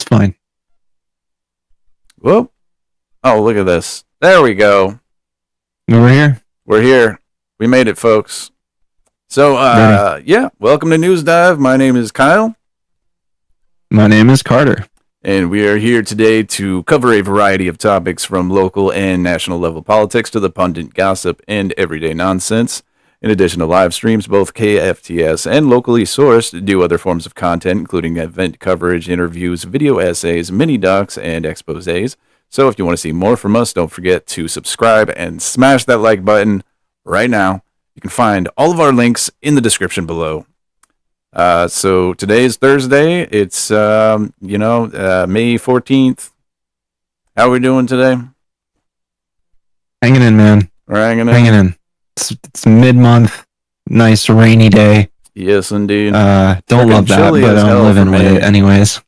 fine. Whoop. Oh, look at this. There we go. We're here. We're here. We made it, folks. So, yeah, welcome to News Dive. My name is Kyle. My name is Carter. And we are here today to cover a variety of topics from local and national level politics to the pundit gossip and everyday nonsense. In addition to live streams, both KFTS and locally sourced do other forms of content, including event coverage, interviews, video essays, mini docs, and exposés. So if you want to see more from us, don't forget to subscribe and smash that like button right now. You can find all of our links in the description below. So today is Thursday. It's, May 14th. How are we doing today? Hanging in, man. We're hanging in. It's mid-month. Nice rainy day. Yes, indeed. Don't love that, but I'm living with it anyways.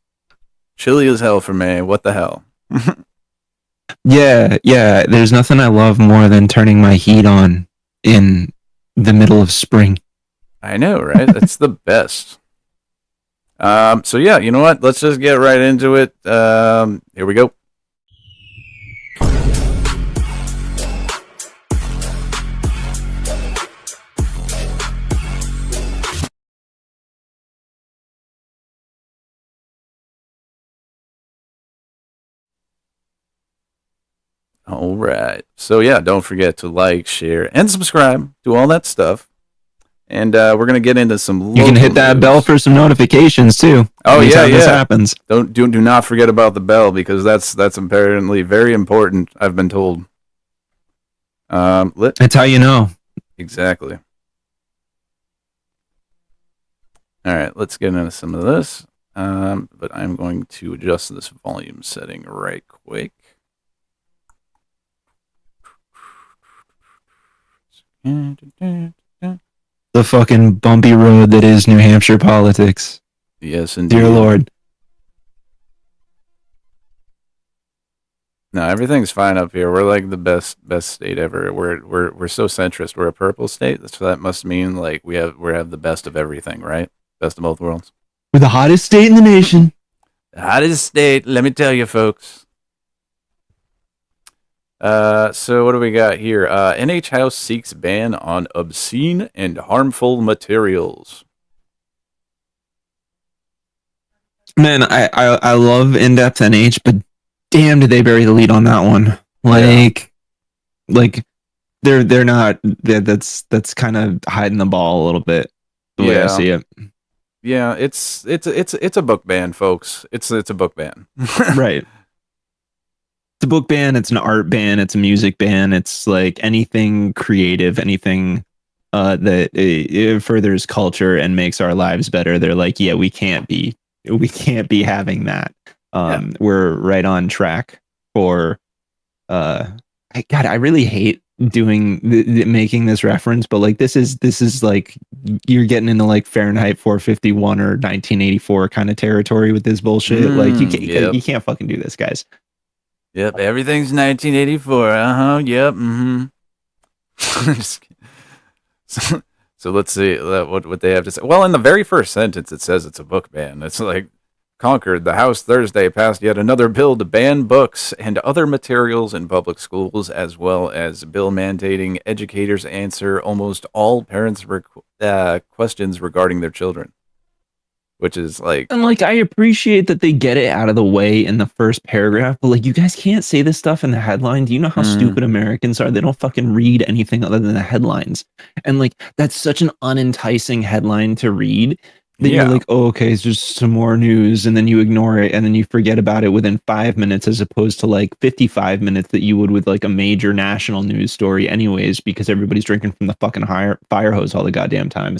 Chilly as hell for me. What the hell? Yeah. There's nothing I love more than turning my heat on in the middle of spring. I know, right? That's the best. So yeah, you know what? Let's just get right into it. Here we go. All right. So yeah, don't forget to like, share, and subscribe. Do all that stuff. And we're gonna get into some. You can hit that bell for some notifications too. Oh yeah. This happens. Do not forget about the bell because that's apparently very important. I've been told. That's how you know. Exactly. All right, let's get into some of this. But I'm going to adjust this volume setting right quick. The fucking bumpy road that is New Hampshire politics. Yes, indeed. Dear Lord. No, everything's fine up here. We're like the best state ever. We're so centrist. We're a purple state, so that must mean like we have the best of everything, right? Best of both worlds. We're the hottest state in the nation. The hottest state. Let me tell you, folks. So what do we got here? NH House seeks ban on obscene and harmful materials. Man, I love in-depth NH, but damn, did they bury the lead on that one? Like they're not. That's kind of hiding the ball a little bit. The way I see it. Yeah, it's a book ban, folks. It's a book ban. Right. It's a book ban, it's an art ban, it's a music ban, it's like anything creative, anything that it furthers culture and makes our lives better. They're like, yeah, we can't be having that. We're right on track for I really hate doing making this reference, but like this is like you're getting into like Fahrenheit 451 or 1984 kind of territory with this bullshit. Like you can't fucking do this, guys. Yep, everything's 1984. Yep. So let's see what they have to say. Well, in the very first sentence, it says it's a book ban. It's like, Concord, the House Thursday passed yet another bill to ban books and other materials in public schools, as well as a bill mandating educators answer almost all parents' questions regarding their children. Which is like... And like, I appreciate that they get it out of the way in the first paragraph, but like, you guys can't say this stuff in the headline. Do you know how stupid Americans are? They don't fucking read anything other than the headlines. And like, that's such an unenticing headline to read that you're like, oh, okay, it's just some more news. And then you ignore it. And then you forget about it within 5 minutes, as opposed to like 55 minutes that you would with like a major national news story anyways, because everybody's drinking from the fucking fire hose all the goddamn time.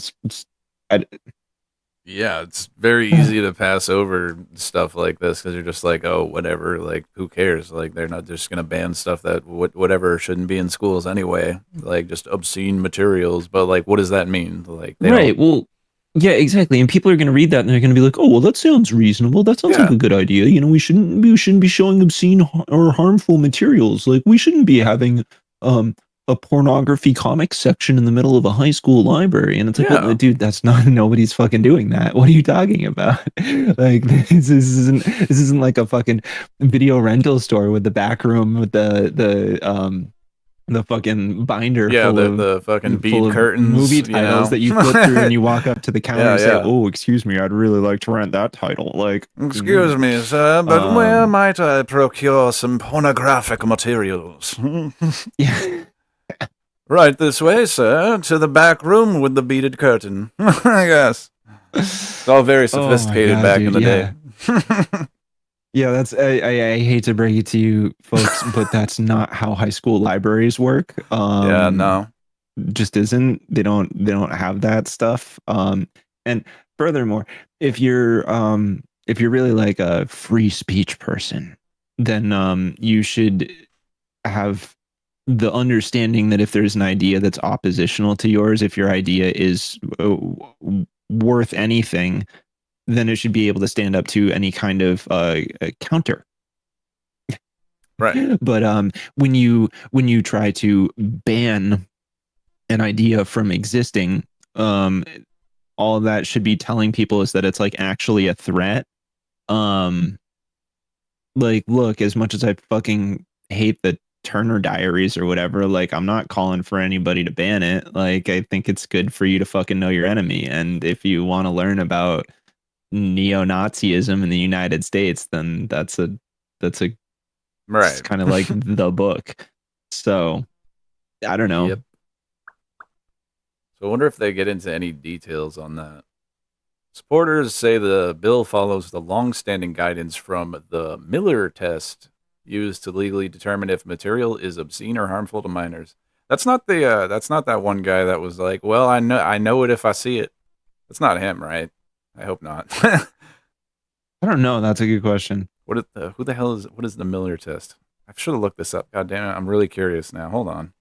Yeah, it's very easy to pass over stuff like this because you're just like, oh, whatever, like, who cares? Like, they're not just going to ban stuff that whatever shouldn't be in schools anyway, like just obscene materials. But like, what does that mean? Like, well, yeah, exactly. And people are going to read that and they're going to be like, oh, well, that sounds reasonable. That sounds like a good idea. You know, we shouldn't be showing obscene or harmful materials. Like, we shouldn't be having a pornography comic section in the middle of a high school library. And it's like, well, Yeah. dude, that's not, nobody's fucking doing that. What are you talking about? Like, this isn't like a fucking video rental store with the back room with the fucking binder Yeah, full of the fucking full bead of curtains, movie you titles know. that you flip through and you walk up to the counter Yeah, and say, yeah. "Oh, excuse me, I'd really like to rent that title." Like, Excuse me, sir, but where um, might I procure some pornographic materials? yeah. Right this way, sir, to the back room with the beaded curtain. I guess. It's all very Oh my sophisticated god, back in dude. the day. Yeah. Yeah, that's I hate to break it to you folks, but that's not how high school libraries work. Yeah, no. Just isn't. They don't have that stuff. And furthermore, if you're really like a free speech person, then you should have the understanding that if there's an idea that's oppositional to yours, if your idea is worth anything, then it should be able to stand up to any kind of counter. Right. But when you try to ban an idea from existing, um, all of that should be telling people is that it's like actually a threat. Um, like, look, as much as I fucking hate the Turner Diaries or whatever, like, I'm not calling for anybody to ban it. Like, I think it's good for you to fucking know your enemy, and if you want to learn about neo-Nazism in the United States, then that's a it's Right. kind of like the book. So I don't know. Yep. So I wonder if they get into any details on that. Supporters say the bill follows the long-standing guidance from the Miller test used to legally determine if material is obscene or harmful to minors. That's not that one guy that was like, "Well, I know it if I see it." That's not him, right? I hope not. I don't know. That's a good question. Who the hell is what is the Miller test? I should have looked this up. God damn it, I'm really curious now. Hold on.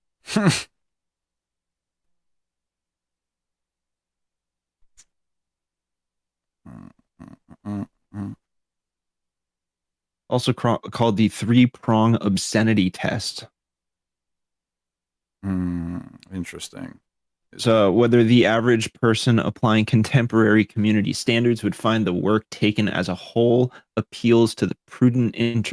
Also called the three-prong obscenity test. Interesting. So whether the average person applying contemporary community standards would find the work taken as a whole appeals to the prurient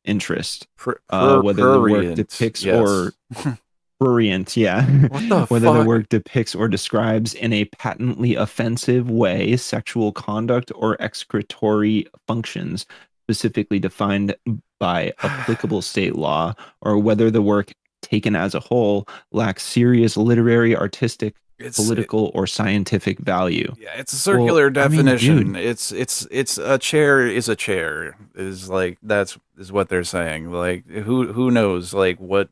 interest, whether the work Prurient, depicts or yes. prurient, yeah, What the whether the fuck? work depicts or describes in a patently offensive way sexual conduct or excretory functions specifically defined by applicable state law, or whether the work taken as a whole lacks serious literary, artistic, It's it, political, or scientific value. yeah, it's a Well, circular I mean, dude, definition. It's a chair is a chair is like that's is what they're saying. Like who knows like what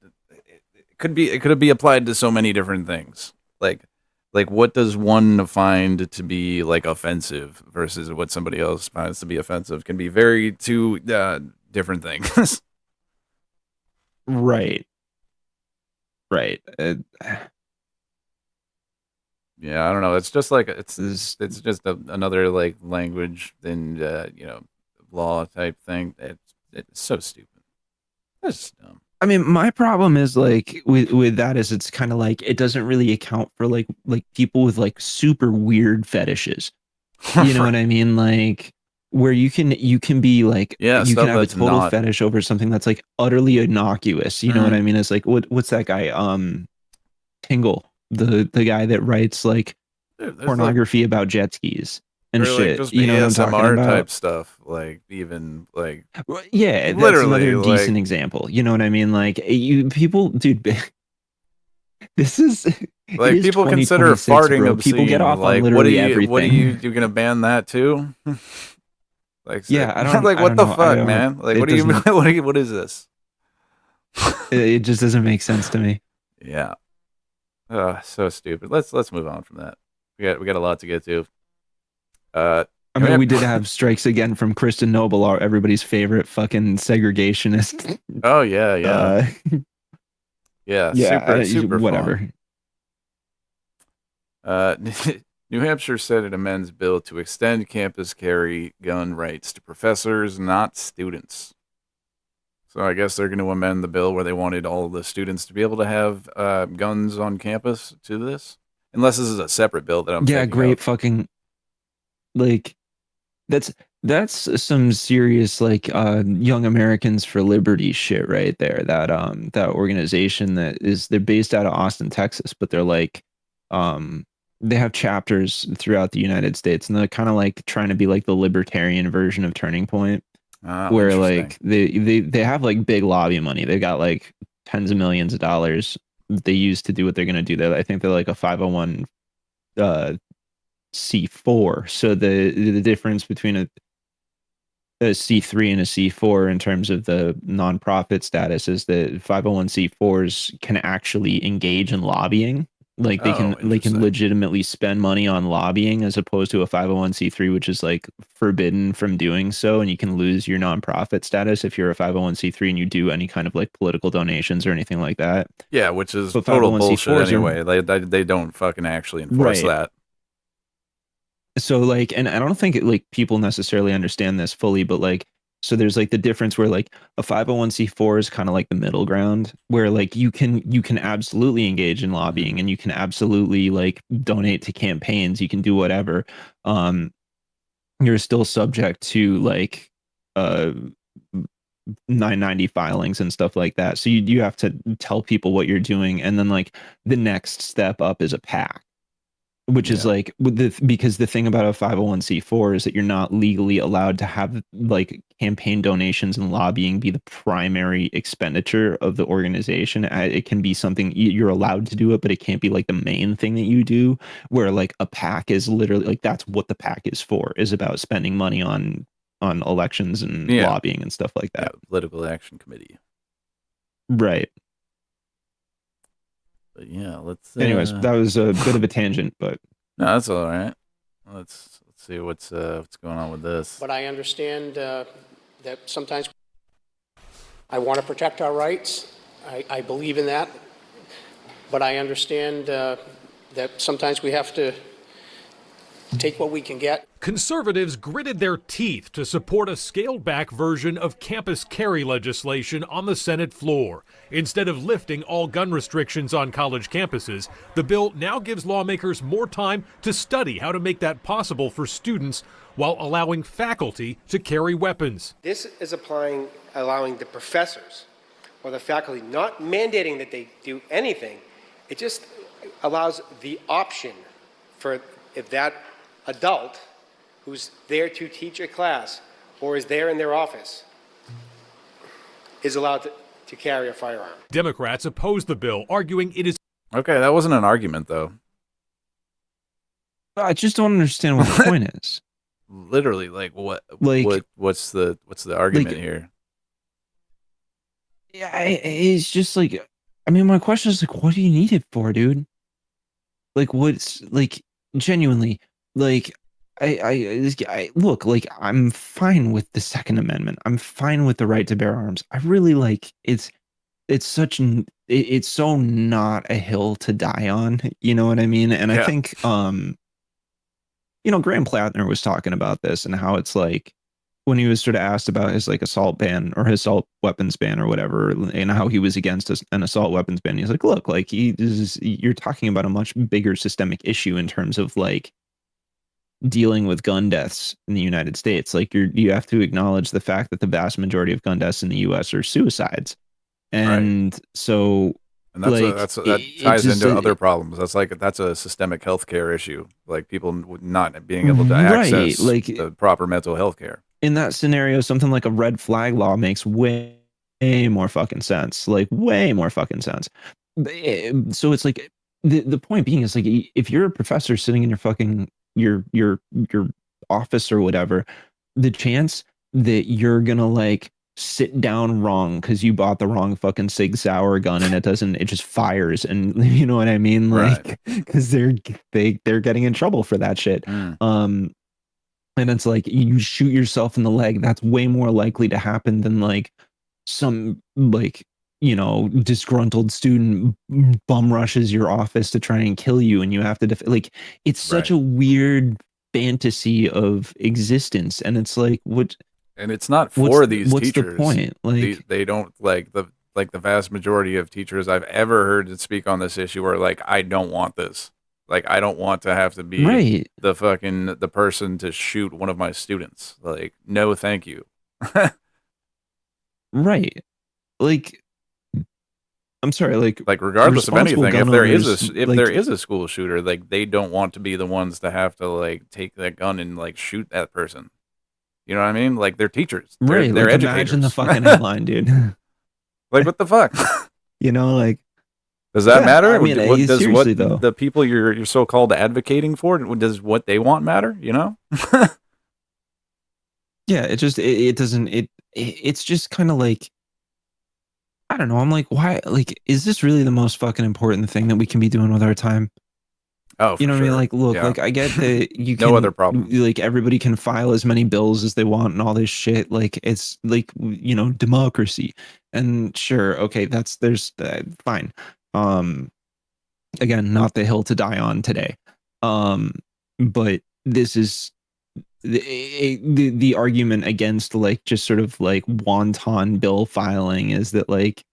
it could be applied to so many different things. Like what does one find to be like offensive versus what somebody else finds to be offensive can be very two different things. right, right. Yeah, I don't know. It's just like This, it's just another like language and law type thing. It's so stupid. That's dumb. I mean, my problem is like with that is it's kind of like it doesn't really account for like people with like super weird fetishes. You know Right. what I mean? Like where you can be like Yeah, you can stuff have a that's total not. fetish over something that's like utterly innocuous. You know what Mhm. I mean? It's like what's that guy? Tingle, the guy that writes like Dude, there's like pornography about jet skis and or like shit. just You know what I'm talking ASMR type about? stuff. Like even like Well, yeah, that's literally another like decent example. You know what I mean? Like you people, dude, this is it is people consider 2026, farting bro. People get obscene. off on Like literally what are you everything. you gonna ban that too? Like Yeah, I don't like I what don't the know. I fuck, don't man? Like it what do you doesn't what is this? it just doesn't make sense to me. Yeah. So stupid. Let's move on from that. We got a lot to get to. I New mean, we Hamp- did have strikes again from Kristen Noble, our everybody's favorite fucking segregationist. oh yeah, yeah, Uh yeah. yeah, Super fun. whatever. Uh, New Hampshire said it amends bill to extend campus carry gun rights to professors, not students. So I guess they're going to amend the bill where they wanted all the students to be able to have guns on campus to this, unless this is a separate bill that I'm Yeah, thinking great of. fucking like that's that's some serious like Young Americans for Liberty shit right there. That organization they're based out of Austin, Texas, but they're like they have chapters throughout the United States, and they're kind of like trying to be like the libertarian version of Turning Point, Oh, where interesting. like they have like big lobby money. They've got like tens of millions of dollars that they use to do what they're gonna do there. I think they're like a 501 uh C4. So the difference between a C3 and a C4 in terms of the nonprofit status is that 501c4s can actually engage in lobbying. Like Oh, they can interesting. legitimately spend money on lobbying as opposed to a 501c3, which is like forbidden from doing so, and you can lose your nonprofit status if you're a 501c3 and you do any kind of like political donations or anything like that. Yeah, which is But total bullshit 501c4s are anyway. They don't fucking actually enforce right. that. So like, and I don't think like people necessarily understand this fully, but like, so there's like the difference where like a 501c4 is kind of like the middle ground where like you can absolutely engage in Hmm. lobbying and you can absolutely like donate to campaigns, you can do whatever. um you're still subject to like uh 990 filings and stuff like that, so you have to tell people what you're doing, and then like the next step up is a PAC, which is Yeah. like with because the thing about a 501c4 is that you're not legally allowed to have like campaign donations and lobbying be the primary expenditure of the organization. It can be something you're allowed to do it, but it can't be like the main thing that you do, where like a PAC is literally like that's what the PAC is for, is about spending money on elections and Yeah. lobbying and stuff like Yeah. that. Political Action Committee. Right. But yeah, let's Anyways, that was a bit of a tangent, but no, that's all right. Let's see what's going on with this. But I understand that sometimes I want to protect our rights. I believe in that. But I understand that sometimes we have to take what we can get. Conservatives gritted their teeth to support a scaled-back version of campus carry legislation on the Senate floor. Instead of lifting all gun restrictions on college campuses, the bill now gives lawmakers more time to study how to make that possible for students while allowing faculty to carry weapons. This is allowing the professors or the faculty, not mandating that they do anything. It just allows the option for if that adult who's there to teach a class or is there in their office is allowed to carry a firearm. Democrats oppose the bill, arguing it is Okay, that wasn't an argument though. I just don't understand what the point is. Literally, like Like what's the argument like here? yeah, it's just like, I mean, my question is like, what do you need it for, dude? Like, what's like genuinely like, I look like I'm fine with the Second Amendment. I'm fine with the right to bear arms. I really like it's such it's so not a hill to die on. You know what I mean? And I Yeah. think Graham Plattner was talking about this and how it's like when he was sort of asked about his like assault ban or his assault weapons ban or whatever, and how he was against an assault weapons ban. He's like, look, like you're talking about a much bigger systemic issue in terms of like dealing with gun deaths in the United States. Like you have to acknowledge the fact that the vast majority of gun deaths in the US are suicides. Right. And so And like that it ties just into other problems. That's a systemic healthcare issue, like people not being able to right, access like the proper mental health care. in that scenario, something like a red flag law makes way more fucking sense. Like way more fucking sense. So it's like the point being is like if you're a professor sitting in your fucking your office or whatever, the chance that you're gonna like sit down wrong because you bought the wrong fucking Sig Sauer gun and it just fires, and you know what I mean, Right. like because they're getting in trouble for that shit. Mm. And it's like you shoot yourself in the leg, that's way more likely to happen than like some like disgruntled student bum rushes your office to try and kill you and you have to like it's such Right. a weird fantasy of existence, and it's like what And it's not for these what's teachers. the point? Like, they don't like the vast majority of teachers I've ever heard to speak on this issue are like, I don't want this. Like, I don't want to have to be right, the person to shoot one of my students. Like, no, thank you. right. Like, I'm sorry. Like regardless of responsible anything, gun if owners, there is a school shooter, like they don't want to be the ones to have to like take that gun and like shoot that person. You know what I mean? Like they're teachers. right? They're Like, educators. imagine the fucking headline, dude. Like what the fuck? You know, like, Does that yeah, matter? I mean, Does seriously though, the people you're so called advocating for, does what they want matter? You know? yeah, it doesn't it's just kind of like, I don't know. I'm like, why? Like, is this really the most fucking important thing that we can be doing with our time? Oh, You know what I mean? Like, look, Yeah. like I get that you can, No other problem. like everybody can file as many bills as they want and all this shit. Like, it's like, you know, democracy. And sure, okay, there's fine. Again, not the hill to die on today. But this is the argument against like just sort of like wanton bill filing is that like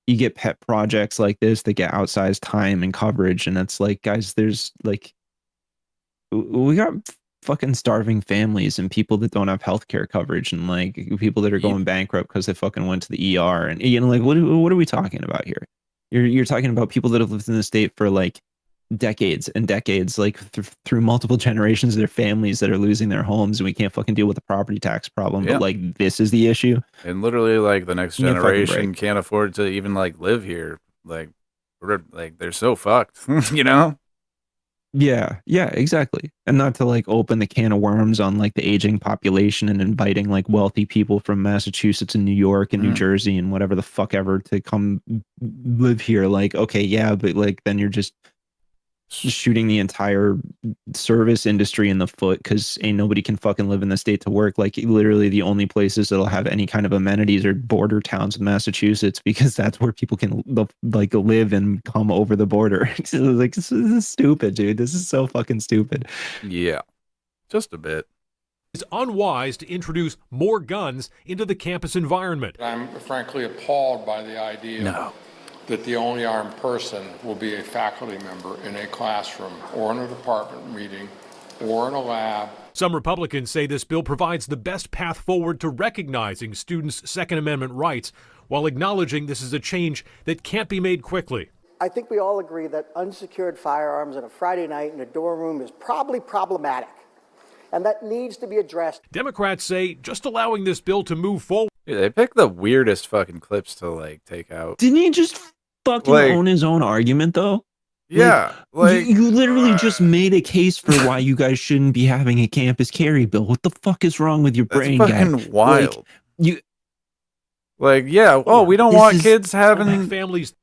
you get pet projects like this that get outsized time and coverage, and it's like, guys, there's like, we got fucking starving families and people that don't have healthcare coverage, and like people that are going bankrupt because they fucking went to the ER, and you know, like what are we talking about here? You're talking about people that have lived in the state for like decades and decades, like through multiple generations of their families that are losing their homes, and we can't fucking deal with the property tax problem. Yeah. But like, this is the issue. And literally, like the next Give me a fucking generation break. can't afford to even like live here. Like, they're so fucked. You know? Yeah, exactly. And not to like open the can of worms on like the aging population and inviting like wealthy people from Massachusetts and New York and New Jersey and whatever the fuck ever to come live here. Like, okay, yeah, but like then you're just shooting the entire service industry in the foot because ain't nobody can fucking live in the state to work. Like, literally the only places that'll have any kind of amenities are border towns in Massachusetts, because that's where people can like live and come over the border. Like, this is stupid, dude. This is so fucking stupid. Yeah, just a bit. It's unwise to introduce more guns into the campus environment. I'm frankly appalled by the idea that the only armed person will be a faculty member in a classroom or in a department meeting or in a lab. Some Republicans say this bill provides the best path forward to recognizing students' Second Amendment rights, while acknowledging this is a change that can't be made quickly. I think we all agree that unsecured firearms on a Friday night in a dorm room is probably problematic, and that needs to be addressed. Democrats say just allowing this bill to move forward. Dude, they pick the weirdest fucking clips to like take out. Didn't he just fucking own his own argument though? Yeah, like you literally just made a case for why you guys shouldn't be having a campus carry bill. What the fuck is wrong with your brain, that's guy? fucking wild. Like, yeah. Oh, we don't want kids having families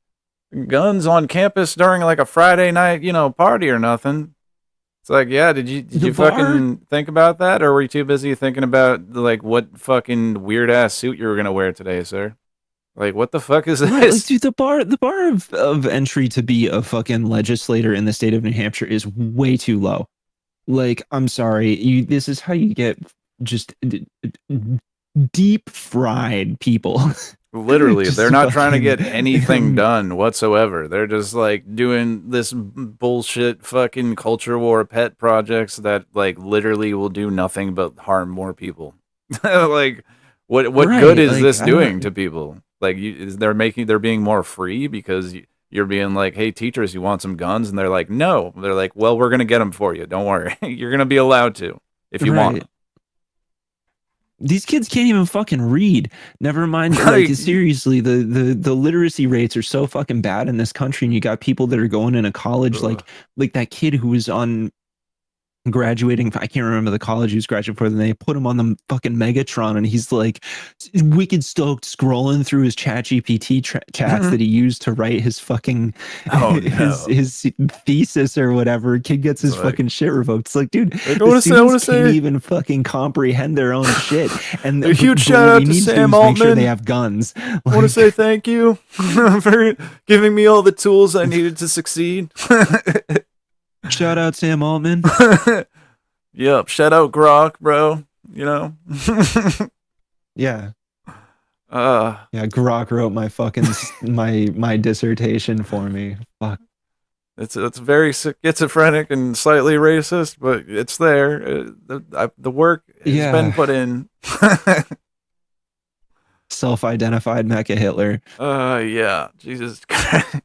guns on campus during like a Friday night, you know, party or nothing. It's like, yeah, did you fucking think about that, or were you too busy thinking about like what fucking weird ass suit you were gonna wear today, sir? Like, what the fuck is this? Right, like, dude, the bar of entry to be a fucking legislator in the state of New Hampshire is way too low. Like, I'm sorry, this is how you get just deep fried people. Literally, they're not trying to get anything done whatsoever. They're just like doing this bullshit fucking culture war pet projects that like literally will do nothing but harm more people. Like, what good is this doing to people? Like, they're being more free because you're being like, hey, teachers, you want some guns? And they're like, no. They're like, well, we're gonna get them for you. Don't worry, you're gonna be allowed to if you want them. These kids can't even fucking read. Never mind, like, seriously, the literacy rates are so fucking bad in this country, and you got people that are going into college, like that kid who was on graduating. I can't remember the college he was graduating for. Then they put him on the fucking Megatron, and he's like wicked stoked scrolling through his ChatGPT chats that he used to write his fucking his thesis or whatever. Kid gets his fucking shit revoked. It's like, dude, the students can't even fucking comprehend their own shit. And a huge shout out to Sam Altman. Make sure they have guns. I want to say thank you for giving me all the tools I needed to succeed. Shout out Sam Altman. Yep. Shout out Grok, bro. You know. Yeah. Uh, Yeah, Grok wrote my fucking my dissertation for me. Fuck. it's very schizophrenic and slightly racist, but it's there. The work has been Yeah. put in. Self-identified Mecha Hitler. Yeah. Jesus Christ.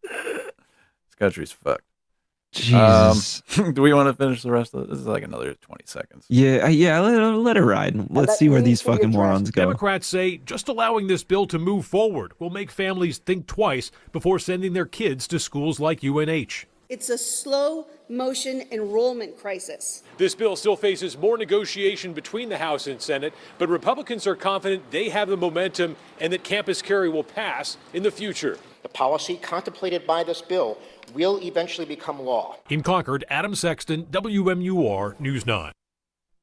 This country's fucked. Jesus. Do we want to finish the rest of it? This is like another 20 seconds. Yeah, let it ride. Let's that see where needs these to be fucking addressed. morons go. Democrats say just allowing this bill to move forward will make families think twice before sending their kids to schools like UNH. It's a slow motion enrollment crisis. This bill still faces more negotiation between the House and Senate, but Republicans are confident they have the momentum and that campus carry will pass in the future. The policy contemplated by this bill will eventually become law. In Concord, Adam Sexton, WMUR News 9.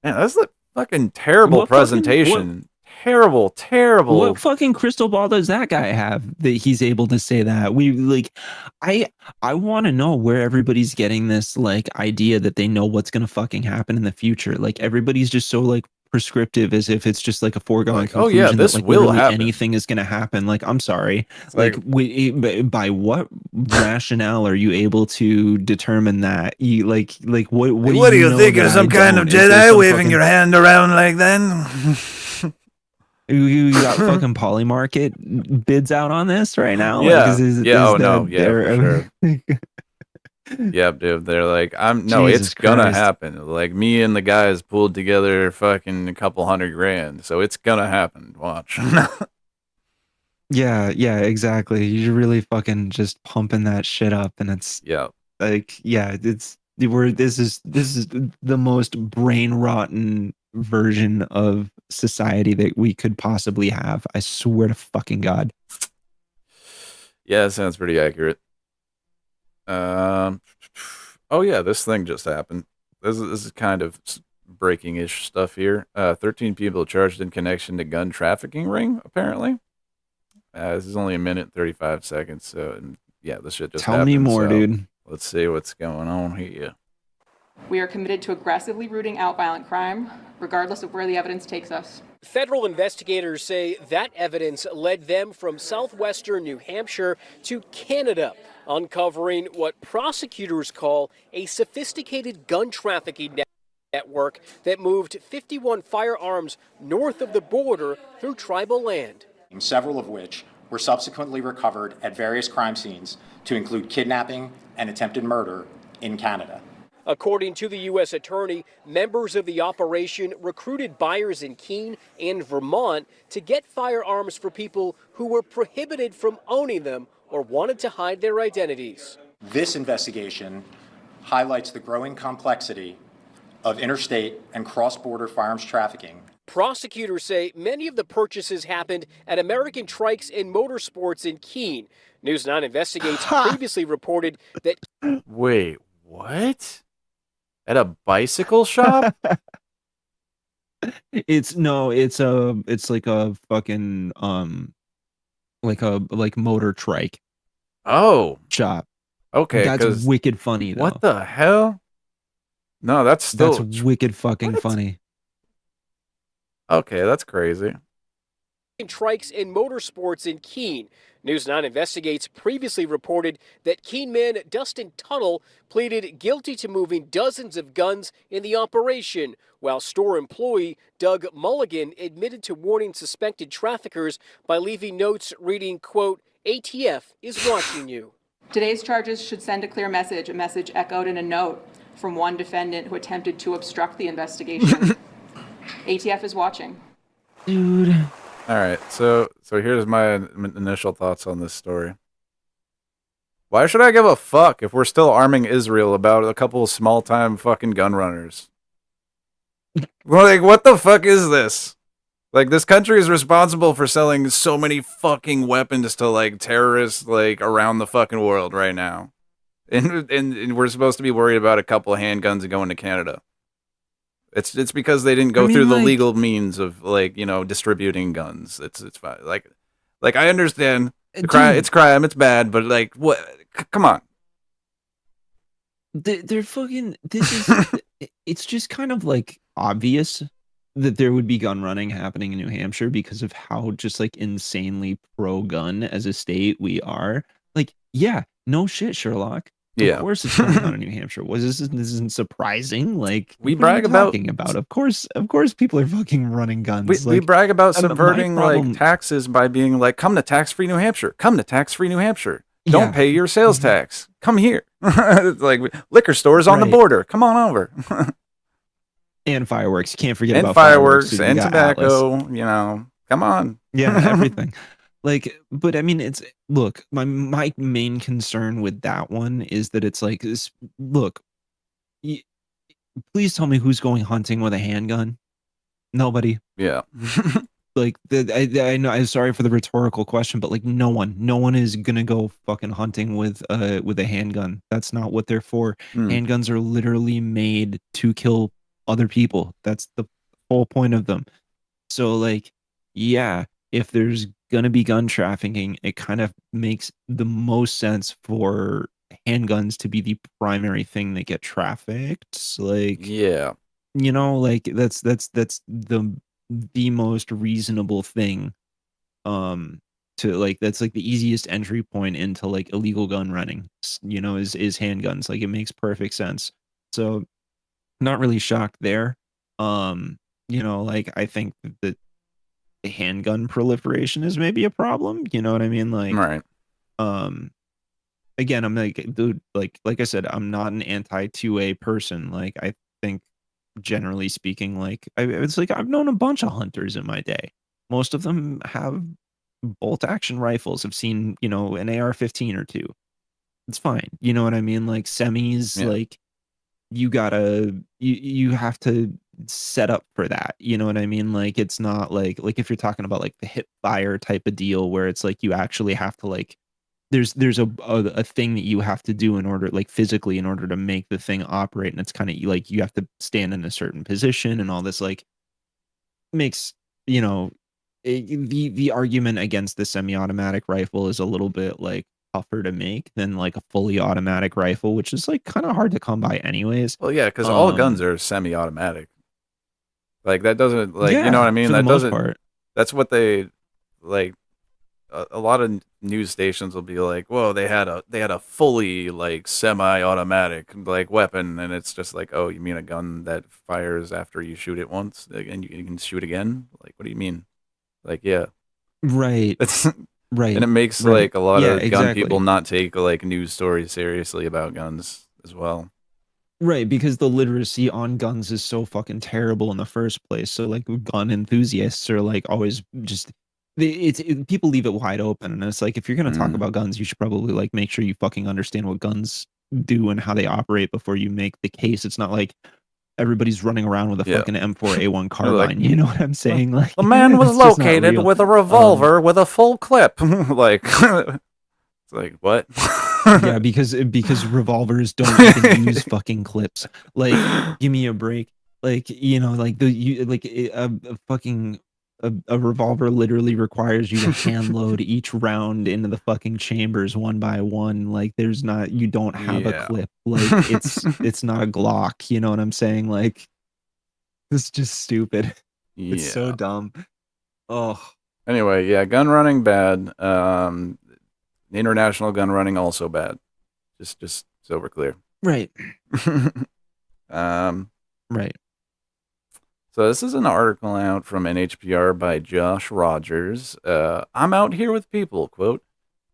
Man, that's a fucking terrible presentation. Terrible. What fucking crystal ball does that guy have that he's able to say that? I want to know where everybody's getting this like idea that they know what's gonna fucking happen in the future. Like everybody's just so like prescriptive as if it's just like a foregone Like, oh conclusion yeah, this that, like, will literally happen. anything is gonna happen. Like, I'm sorry. By what rationale are you able to determine that? You like what What do you know think? You're that some I kind of don't? Is there Jedi some waving fucking- your hand around like that? You got fucking Polymarket bids out on this right now? Yeah. Like, is Yeah, there- for sure. Yep, dude. They're like, it's Jesus gonna Christ. happen. Like me and the guys pulled together fucking a couple $100,000, so it's gonna happen. Watch. Yeah, exactly. You're really fucking just pumping that shit up, and it's Yeah. like, this is the most brain rotten version of society that we could possibly have. I swear to fucking God. Yeah, it sounds pretty accurate. Oh yeah, this thing just happened. This is kind of breaking-ish stuff here. 13 people charged in connection to gun trafficking ring, apparently. This is only a minute 35 seconds, so yeah, this shit just Tell me happened, more, so dude. Let's see what's going on here. We are committed to aggressively rooting out violent crime, regardless of where the evidence takes us. Federal investigators say that evidence led them from southwestern New Hampshire to Canada, uncovering what prosecutors call a sophisticated gun trafficking network that moved 51 firearms north of the border through tribal land. Several of which were subsequently recovered at various crime scenes to include kidnapping and attempted murder in Canada. According to the U.S. Attorney, members of the operation recruited buyers in Keene and Vermont to get firearms for people who were prohibited from owning them or wanted to hide their identities. This investigation highlights the growing complexity of interstate and cross-border firearms trafficking. Prosecutors say many of the purchases happened at American Trikes and Motorsports in Keene. News 9 Investigates previously reported that... Wait, what? At a bicycle shop? It's like a fucking like motor trike Oh, shop. okay. That's 'cause wicked funny though. what the hell? No, that's still That's wicked fucking What? funny. okay. That's crazy. Trikes and Motorsports in Keene. News 9 Investigates previously reported that Keene man Dustin Tuttle pleaded guilty to moving dozens of guns in the operation, while store employee Doug Mulligan admitted to warning suspected traffickers by leaving notes reading, quote, "ATF is watching you." Today's charges should send a clear message, a message echoed in a note from one defendant who attempted to obstruct the investigation. ATF is watching. Dude. All right, so here's my initial thoughts on this story. Why should I give a fuck if we're still arming Israel about a couple of small-time fucking gun runners? Like, what the fuck is this? Like, this country is responsible for selling so many fucking weapons to, like, terrorists, like, around the fucking world right now. And we're supposed to be worried about a couple of handguns going to Canada. It's because they didn't go through the legal means of, like, you know, distributing guns. It's fine. Like I understand it's crime, it's bad, but like, what? Come on. They're fucking. This is. It's just kind of like obvious that there would be gun running happening in New Hampshire because of how just like insanely pro-gun as a state we are. Like, yeah, no shit, Sherlock. Of course it's going on in New Hampshire. This isn't surprising. Like, we what are you brag about talking about. Of course people are fucking running guns. we brag about my subverting problem- like taxes by being like, come to tax-free New Hampshire. Come to tax-free New Hampshire. Don't Yeah. pay your sales tax. Come here. It's like liquor stores on the Right. border. Come on over. And fireworks. You can't forget And about fireworks dude. You and got tobacco. Atlas. You know, come on. Yeah, everything. Like, but I mean, it's look. My main concern with that one is that it's like, look. Please tell me who's going hunting with a handgun. Nobody. Yeah. Like, I know. I'm sorry for the rhetorical question, but like, no one is gonna go fucking hunting with a handgun. That's not what they're for. Handguns are literally made to kill other people. That's the whole point of them. So like, yeah, if there's gonna be gun trafficking, it kind of makes the most sense for handguns to be the primary thing that get trafficked. Like, Yeah. you know, like that's the most reasonable thing to like, that's like the easiest entry point into like illegal gun running, you know, is handguns. Like, it makes perfect sense. So not really shocked there. You know, like, I think that the handgun proliferation is maybe a problem, you know what I mean? Like, Right. Again, I'm like, dude, like I said, I'm not an anti-2A person. Like, I think generally speaking, like, it's like I've known a bunch of hunters in my day. Most of them have bolt action rifles. I've seen, you know, an AR-15 or two. It's fine. You know what I mean? Like, semis, like, you have to set up for that. You know what I mean? Like, it's not like if you're talking about like the hip fire type of deal where it's like you actually have to like, there's a thing that you have to do in order, like physically, in order to make the thing operate, and it's kind of like you have to stand in a certain position and all this, like, makes, you know, the argument against the semi-automatic rifle is a little bit like tougher to make than like a fully automatic rifle, which is like kind of hard to come by anyways. Well, yeah, because all guns are semi-automatic. Like, that doesn't, like, you know what I mean? For the That most doesn't. part. That's what they like. A lot of news stations will be like, "Whoa, they had a fully like semi-automatic like weapon," and it's just like, "Oh, you mean a gun that fires after you shoot it once and you can shoot again?" Like, what do you mean? Like, yeah, Right. that's Right. and it makes Right. like a lot Yeah, of gun exactly. people not take like news stories seriously about guns as well. Right, because the literacy on guns is so fucking terrible in the first place. So like, gun enthusiasts are like always just people leave it wide open, and it's like, if you're gonna talk about guns, you should probably like make sure you fucking understand what guns do and how they operate before you make the case. It's not like everybody's running around with a fucking M4A1 carbine. You know what I'm saying? Like, The man was it's just not located real. with a revolver with a full clip. Like, it's like, what? Yeah, because revolvers don't even use fucking clips. Like, give me a break. Like, you know, like a fucking a revolver literally requires you to hand load each round into the fucking chambers one by one. Like, you don't have a clip. Like, it's not a Glock. You know what I'm saying? Like, it's just stupid. It's so dumb. Oh. Anyway, yeah, gun running bad. International gun running also bad. Just so we're clear. Right. Right. So this is an article out from NHPR by Josh Rogers. I'm out here with people, quote,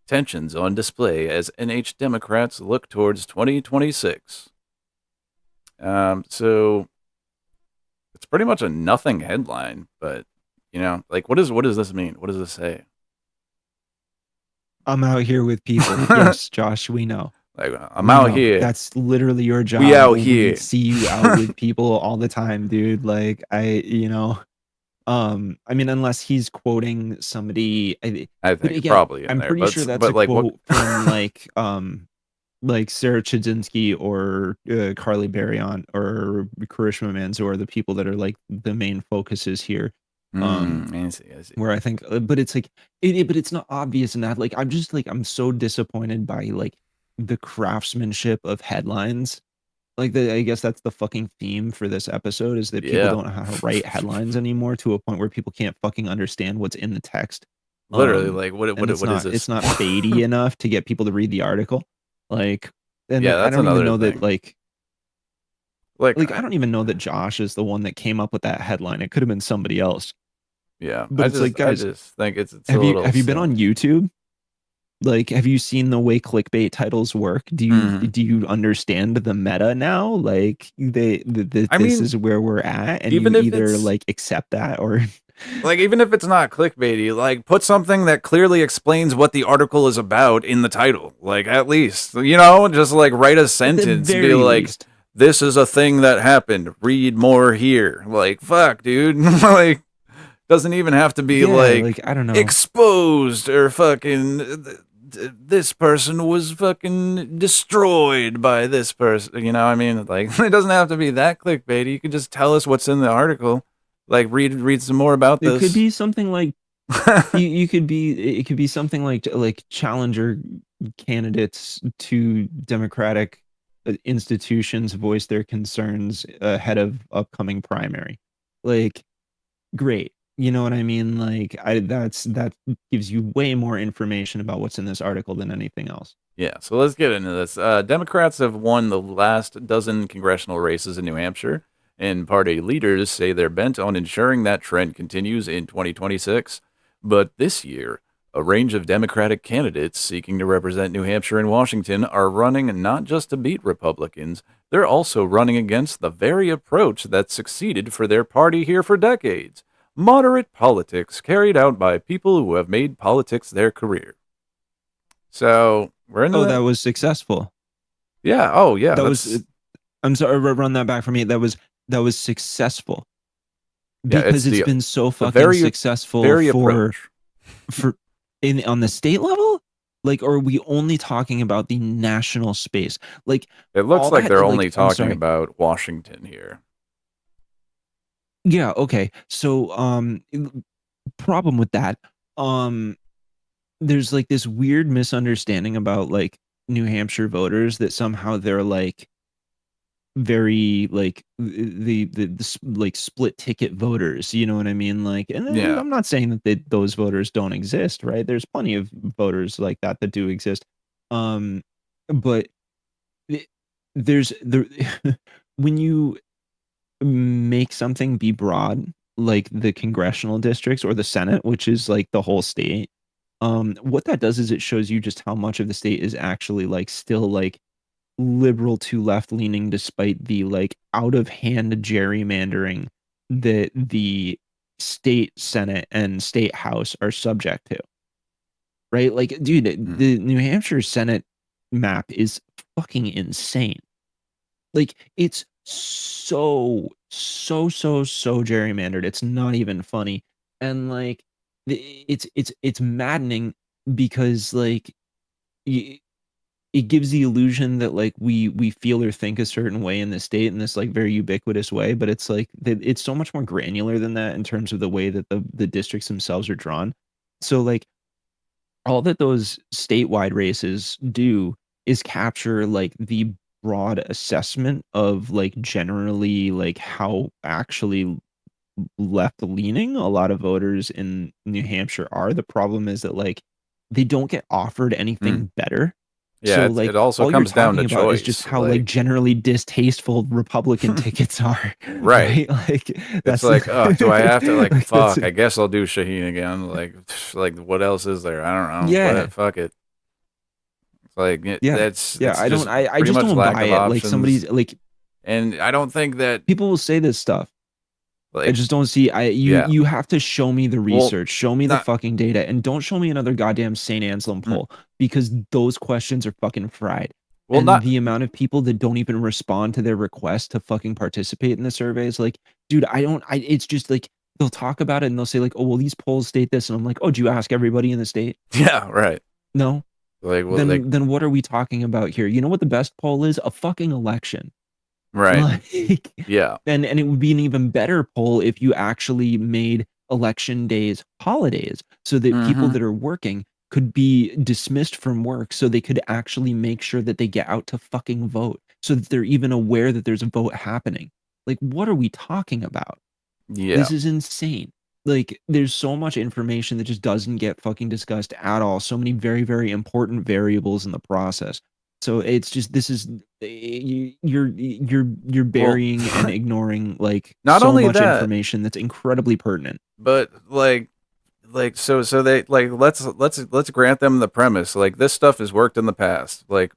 tensions on display as NH Democrats look towards 2026. So it's pretty much a nothing headline, but, you know, like, what does this mean? What does this say? I'm out here with people. Yes, Josh, we know. Like, I'm out here. That's literally your job. We out here. We see you out with people all the time, dude. Like, I mean, unless he's quoting somebody, I think it's probably in I'm there, pretty sure that's a like, quote from like Sarah Chudzinski or Carly Berriant or Karishma Manzoor, the people that are like the main focuses here. I see. Where I think, but it's like, but it's not obvious in that. Like, I'm so disappointed by like the craftsmanship of headlines Like I guess that's the fucking theme for this episode is that people Yeah. don't know how to write headlines anymore to a point where people can't fucking understand what's in the text. Literally, like And what is this? it's not baity enough to get people to read the article. Like, and Yeah, I that's don't even another know thing. that like Like I don't even know that Josh is the one that came up with that headline. It could have been somebody else. yeah, But it's like, I guys, just think it's a little have you been on silly. YouTube? Like, have you seen the way clickbait titles work? Mhm. Do you understand the meta now? Like, I this mean, is where we're at, and you even if either it's like accept that or like even if it's not clickbaity, like put something that clearly explains what the article is about in the title. Like at least, just like write a at the sentence, be very like, least. this is a thing that happened. Read more here. Like, fuck, dude. Like, doesn't even have to be Yeah, like like I don't know. exposed or fucking this person was fucking destroyed by this person. I mean, like it doesn't have to be that clickbaity. You can just tell us what's in the article. Like read some more about It could this. be something like you could be it could be something like challenger candidates to Democratic institutions voice their concerns ahead of upcoming primary. Like, great. You know what I mean? Like that gives you way more information about what's in this article than anything else. Yeah, so let's get into this. Democrats have won the last dozen congressional races in New Hampshire, and party leaders say they're bent on ensuring that trend continues in 2026. But this year, a range of Democratic candidates seeking to represent New Hampshire and Washington are running not just to beat Republicans, they're also running against the very approach that succeeded for their party here for decades: moderate politics carried out by people who have made politics their career. So we're into Oh, that. that was successful. Yeah. Oh, yeah. That was That's I'm sorry, run that back for me. That was successful yeah. It's because it's been so the fucking very successful very for approach. in on the state level. Like, or are we only talking about the national space? Like, It looks all like that, they're like, only I'm talking sorry. about Washington here. Yeah, okay. So, problem with that, there's like this weird misunderstanding about like New Hampshire voters that somehow they're like very like like split ticket voters, you know what I mean? Like, and Yeah. I'm not saying that those voters don't exist, right? There's plenty of voters like that do exist. Um, but it- there's there when you make something be broad, like the congressional districts or the Senate, which is like the whole state, what that does is it shows you just how much of the state is actually like still like liberal to left leaning despite the like out of hand gerrymandering that the state Senate and state House are subject to. Right? Like, dude, Mm. the New Hampshire Senate map is fucking insane. Like, it's so gerrymandered. It's not even funny. And like it's maddening because like y- it gives the illusion that like we feel or think a certain way in the state in this like very ubiquitous way, but it's like it's so much more granular than that in terms of the way that the districts themselves are drawn. So like all that those statewide races do is capture like the broad assessment of like generally like how actually left leaning a lot of voters in New Hampshire are. The problem is that like they don't get offered Mm. anything better. Yeah. So It like also all you're comes down talking to about is just choice. how like Like, generally distasteful Republican tickets are, right. right? Like It's that's like, oh, do I have to like like that's fuck? I guess I'll do Shaheen again. Like what else is there? I don't know. yeah. What? Fuck it. It's like Yeah. Yeah, it's just I pretty just much don't lack buy of it. Like options, somebody's like and I don't think that people will say this stuff. I like just don't see yeah. you have to show me the Well, research, show me the not fucking data, and don't show me another goddamn St. Anselm mm, poll because those questions are fucking fried. well And not the amount of people that don't even respond to their request to fucking participate in the surveys, like, dude, it's just like they'll talk about it and they'll say like, oh well, these polls state this, and I'm like, oh, do you ask everybody in the state? yeah, right. No. Like well, like Then what are we talking about here? You know what the best poll is? A fucking election. right. Like, Yeah. and it would be an even better poll if you actually made election days holidays so that people Mm-hmm. that are working could be dismissed from work so they could actually make sure that they get out to fucking vote so that they're even aware that there's a vote happening. Like, what are we talking about? Yeah. This is insane. Like, there's so much information that just doesn't get fucking discussed at all. So many very, very important variables in the process. So it's just, this is you're burying and ignoring like not so only much that, information that's incredibly pertinent. but like so they like let's grant them the premise. Like, this stuff has worked in the past. Like,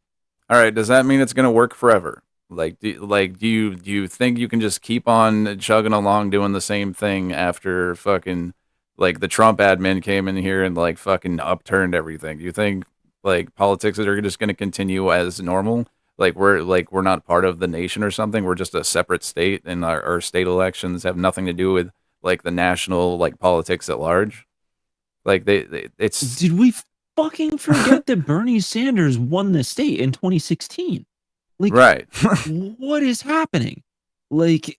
all right, does that mean it's gonna work forever? Like, do you think you can just keep on chugging along doing the same thing after fucking like the Trump admin came in here and like fucking upturned everything? Do you think like politics are just going to continue as normal? Like we're not part of the nation or something. We're just a separate state, and our state elections have nothing to do with like the national like politics at large. Like it's Did we fucking forget that Bernie Sanders won the state in 2016? Like, right. what is happening? Like,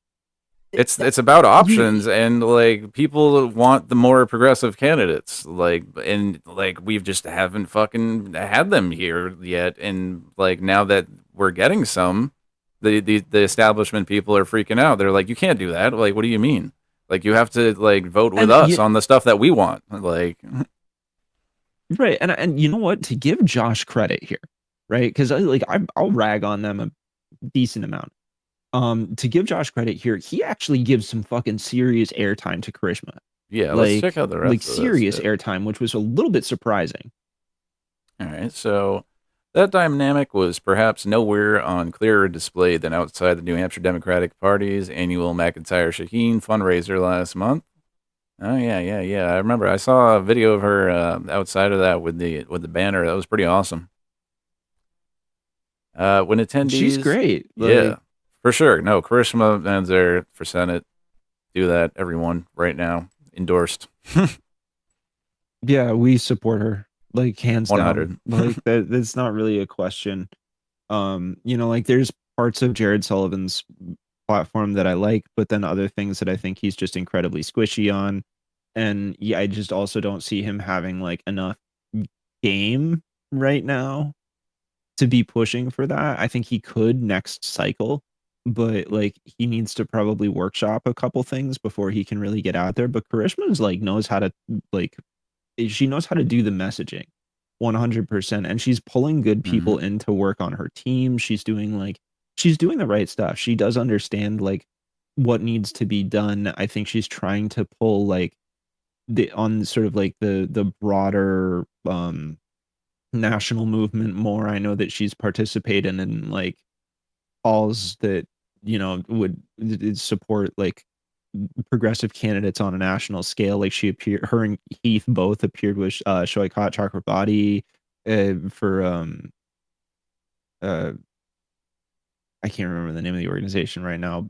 It's about options, and like people want the more progressive candidates, like, and like we've just haven't fucking had them here yet, and like now that we're getting some, the establishment people are freaking out. They're like, you can't do that. Like, what do you mean? Like, you have to like vote with us on the stuff that we want. Like, right, and you know what? To give Josh credit here, right? Because I'll rag on them a decent amount. To give Josh credit here, he actually gives some fucking serious airtime to Karishma. yeah, Like, let's check out the rest like of this serious shit. airtime, which was a little bit surprising. All right, so that dynamic was perhaps nowhere on clearer display than outside the New Hampshire Democratic Party's annual McIntyre Shaheen fundraiser last month. Oh yeah. I remember I saw a video of her outside of that with the banner. That was pretty awesome. When attendees, She's great. Yeah, for sure. No, Karishma Man's there for Senate. Do that, everyone, right now. Endorsed. Yeah, we support her, like, hands 100. down. Like, that's not really a question. Like, there's parts of Jared Sullivan's platform that I like, but then other things that I think he's just incredibly squishy on. And yeah, I just also don't see him having like enough game right now to be pushing for that. I think he could next cycle, but like he needs to probably workshop a couple things before he can really get out there. But Karishma's like knows how to like she knows how to do the messaging 100%, and she's pulling good people in to work on her team. She's doing the right stuff. She does understand like what needs to be done. I think she's trying to pull like on sort of like the broader national movement more. I know that she's participated in like calls that would support like progressive candidates on a national scale. Like her and Heath both appeared with Shoykot Chakrabarti for I can't remember the name of the organization right now.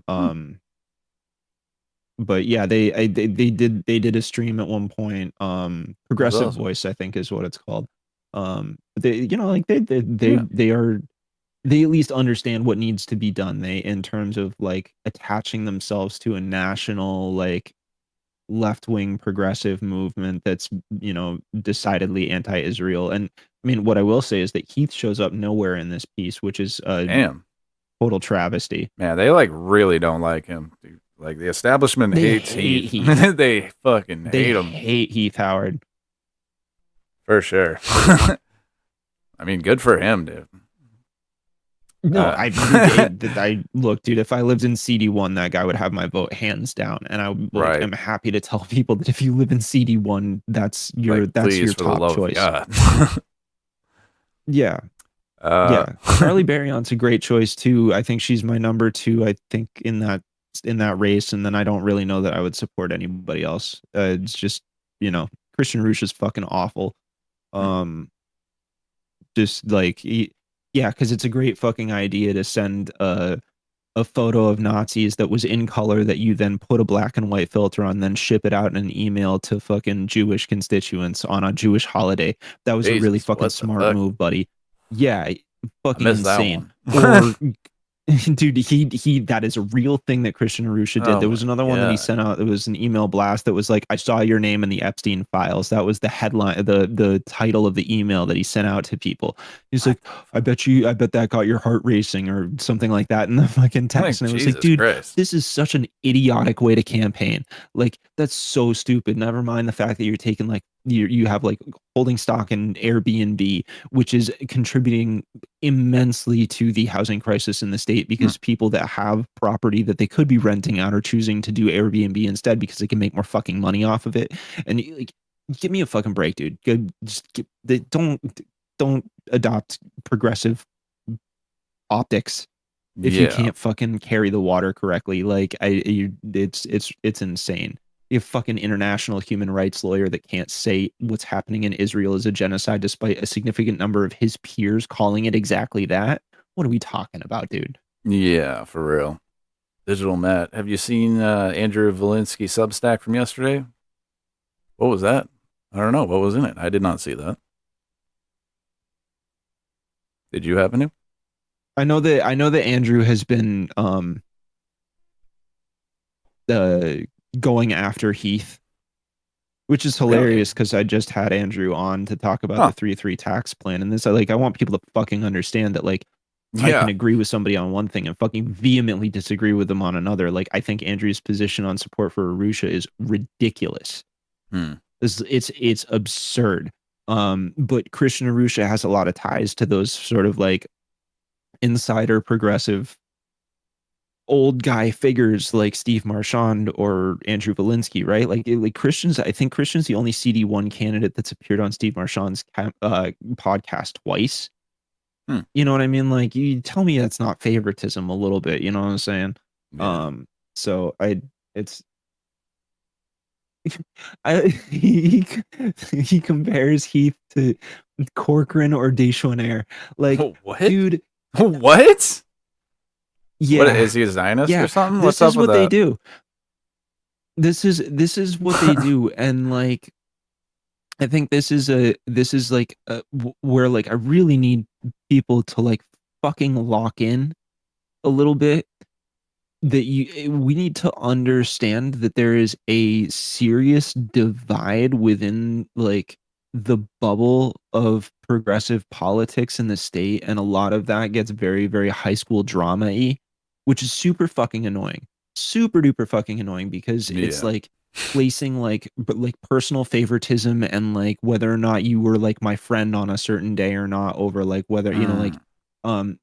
But yeah, they did a stream at one point. Progressive awesome. Voice, I think, is what it's called. They at least understand what needs to be done. They in terms of like attaching themselves to a national like left-wing progressive movement that's decidedly anti-Israel. And I mean, what I will say is that Heath shows up nowhere in this piece, which is Damn. total travesty. Man, they like really don't like him, dude. Like the establishment hates Heath. They fucking hate him. Hate Heath Howard. For sure. I mean, good for him, dude. No, I look, dude. If I lived in CD1, that guy would have my vote hands down, and I am happy to tell people that if you live in CD1, that's your top choice. Yeah, yeah. Carly Barrion's a great choice too. I think she's my number 2. I think in that race, and then I don't really know that I would support anybody else. It's just Christian Roosh is fucking awful. Just like yeah, because it's a great fucking idea to send a photo of Nazis that was in color that you then put a black and white filter on, then ship it out in an email to fucking Jewish constituents on a Jewish holiday. That was a really fucking smart move, buddy. Yeah, fucking insane. Dude, he that is a real thing that Christian Arusha did. Oh There was my another one that he God. sent out. It was an email blast that was like, I saw your name in the Epstein files. That was the headline, the title of the email that he sent out to people. He's like, I bet that got your heart racing or something like that in the fucking text. And it was like, Jesus dude, Christ. this is such an idiotic way to campaign. Like, that's so stupid. Never mind the fact that you're taking like you have like holding stock in Airbnb, which is contributing immensely to the housing crisis in the state because people that have property that they could be renting out are choosing to do Airbnb instead because they can make more fucking money off of it. And like, give me a fucking break, dude. Don't adopt progressive optics if you can't fucking carry the water correctly. Like it's insane. You have fucking international human rights lawyer that can't say what's happening in Israel is a genocide despite a significant number of his peers calling it exactly that. What are we talking about, dude? Yeah, for real. Digital Matt, have you seen Andrew Valinsky Substack from yesterday? What was that? I don't know. What was in it? I did not see that. Did you happen to? I know that Andrew has been going after Heath, which is hilarious because I just had Andrew on to talk about the 3-3 tax plan. And this, I want people to fucking understand that, like, I can agree with somebody on one thing and fucking vehemently disagree with them on another. Like, I think Andrew's position on support for Arusha is ridiculous. It's absurd. But Christian Arusha has a lot of ties to those sort of like insider progressive old guy figures like Steve Marchand or Andrew Valinsky, right? Like Christian's, I think Christian's the only CD1 candidate that's appeared on Steve Marchand's podcast twice. You know what I mean? Like, you tell me that's not favoritism a little bit, you know what I'm saying? Yeah. So he compares Heath to Corcoran or Deschonner. Like, what? Dude. What? Yeah. What, is he a Zionist or something? What's up with that? This is what they do. This is what they do. And like, I think this is like where like I really need people to like fucking lock in a little bit, that we need to understand that there is a serious divide within like the bubble of progressive politics in the state, and a lot of that gets very, very high school drama-y, which is super fucking annoying. Super duper fucking annoying because it's like placing like personal favoritism and like whether or not you were like my friend on a certain day or not over like whether you know like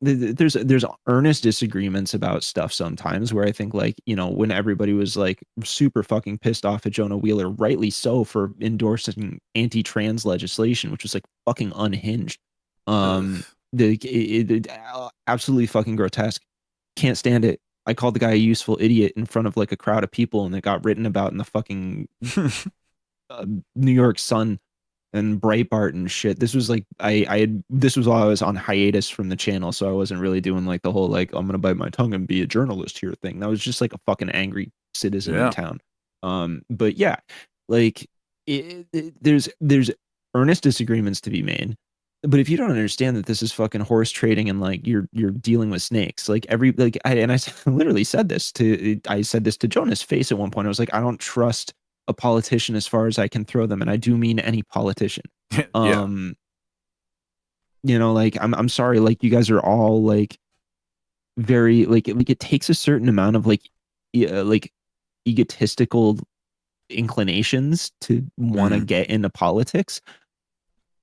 there's earnest disagreements about stuff sometimes where I think like, you know, when everybody was like super fucking pissed off at Jonah Wheeler, rightly so, for endorsing anti-trans legislation, which was like fucking unhinged. Absolutely fucking grotesque. Can't stand it. I called the guy a useful idiot in front of like a crowd of people, and it got written about in the fucking New York Sun and Breitbart and shit. This was like this was while I was on hiatus from the channel, so I wasn't really doing like the whole like I'm gonna bite my tongue and be a journalist here thing. That was just like a fucking angry citizen in town. But yeah, like there's earnest disagreements to be made. But if you don't understand that this is fucking horse trading and like you're dealing with snakes, like I literally said this to Jonah's face at one point. I was like, I don't trust a politician as far as I can throw them, and I do mean any politician. You know, like I'm sorry, like you guys are all like very like it takes a certain amount of like egotistical inclinations to want to get into politics.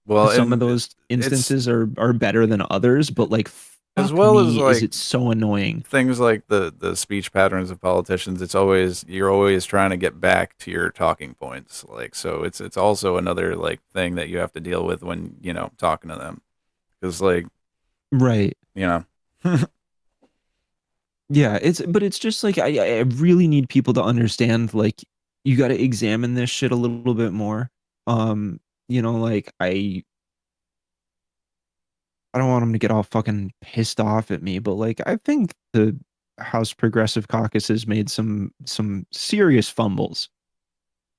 Well, some of those instances are better than others, but like as well as like, is it so annoying? Things like the speech patterns of politicians. You're always trying to get back to your talking points. Like, so it's also another like thing that you have to deal with when, you know, talking to them, because like, right, you know. Yeah, it's just like I really need people to understand like you got to examine this shit a little bit more. You know, like I don't want them to get all fucking pissed off at me, but like I think the House Progressive Caucus has made some serious fumbles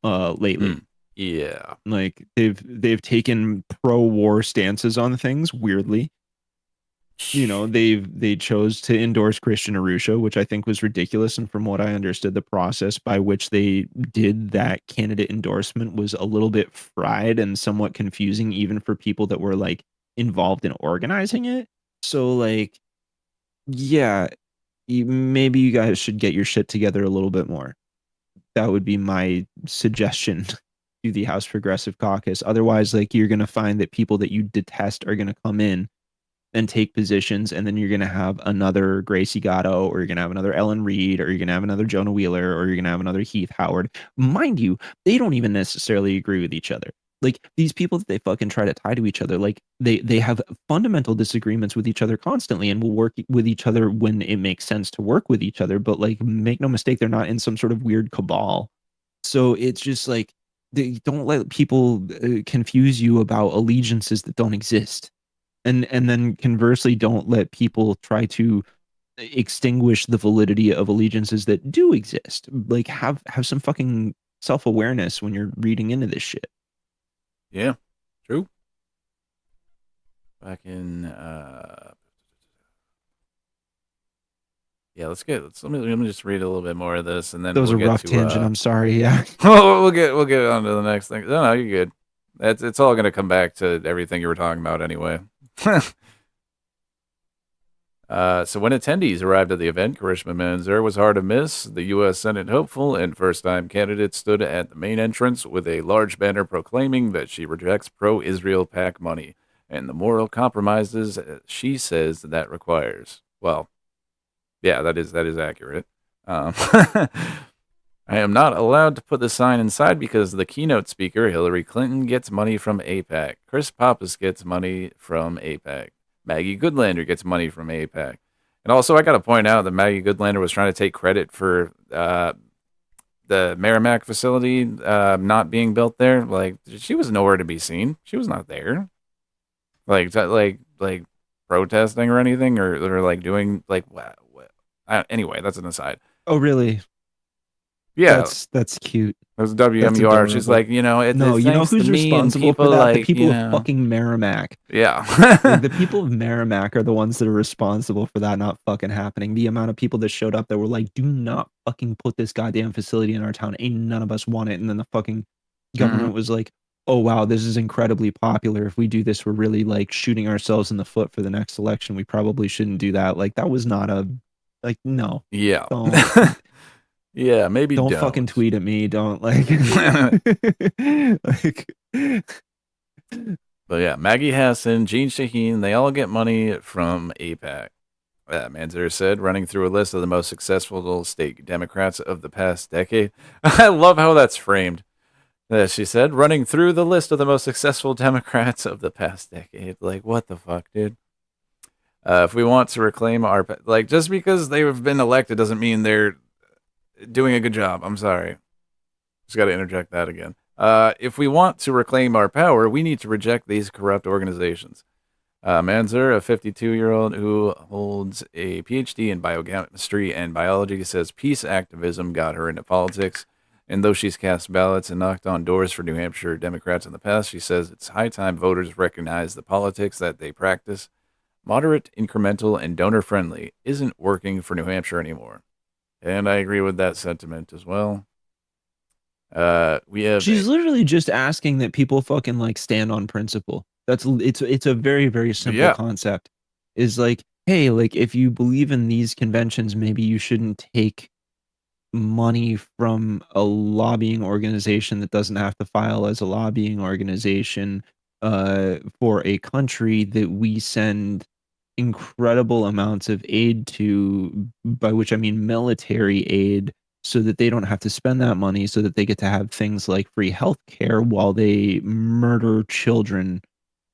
lately. Yeah. Like they've taken pro-war stances on things weirdly. they chose to endorse Christian Arusha, which I think was ridiculous. And from what I understood, the process by which they did that candidate endorsement was a little bit fried and somewhat confusing, even for people that were like involved in organizing it. So like, yeah, maybe you guys should get your shit together a little bit more. That would be my suggestion to the House Progressive Caucus. Otherwise, like, you're going to find that people that you detest are going to come in and take positions, and then you're going to have another Gracie Gatto, or you're going to have another Ellen Reed, or you're going to have another Jonah Wheeler, or you're going to have another Heath Howard. Mind you, they don't even necessarily agree with each other. Like, these people that they fucking try to tie to each other, like, they have fundamental disagreements with each other constantly, and will work with each other when it makes sense to work with each other. But like, make no mistake, they're not in some sort of weird cabal. So it's just like, they don't let people confuse you about allegiances that don't exist. And then conversely, don't let people try to extinguish the validity of allegiances that do exist. Like, have some fucking self-awareness when you're reading into this shit. Yeah, true. Back in yeah, let me just read a little bit more of this, and then That was we'll a get rough to tangent. I'm sorry. Yeah. we'll get on to the next thing. No, you're good. It's all going to come back to everything you were talking about anyway. So when attendees arrived at the event, Karishma Manzar was hard to miss. The U.S. Senate hopeful and first-time candidate stood at the main entrance with a large banner proclaiming that she rejects pro-Israel PAC money and the moral compromises she says that requires. Well, yeah, that is accurate. I am not allowed to put the sign inside because the keynote speaker, Hillary Clinton, gets money from AIPAC. Chris Pappas gets money from AIPAC. Maggie Goodlander gets money from AIPAC. And also, I got to point out that Maggie Goodlander was trying to take credit for the Merrimack facility not being built there. Like, she was nowhere to be seen. She was not there. Like protesting or anything, or like doing like what? Anyway, that's an aside. Oh, really? Yeah, that's cute. It was WMUR. She's like, you know who's responsible for that? Like, the people of fucking Merrimack. Yeah. Like, the people of Merrimack are the ones that are responsible for that not fucking happening. The amount of people that showed up that were like, do not fucking put this goddamn facility in our town. Ain't none of us want it. And then the fucking government was like, oh wow, this is incredibly popular. If we do this, we're really like shooting ourselves in the foot for the next election. We probably shouldn't do that. Like, that was not a, like, no. Yeah. Don't. Yeah, maybe don't fucking tweet at me. Don't like. But yeah, Maggie Hassan, Jean Shaheen, they all get money from AIPAC. Manzar said, running through a list of the most successful state Democrats of the past decade. I love how that's framed. She said, running through the list of the most successful Democrats of the past decade. Like, what the fuck, dude? If we want to reclaim our... Like, just because they've been elected doesn't mean they're doing a good job. I'm sorry. Just got to interject that again. If we want to reclaim our power, we need to reject these corrupt organizations. Manzar, a 52-year-old who holds a PhD in biochemistry and biology, says peace activism got her into politics. And though she's cast ballots and knocked on doors for New Hampshire Democrats in the past, she says it's high time voters recognize the politics that they practice, moderate, incremental, and donor-friendly, isn't working for New Hampshire anymore. And I agree with that sentiment as well. She's literally just asking that people fucking like stand on principle. It's a very, very simple concept. Is like, hey, like, if you believe in these conventions, maybe you shouldn't take money from a lobbying organization that doesn't have to file as a lobbying organization for a country that we send incredible amounts of aid to, by which I mean military aid, so that they don't have to spend that money, so that they get to have things like free healthcare while they murder children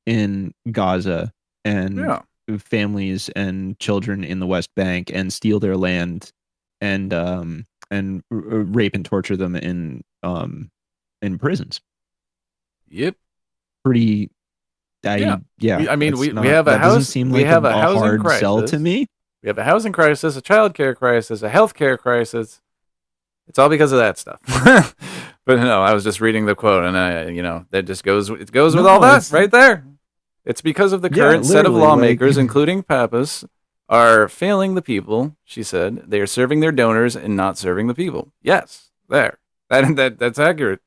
in Gaza and families and children in the West Bank and steal their land and rape and torture them in prisons. Yep. Pretty. I mean, we not, have a that house. Doesn't seem we like have a housing hard crisis. sell to me. We have a housing crisis, a child care crisis, a health care crisis. It's all because of that stuff. But no, I was just reading the quote, and that just goes. It goes with all that right there. It's because of the Yeah, current set of literally, lawmakers, like- including Pappas, are failing the people, she said. They are serving their donors and not serving the people. Yes, there. That's accurate.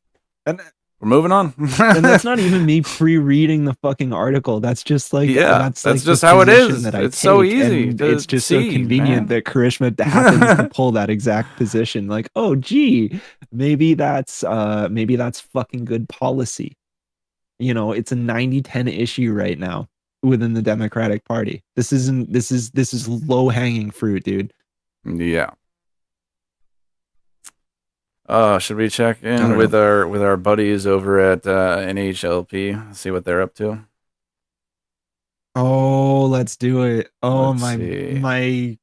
And We're moving on. and that's not even me pre-reading the fucking article. That's just like Yeah, that's that's like just the how it position is. that I It's so take, easy and to it's just so see, convenient man. that Karishma happens to pull that exact position. Like, oh gee, maybe that's fucking good policy. You know, it's a 90-10 issue right now within the Democratic Party. This is low-hanging fruit, dude. Yeah. Should we check I in don't with know. our buddies over at NHLP? See what they're up to. Oh, let's do it. Oh, Let's my see. my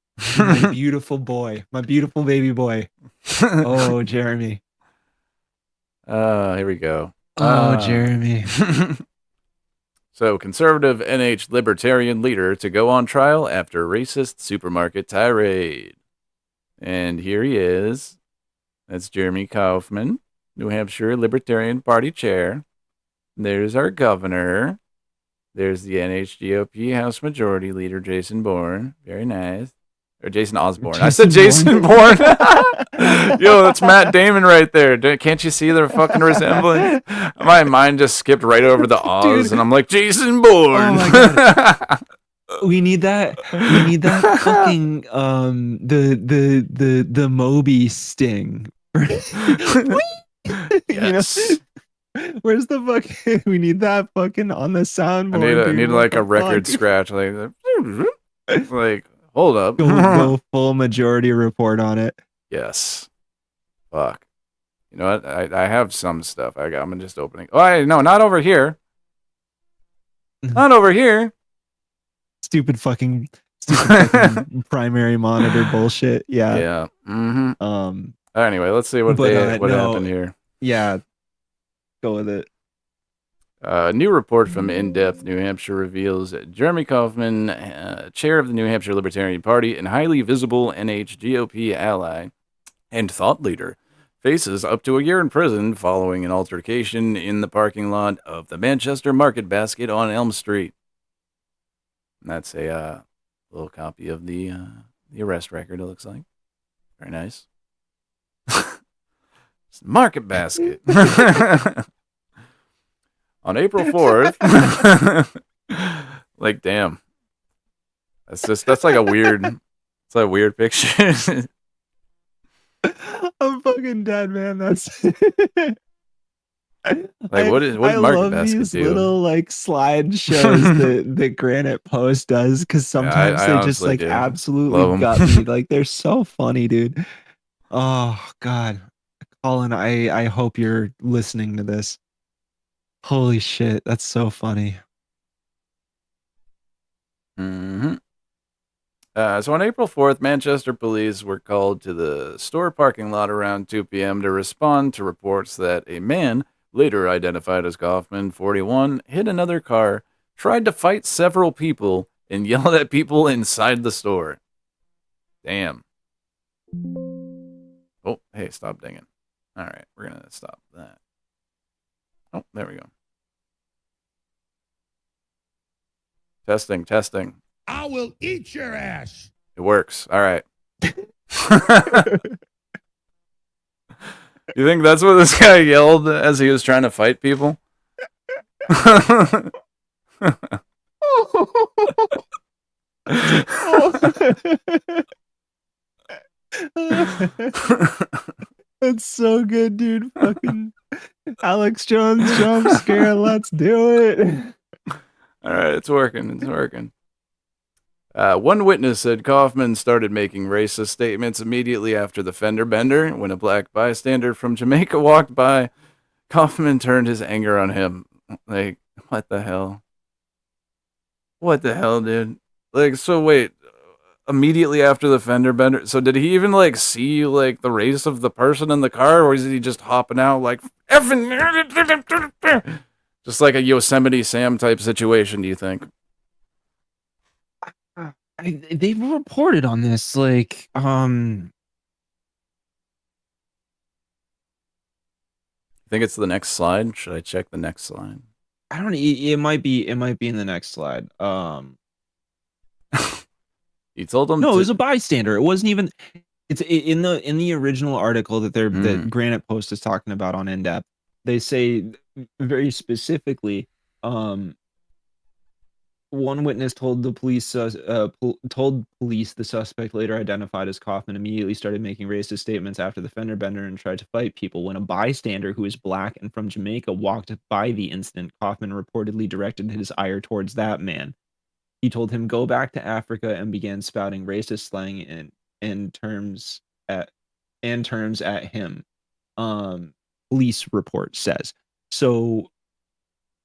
beautiful boy, my beautiful baby boy. Oh, Jeremy. Here we go. Oh, Jeremy. So, conservative NH libertarian leader to go on trial after racist supermarket tirade. And here he is. That's Jeremy Kaufman, New Hampshire Libertarian Party chair. There's our governor. There's the NHGOP House Majority Leader, Jason Bourne. Very nice. Or Jason Osborne. I said Jason Bourne. Yo, that's Matt Damon right there. Can't you see the fucking resemblance? My mind just skipped right over the Oz, Dude. and I'm like, Jason Bourne. Oh my god. We need that fucking the Moby sting. Yes. Where's the fuck? We need that fucking on the soundboard. I need dude. like What a the record fuck? scratch, like hold up. Go full majority report on it. Yes. Fuck. You know what? I have some stuff. I'm just opening. Oh, no, not over here. Not over here. Stupid fucking primary monitor bullshit. Yeah. Yeah. Mm-hmm. Anyway, let's see what happened here. Yeah. Go with it. A new report from In-Depth New Hampshire reveals Jeremy Kaufman, chair of the New Hampshire Libertarian Party and highly visible NHGOP ally and thought leader, faces up to a year in prison following an altercation in the parking lot of the Manchester Market Basket on Elm Street. And that's a little copy of the arrest record, it looks like. Very nice. Market Basket. On April 4th. Like, damn. That's like a weird picture. I'm fucking dead, man. That's What does Market love Basket these do? little like slideshows that Granite Post does, because sometimes I they just honestly like do. Love absolutely 'em. gut me. Like they're so funny, dude. Oh god. Colin, I hope you're listening to this. Holy shit, that's so funny. Mm-hmm. So on April 4th, Manchester police were called to the store parking lot around 2 p.m. to respond to reports that a man, later identified as Kaufman, 41, hit another car, tried to fight several people, and yelled at people inside the store. Damn. Oh, hey, stop dinging. All right, we're going to stop that. Oh, there we go. Testing. I will eat your ass. It works. All right. You think that's what this guy yelled as he was trying to fight people? That's so good, dude. Fucking Alex Jones jump scare. Let's do it. All right, it's working. One witness said Kaufman started making racist statements immediately after the fender bender. When a black bystander from Jamaica walked by, Kaufman turned his anger on him. Like, what the hell? What the hell, dude? Like, so wait, immediately after the fender bender, so did he even, like, see, like, the race of the person in the car, or is he just hopping out, like, effing... Just like a Yosemite Sam type situation, do you think? They've reported on this, like, Think it's the next slide? Should I check the next slide? I don't. It might be in the next slide. You told him No, to... it was a bystander. It wasn't even. It's in the original article that that Granite Post is talking about on In Depth. They say very specifically. One witness told the police the suspect, later identified as Kaufman, immediately started making racist statements after the fender bender and tried to fight people. When a bystander who is black and from Jamaica walked by the incident, Kaufman reportedly directed his ire towards that man. He told him, "Go back to Africa," and began spouting racist slang in terms at him. Police report says. So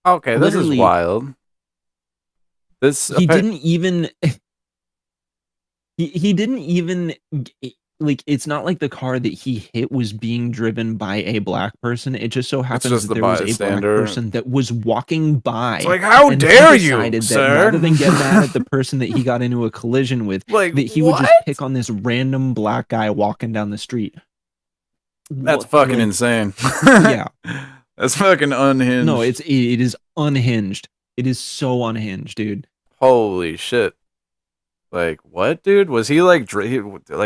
okay, this is wild. He didn't even he didn't even like, it's not like the car that he hit was being driven by a black person. It just so happens that there was a black person that was walking by. It's like, how dare you, sir? Rather than get mad at the person that he got into a collision with, like, that he would just pick on this random black guy walking down the street. That's fucking insane. Yeah. That's fucking unhinged. No, it is unhinged. It is so unhinged, dude. Holy shit. Like, what, dude? Was he like,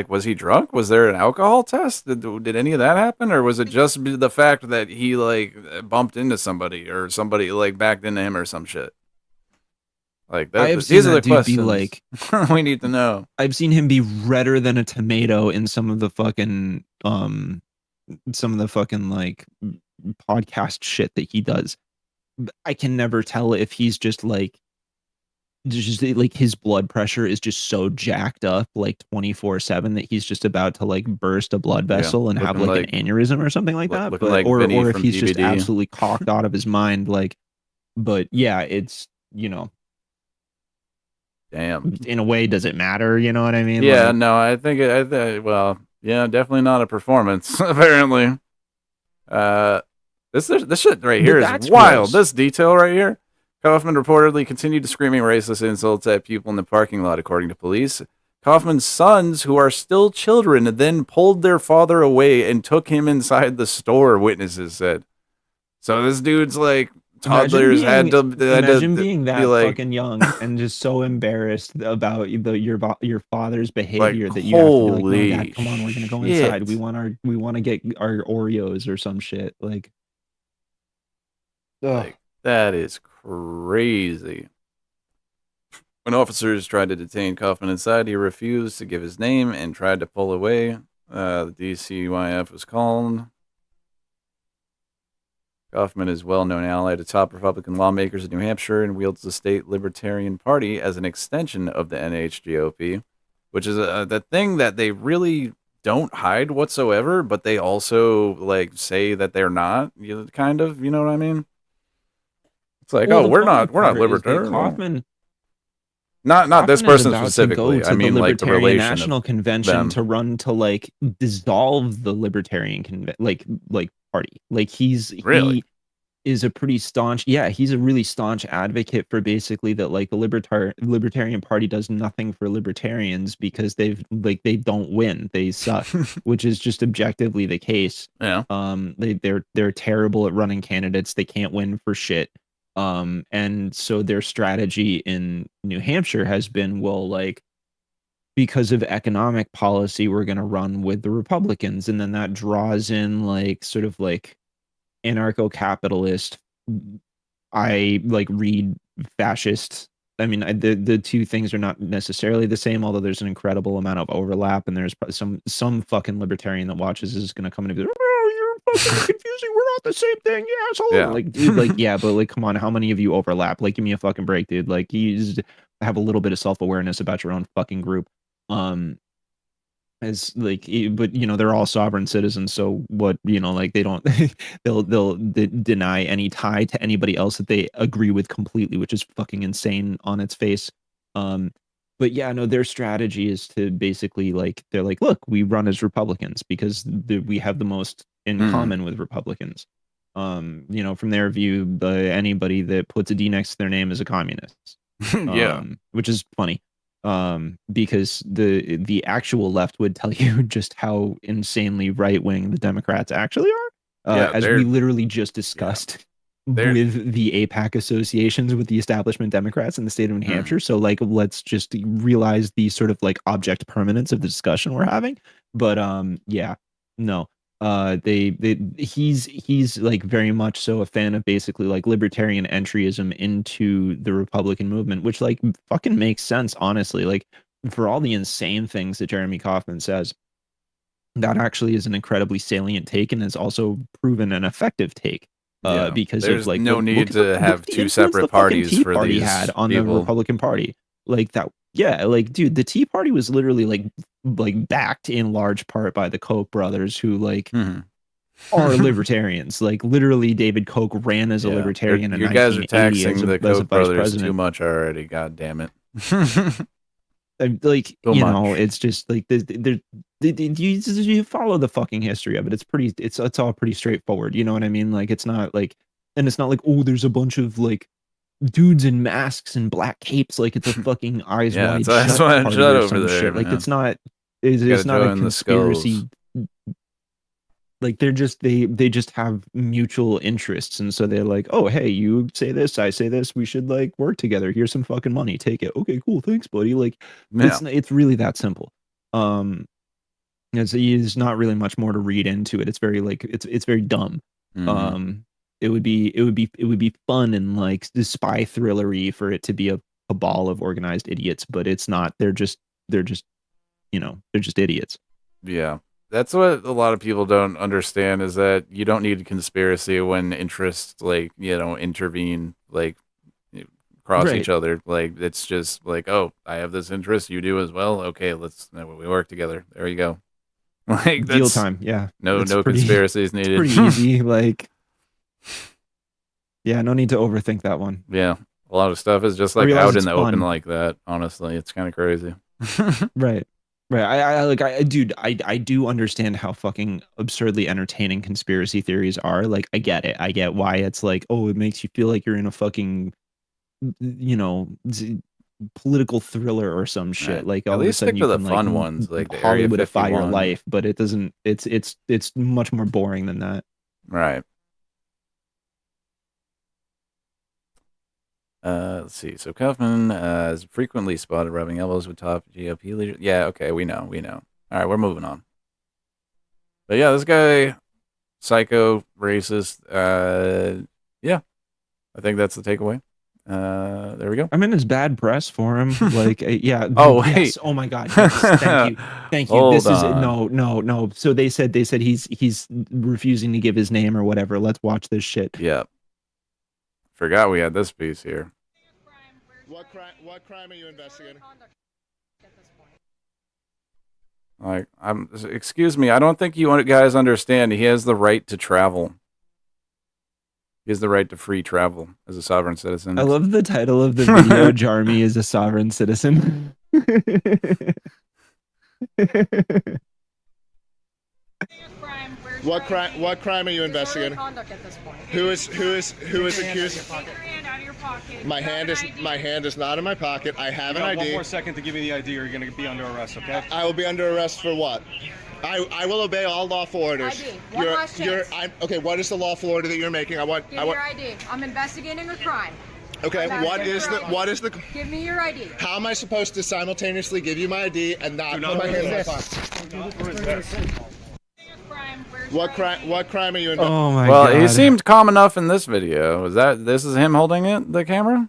was he drunk? Was there an alcohol test? Did any of that happen? Or was it just the fact that he, like, bumped into somebody or somebody, like, backed into him or some shit? Like, these are the questions like, we need to know. I've seen him be redder than a tomato in some of the fucking, like, podcast shit that he does. I can never tell if he's just like his blood pressure is just so jacked up like 24/7 that he's just about to like burst a blood vessel and have like an aneurysm or something like that. But, like or if he's DVD. just absolutely cocked out of his mind. Like, but yeah, it's, you know, damn. In a way, does it matter? You know what I mean? Yeah, like, no, I think well, yeah, definitely not a performance. Apparently, this shit right here is wild. Gross. This detail right here. Kaufman reportedly continued to screaming racist insults at people in the parking lot, according to police. Kaufman's sons, who are still children, then pulled their father away and took him inside the store, witnesses said. So this dude's like, toddlers had to being that like, fucking young and just so embarrassed about your father's behavior, like, that you have to be like, no, Dad, come on, we're gonna go inside. We want to get our Oreos or some shit. Like that is crazy. When officers tried to detain Kaufman inside, he refused to give his name and tried to pull away. The DCYF was called. Kaufman is a well-known ally to top Republican lawmakers in New Hampshire and wields the state Libertarian Party as an extension of the NHLP, which is the thing that they really don't hide whatsoever, but they also like say that they're not. Kind of, you know what I mean? It's like, well, we're not libertarian. Kaufman, not this person specifically. I mean, like the relation National Convention to run to like dissolve the Libertarian party. Like he is a pretty staunch. Yeah, he's a really staunch advocate for basically that like the Libertarian Party does nothing for libertarians because they don't win. They suck, which is just objectively the case. Yeah. They're terrible at running candidates. They can't win for shit. And so their strategy in New Hampshire has been, well, like, because of economic policy, we're going to run with the Republicans. And then that draws in like sort of like anarcho-capitalist, read fascist. I mean, the two things are not necessarily the same, although there's an incredible amount of overlap. And there's some fucking libertarian that watches is going to come in and be like, oh, you're fucking confusing. We're not the same thing. You asshole. Yeah. Like, dude, like, yeah, but like, come on, how many of you overlap? Like, give me a fucking break, dude. Like, you have a little bit of self-awareness about your own fucking group. As like, but you know, they're all sovereign citizens, so what, you know, like they don't they'll deny any tie to anybody else that they agree with completely, which is fucking insane on its face. But yeah, no, their strategy is to basically like, they're like, look, we run as Republicans because we have the most in common with Republicans. You know, from their view, anybody that puts a D next to their name is a communist. Yeah, which is funny. Because the actual left would tell you just how insanely right-wing the Democrats actually are, as we literally just discussed. with the APAC associations with the establishment Democrats in the state of New Hampshire. So like, let's just realize the sort of like object permanence of the discussion we're having. But yeah, no. He's like very much so a fan of basically like libertarian entryism into the Republican movement, which like fucking makes sense, honestly. Like for all the insane things that Jeremy Kauffman says, that actually is an incredibly salient take and is also proven an effective take. Because there's of like no need to have the two influence separate the fucking parties Tea for Party these had on people. the Republican Party. Like that, yeah, like dude, the Tea Party was literally like backed in large part by the Koch brothers, who like are libertarians. Like literally, David Koch ran as a libertarian in You guys are 1980 taxing the as a Koch vice brothers president. too much already. God damn it. Like So you much. know, it's just like you follow the fucking history of it. It's all pretty straightforward. You know what I mean? Like it's not like, and it's not like, oh, there's a bunch of like dudes in masks and black capes, like it's a fucking eyes Yeah, wide it's Eyes shut Wide party Shut or over some there, shit. Like man. it's not Gotta not a join the skulls. conspiracy. Like they're just they just have mutual interests, and so they're like, oh hey, you say this, I say this, we should like work together. Here's some fucking money, take it. Okay, cool, thanks, buddy. Like it's really that simple. It's not really much more to read into it. It's very like it's very dumb. It would be fun and like the spy thrillery for it to be a ball of organized idiots, but it's not. They're just you know, they're just idiots. Yeah. That's what a lot of people don't understand, is that you don't need conspiracy when interests like, you know, intervene, like cross each other. Like it's just like, oh, I have this interest, you do as well. Okay, we work together. There you go. Like Deal time. Yeah. No conspiracies needed. It's pretty easy. Like, yeah, no need to overthink that one. Yeah. A lot of stuff is just like out in the open like that. Honestly, it's kind of crazy. Right. Dude, I do understand how fucking absurdly entertaining conspiracy theories are. Like, I get it. I get why it's like, oh, it makes you feel like you're in a fucking, you know, political thriller or some shit. Right. Like, At all least of a sudden stick you to the can fun like ones, like the Area Hollywoodify your 51. life, but it doesn't. It's much more boring than that. Right. Let's see. So Kaufman is frequently spotted rubbing elbows with top GOP leaders. Yeah, okay, we know. All right, we're moving on. But yeah, this guy, psycho, racist. Yeah, I think that's the takeaway. There we go. I mean, it's bad press for him. Like, yeah. Oh, yes. wait. Oh my God. Yes. Thank you. Hold This is on. no. So they said he's refusing to give his name or whatever. Let's watch this shit. Yeah. Forgot we had this piece here. What crime are you investigating? Like, excuse me, I don't think you guys understand. He has the right to travel. He has the right to free travel as a sovereign citizen. I love the title of the video. Jarmy is a sovereign citizen. What crime are you investigating? Who is accused? My hand is not in my pocket. I have an ID. One more second to give you the ID, or you're going to be under arrest. Okay? I will be under arrest for what? I will obey all lawful orders. ID. One last chance. Okay, what is the lawful order that you're making? Give me your ID. I'm investigating a crime. Okay, what is the? Give me your ID. How am I supposed to simultaneously give you my ID and not put my hand in my pocket? What crime are you investigating? Oh my well, God. he seemed calm enough in this video. This is him holding the camera?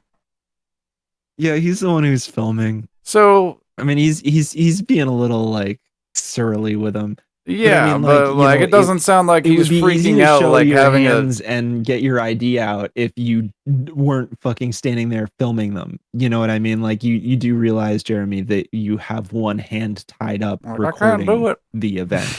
Yeah, he's the one who's filming. So I mean, he's being a little like surly with him. Yeah, but, like it doesn't sound like he's freaking out, like having and get your ID out if you weren't fucking standing there filming them. You know what I mean? Like you do realize, Jeremy, that you have one hand tied up recording the event.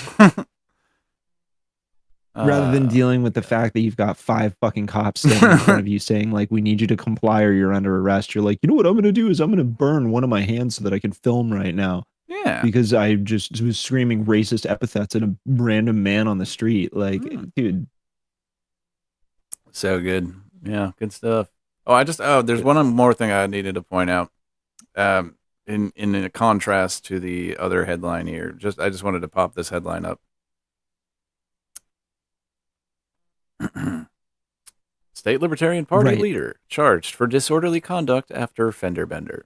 Rather than dealing with the fact that you've got 5 fucking cops standing in front of you saying like, we need you to comply or you're under arrest. You're like, you know what I'm going to do is I'm going to burn one of my hands so that I can film right now. Yeah. Because I just was screaming racist epithets at a random man on the street. Like, dude. So good. Yeah, good stuff. Oh, there's one more thing I needed to point out. In a contrast to the other headline here. I just wanted to pop this headline up. State Libertarian Party Right. leader charged for disorderly conduct after fender bender.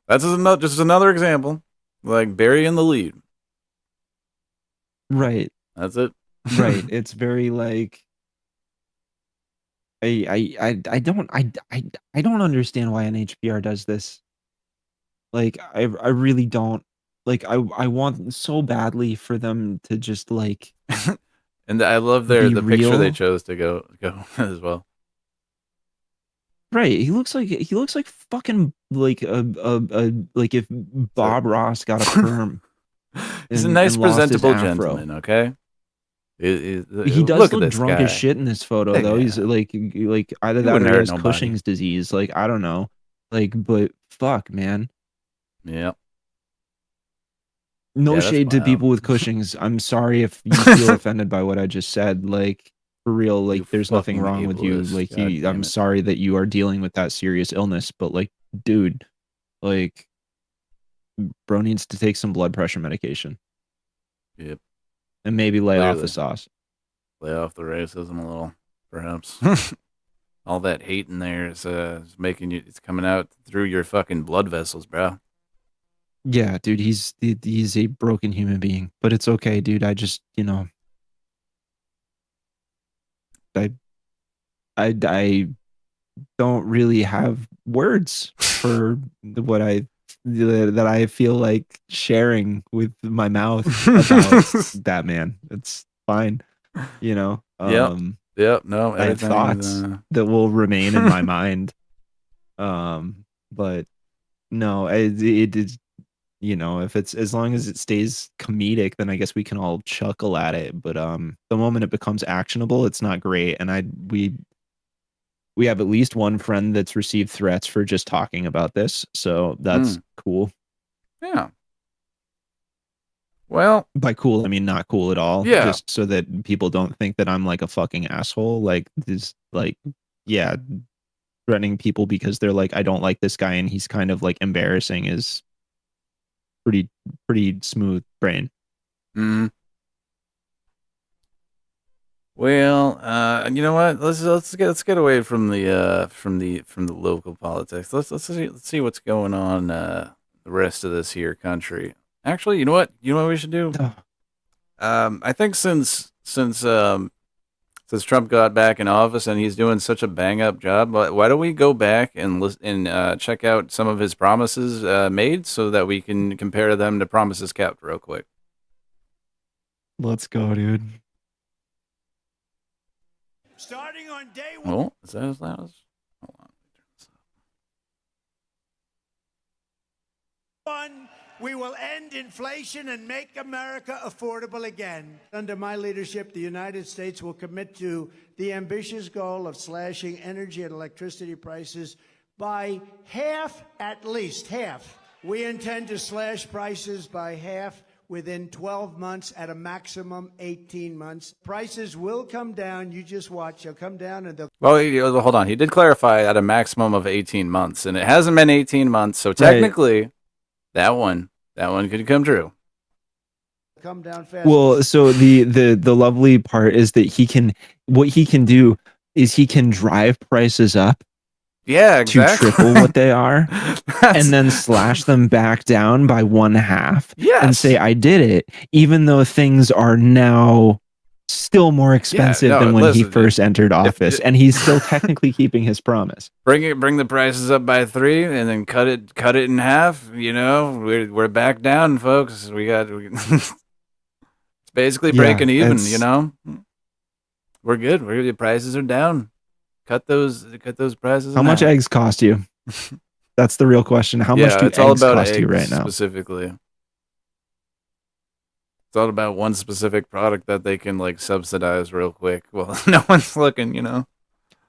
That's just another example. Like burying the lead. Right. That's it. Right. It's very like I don't understand why NHPR does this. Like I really don't. Like I want so badly for them to just like And I love be the picture they real. chose to go as well. Right. He looks like fucking like a like if Bob Ross got a perm He's a and nice, lost his presentable afro. gentleman. Okay. He Look does at look this drunk guy. as shit in this photo, though. He's Yeah. like either He that wouldn't or he hurt has nobody. Cushing's disease. Like I don't know. Like, but fuck, man. Yeah. No Yeah, that's shade to wild. people with Cushing's. I'm sorry if you feel offended by what I just said. Like for real, like You there's nothing fucking wrong with you. ableist. Like God damn I'm it. sorry that you are dealing with that serious illness, but like, dude, like bro needs to take some blood pressure medication. Yep. And maybe lay off the Clearly. sauce. Lay off the racism a little, perhaps. All that hate in there is making you. It's coming out through your fucking blood vessels, bro. Yeah, dude, he's a broken human being, but it's okay, dude. I just, I don't really have words for what that I feel like sharing with my mouth about that man. It's fine, Yep. No, I have thoughts that will remain in my mind. But no, it is. If it's as long as it stays comedic, then I guess we can all chuckle at it. But the moment it becomes actionable, it's not great. And we have at least one friend that's received threats for just talking about this, so that's cool. Yeah. Well, by cool, I mean not cool at all. Yeah. Just so that people don't think that I'm like a fucking asshole. Like this, like yeah, threatening people because they're like, I don't like this guy and he's kind of like embarrassing is pretty smooth brain. Well, you know what? Let's get away from the local politics. Let's see what's going on the rest of this here country. Actually, you know what? You know what we should do? I think since Trump got back in office and he's doing such a bang up job, why don't we go back and check out some of his promises made so that we can compare them to promises kept real quick. Let's go, dude. Starting on day one. Oh, is that as loud as? Hold on. We will end inflation and make America affordable again. Under my leadership, the United States will commit to the ambitious goal of slashing energy and electricity prices by half, at least half. We intend to slash prices by half within 12 months, at a maximum 18 months. Prices will come down. You just watch. They'll come down and they'll... Well, hold on. He did clarify at a maximum of 18 months, and it hasn't been 18 months, so technically, that one could come true. Come down fast. Well, so the lovely part is that what he can do is he can drive prices up. Yeah, exactly. To triple what they are and then slash them back down by 1/2 and say, I did it, even though things are now still more expensive than when he first entered office. And he's still technically keeping his promise. Bring the prices up by 3 and then cut it in half. You know, we're back down, folks. It's basically breaking even, you know? We're good. The prices are down. Cut those prices. How much eggs cost you? That's the real question. How much do eggs cost you right now? Specifically, it's all about one specific product that they can like subsidize real quick. Well, no one's looking, you know.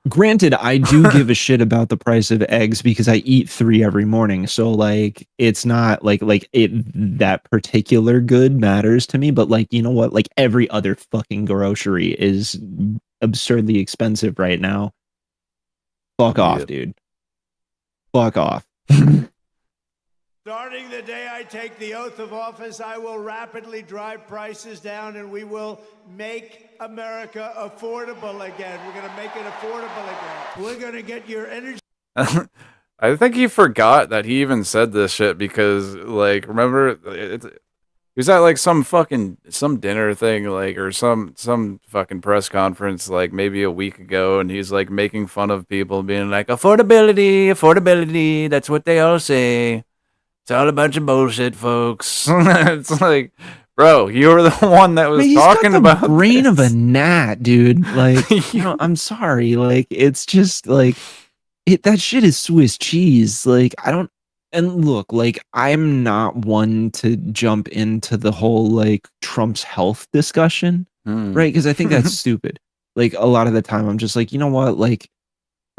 Granted, I do give a shit about the price of eggs because I eat 3 every morning. So like, it's not like that particular good matters to me. But like, you know what? Like every other fucking grocery is absurdly expensive right now. Fuck off, dude. Fuck off. Starting the day I take the oath of office, I will rapidly drive prices down and we will make America affordable again. We're going to make it affordable again. We're going to get your energy. I think he forgot that he even said this shit because, like, remember, he was at like some dinner thing, like, or some fucking press conference, like maybe a week ago, and he's like making fun of people, being like, affordability, that's what they all say. It's all a bunch of bullshit, folks. It's like, bro, you were the one that was talking about the brain this. of a gnat, dude. Like, I'm sorry. Like, it's just like that shit is Swiss cheese. Like, I don't. And look, like, I'm not one to jump into the whole like Trump's health discussion, right? Because I think that's stupid. Like, a lot of the time, I'm just like, you know what? Like,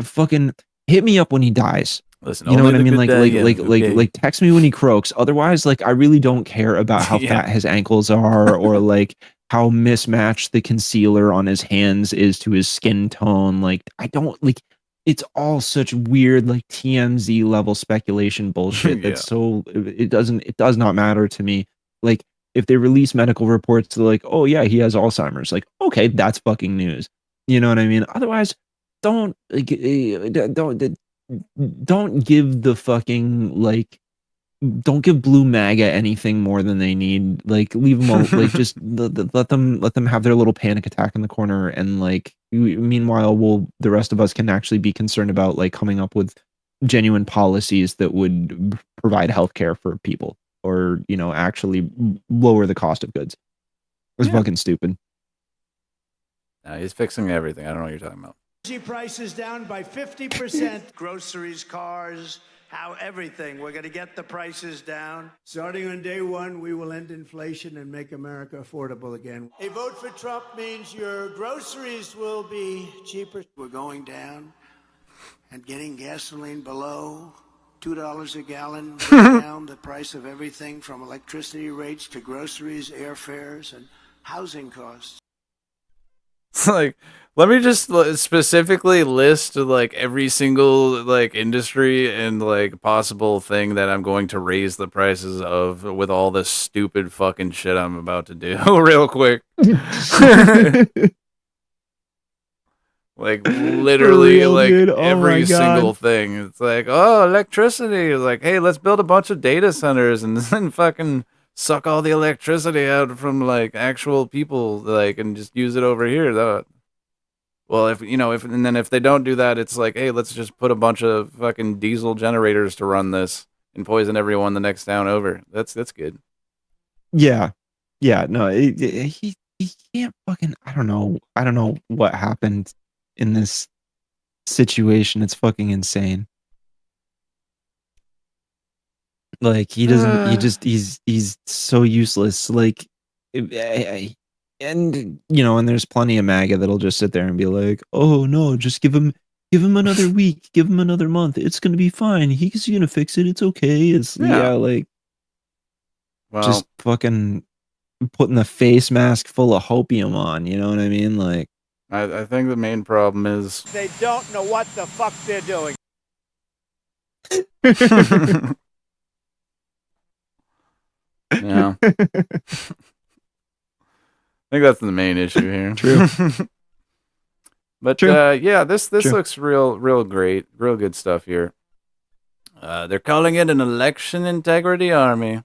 fucking hit me up when he dies. Listen, you know only what I the mean? good Like, die like, young, like, okay? like text me when he croaks. Otherwise, like, I really don't care about how Yeah. fat his ankles are, or like how mismatched the concealer on his hands is to his skin tone. Like, I don't like. It's all such weird, like TMZ level speculation bullshit. Yeah. That's so it does not matter to me. Like, if they release medical reports to like, oh yeah, he has Alzheimer's. Like, okay, that's fucking news. You know what I mean? Otherwise, don't like, don't give the fucking like don't give blue MAGA anything more than they need. Like, leave them like just let them have their little panic attack in the corner, and like meanwhile the rest of us can actually be concerned about like coming up with genuine policies that would provide healthcare for people, or actually lower the cost of goods. It's fucking stupid. He's fixing everything. I don't know what you're talking about. Energy prices down by 50%. Groceries, cars, everything. We're going to get the prices down. Starting on day one, we will end inflation and make America affordable again. A vote for Trump means your groceries will be cheaper. We're going down and getting gasoline below $2 a gallon, down the price of everything from electricity rates to groceries, airfares, and housing costs. It's like, let me just specifically list like every single like industry and like possible thing that I'm going to raise the prices of with all this stupid fucking shit I'm about to do real quick. Like, literally, real, like dude? Oh every my God. single thing. It's like, oh, electricity. It's like, hey, let's build a bunch of data centers and then fucking suck all the electricity out from like actual people, like, and just use it over here. Well, if they don't do that, it's like, hey, let's just put a bunch of fucking diesel generators to run this and poison everyone the next town over. That's good. Yeah. No, he can't fucking. I don't know what happened in this situation. It's fucking insane. Like, he doesn't. He's so useless. Like, and there's plenty of MAGA that'll just sit there and be like, oh no, just give him another week, give him another month. It's gonna be fine. He's gonna fix it. It's okay. It's like, well, just fucking putting the face mask full of hopium on. You know what I mean? Like, I think the main problem is They don't know what the fuck they're doing. yeah. I think that's the main issue here. True. But yeah, this looks real great, real good stuff here. They're calling it an election integrity army.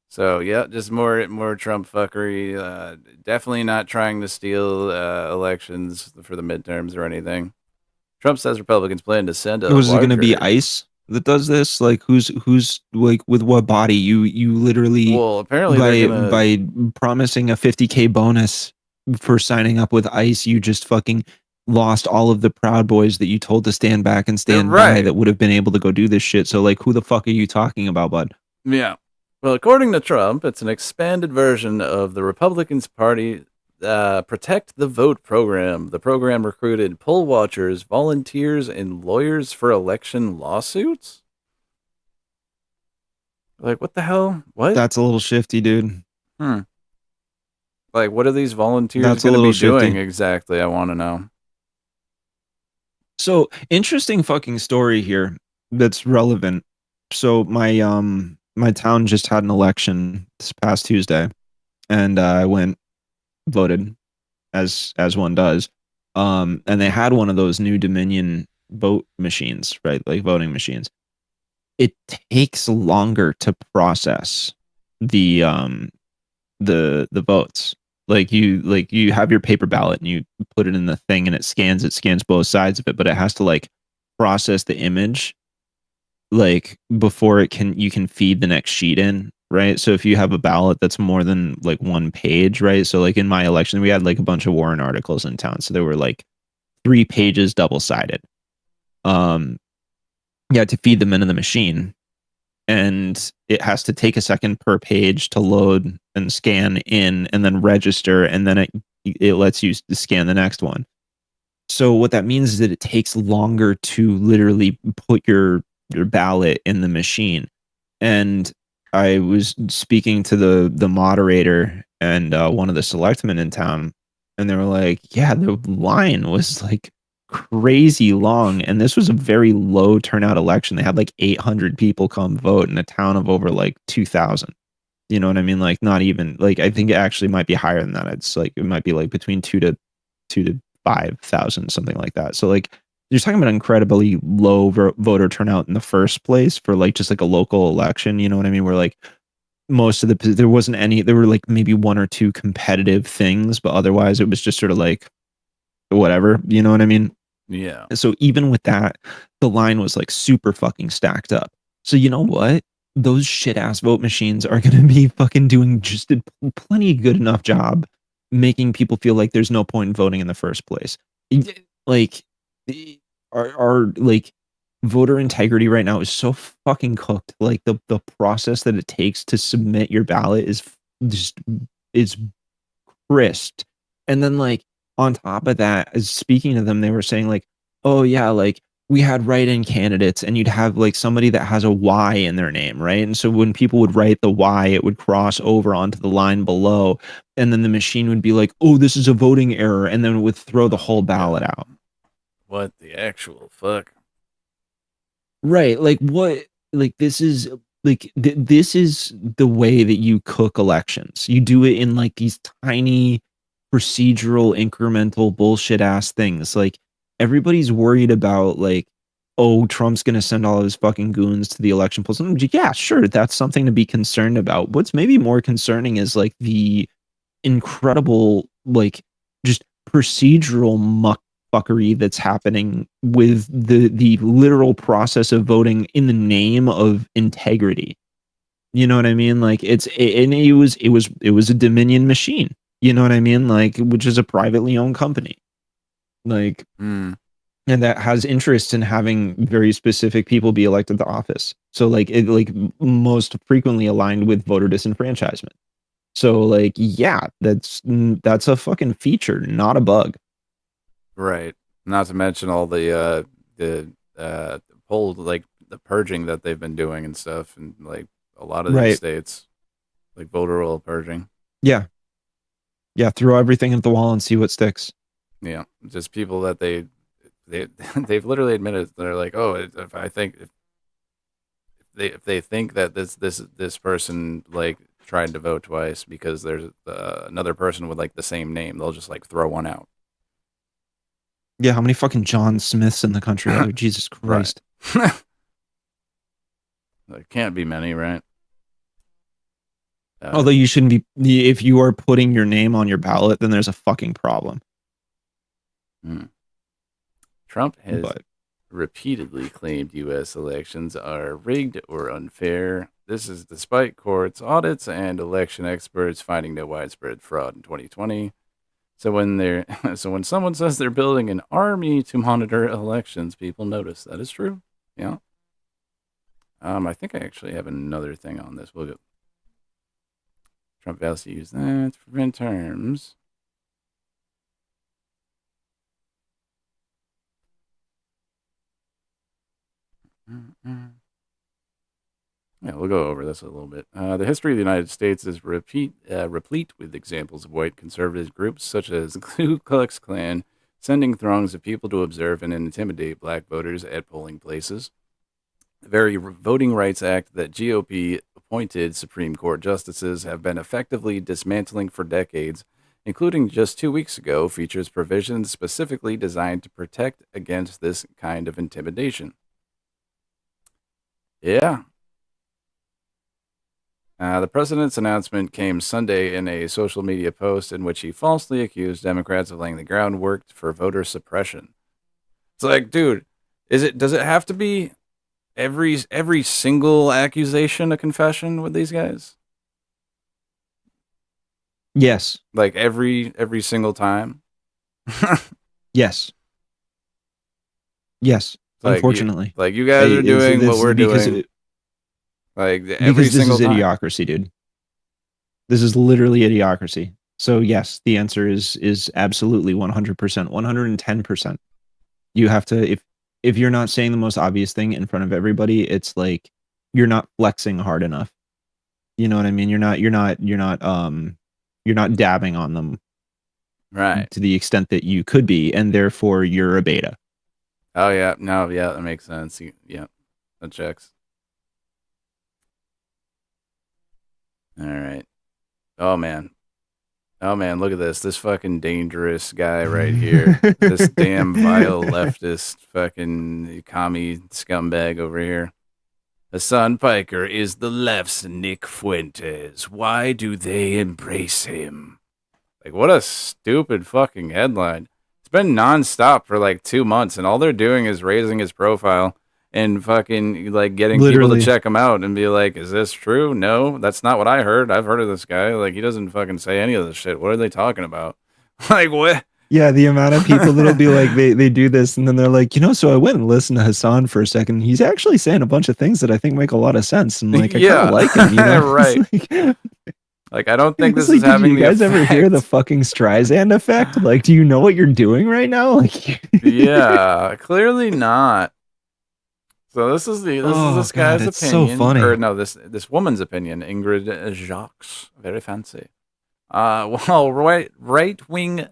So yeah, just more Trump fuckery. Definitely not trying to steal elections for the midterms or anything. Trump says Republicans plan to send a. Was it going to be ICE that does this? Like, who's like, with what body? You literally, well, apparently by promising a $50K bonus for signing up with ICE, you just fucking lost all of the Proud Boys that you told to stand back and stand by that would have been able to go do this shit. So like, who the fuck are you talking about, bud? Yeah. Well, according to Trump, it's an expanded version of the Republicans Party Protect the Vote program. The program recruited poll watchers, volunteers, and lawyers for election lawsuits. Like, what the hell? What? That's a little shifty, dude. Like, what are these volunteers going to be doing exactly? I want to know. So, interesting fucking story here that's relevant. So my my town just had an election this past Tuesday, and I went voted as one does. And they had one of those new Dominion vote machines, right? Like voting machines. It takes longer to process the the votes. Like you have your paper ballot and you put it in the thing and it scans both sides of it, but it has to like process the image like before you can feed the next sheet in, right? So if you have a ballot that's more than like one page, right? So like in my election, we had like a bunch of Warren articles in town. So there were like 3 pages double-sided. You had to feed them into the machine, and it has to take a second per page to load and scan in and then register, and then it lets you scan the next one. So what that means is that it takes longer to literally put your ballot in the machine. And I was speaking to the moderator and one of the selectmen in town, and they were like, "Yeah, the line was like crazy long, and this was a very low turnout election. They had like 800 people come vote in a town of over like 2,000. You know what I mean? Like not even like I think it actually might be higher than that. It's like it might be like between 2 to 5,000, something like that. So like you're talking about incredibly low voter turnout in the first place for like just like a local election. You know what I mean? Where like most of there wasn't any. There were like maybe 1 or 2 competitive things, but otherwise it was just sort of like whatever. You know what I mean? Yeah. So even with that, the line was like super fucking stacked up. So you know what? Those shit ass vote machines are going to be fucking doing just a plenty good enough job making people feel like there's no point in voting in the first place. Like our like voter integrity right now is so fucking cooked. Like the process that it takes to submit your ballot is just is crisped. And then like on top of that, as speaking to them, they were saying like, oh yeah, like we had write-in candidates and you'd have like somebody that has a Y in their name, right? And so when people would write the Y, it would cross over onto the line below, and then the machine would be like, oh, this is a voting error, and then it would throw the whole ballot out. What the actual fuck? Right. Like what like this is like this is the way that you cook elections. You do it in like these tiny procedural incremental bullshit ass things. Like everybody's worried about like, oh, Trump's gonna send all of his fucking goons to the election polls. Yeah, sure, that's something to be concerned about. What's maybe more concerning is like the incredible like just procedural muck fuckery that's happening with the literal process of voting in the name of integrity. You know what I mean? Like and it was a Dominion machine. You know what I mean? Like which is a privately owned company. Like and that has interest in having very specific people be elected to office. So like it like most frequently aligned with voter disenfranchisement. So like yeah, that's a fucking feature, not a bug. Right. Not to mention all the poll like the purging that they've been doing and stuff, and like a lot of these states, like voter roll purging. Yeah. Yeah, throw everything at the wall and see what sticks. Yeah, just people that they've literally admitted they're like, oh, if I think if they think that this person like tried to vote twice because there's another person with like the same name, they'll just like throw one out. Yeah, how many fucking John Smiths in the country are there? Jesus Christ. There can't be many, right? Although you shouldn't be, if you are putting your name on your ballot, then there's a fucking problem. Trump has repeatedly claimed U.S. elections are rigged or unfair. This is despite courts, audits, and election experts finding no widespread fraud in 2020. So when someone says they're building an army to monitor elections, people notice. That is true. Yeah. I think I actually have another thing on this. We'll go. Trump vows to use that to prevent terms. Yeah, we'll go over this a little bit. The history of the United States is replete with examples of white conservative groups such as the Ku Klux Klan sending throngs of people to observe and intimidate black voters at polling places. The very Voting Rights Act that GOP appointed Supreme Court justices have been effectively dismantling for decades, including just 2 weeks ago, features provisions specifically designed to protect against this kind of intimidation. Yeah. The president's announcement came Sunday in a social media post in which he falsely accused Democrats of laying the groundwork for voter suppression. It's like, dude, does it have to be every single accusation a confession with these guys? Yes. Like every single time? Yes. Yes. Unfortunately. You guys are doing what we're doing. Every single this is time. idiocracy, dude. This is literally idiocracy. So yes, the answer is absolutely 100%, 110%. You have to, if you're not saying the most obvious thing in front of everybody, it's like you're not flexing hard enough. You know what I mean? You're not dabbing on them, right, to the extent that you could be, and therefore you're a beta. Oh yeah, no, yeah, that makes sense. Yeah, that checks. All right. Oh man, look at this fucking dangerous guy right here. This damn vile leftist fucking commie scumbag over here. Hassan Piker is the left's Nick Fuentes. Why do they embrace him? Like, what a stupid fucking headline. It's been nonstop for like 2 months, and all they're doing is raising his profile and fucking like getting people to check him out and be like, is this true? No, that's not what I heard. I've heard of this guy. Like, he doesn't fucking say any of this shit. What are they talking about? Like, what? Yeah, the amount of people that'll be like, they do this, and then they're like, so I went and listened to Hassan for a second. He's actually saying a bunch of things that I think make a lot of sense. And like, I kind of like him, right. Like, I don't think this is like, having did you guys ever hear the fucking Streisand effect? Like, do you know what you're doing right now? Like, yeah, clearly not. So this is this guy's opinion. So funny. Or no, this woman's opinion, Ingrid Jacques. Very fancy. Well, right-wing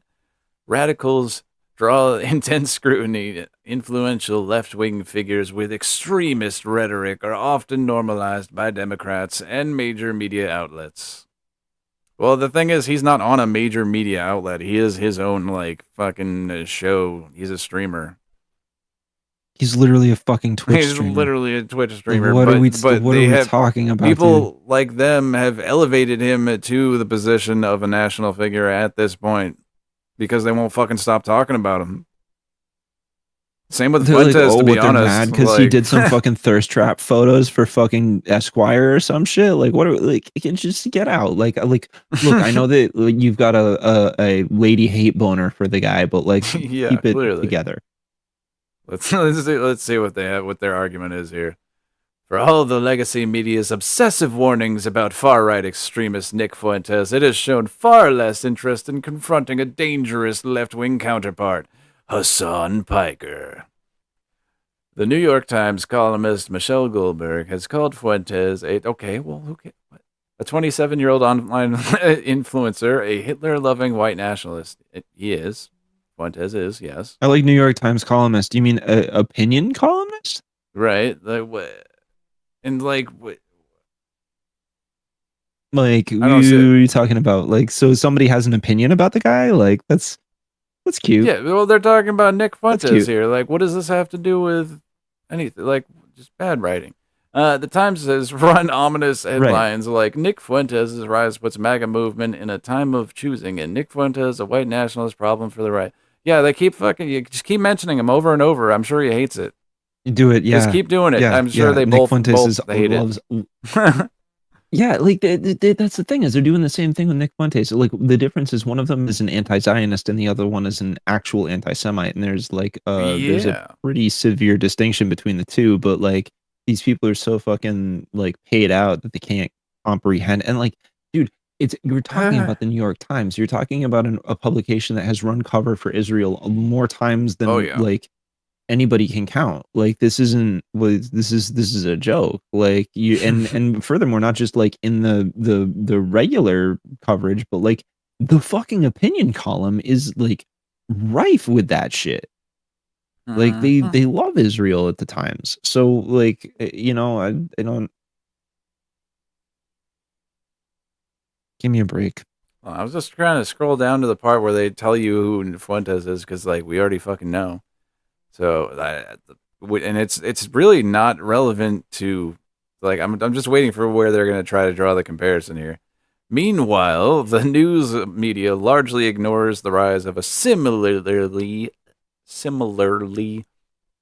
radicals draw intense scrutiny. Influential left-wing figures with extremist rhetoric are often normalized by Democrats and major media outlets. Well, the thing is, he's not on a major media outlet. He is his own, like, fucking show. He's a streamer. He's literally a fucking Twitch streamer. He's literally a Twitch streamer. What are we talking about? People like them have elevated him to the position of a national figure at this point because they won't fucking stop talking about him. Same with Fuentes, to be honest. Mad because he did some fucking thirst trap photos for fucking Esquire or some shit. Like, what? Just get out. Like, look, I know that you've got a lady hate boner for the guy, but like, yeah, keep it clearly together. Let's see what their argument is here. For all the legacy media's obsessive warnings about far-right extremist Nick Fuentes, it has shown far less interest in confronting a dangerous left-wing counterpart, Hassan Piker. The New York Times columnist Michelle Goldberg has called Fuentes a 27-year-old online influencer, a Hitler-loving white nationalist. He is. Fuentes is, yes. I like New York Times columnist. You mean opinion columnist? Right. And like, what are you talking about? Like, so somebody has an opinion about the guy? Like, that's cute. Yeah, well, they're talking about Nick Fuentes here. Like, what does this have to do with anything? Like, just bad writing. The Times has run ominous headlines like Nick Fuentes' rise puts MAGA movement in a time of choosing, and Nick Fuentes, a white nationalist problem for the right. Yeah, they keep you just keep mentioning him over and over. I'm sure he hates it. You do it, yeah. Just keep doing it. Yeah, I'm sure they Nick both Fuentes hate loves, it. Yeah, like that's the thing is they're doing the same thing with Nick Fuentes. Like the difference is one of them is an anti-Zionist and the other one is an actual anti-Semite, and there's like there's a pretty severe distinction between the two. But like these people are so fucking like paid out that they can't comprehend. And like, dude, you're talking about the New York Times. You're talking about a publication that has run cover for Israel more times than like anybody can count. Like this is a joke. Like you and furthermore, not just like in the regular coverage, but like the fucking opinion column is like rife with that shit. Like they love Israel at the Times. So like I don't. Give me a break. Well, I was just trying to scroll down to the part where they tell you who Fuentes is, because like we already fucking know. So and it's really not relevant to like I'm just waiting for where they're gonna try to draw the comparison here. Meanwhile, the news media largely ignores the rise of a similarly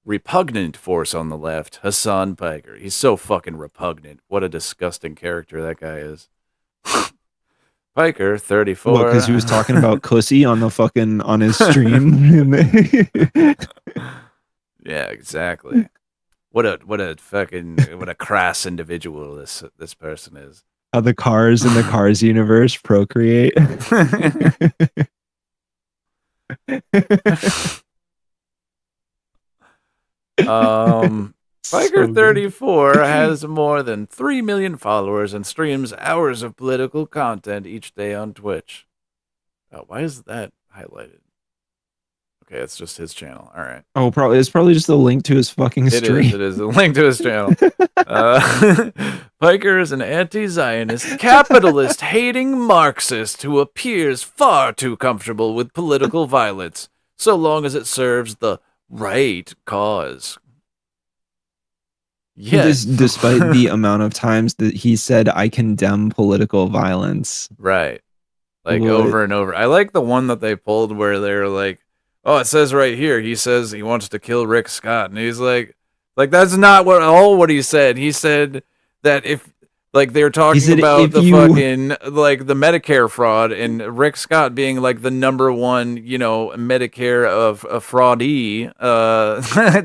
repugnant force on the left, Hassan Piker. He's so fucking repugnant. What a disgusting character that guy is. Piker, 34. Well, because he was talking about Cussy on his stream. Yeah, exactly. What a crass individual this person is. How the cars in the Cars universe procreate. Piker 34 has more than 3 million followers and streams hours of political content each day on Twitch. Why is that highlighted? Okay, it's just his channel. All right. Oh, it's probably just a link to his fucking stream. It is a link to his channel. Piker is an anti-Zionist, capitalist-hating Marxist who appears far too comfortable with political violence, so long as it serves the right cause. Yes. Despite the amount of times that he said, I condemn political violence. Right. Like over and over. I like the one that they pulled where they're like, oh, it says right here, he says he wants to kill Rick Scott. And he's like that's not what he said. He said that if, like, they're talking about the fucking, like, the Medicare fraud and Rick Scott being, like, the number one, Medicare of fraudee,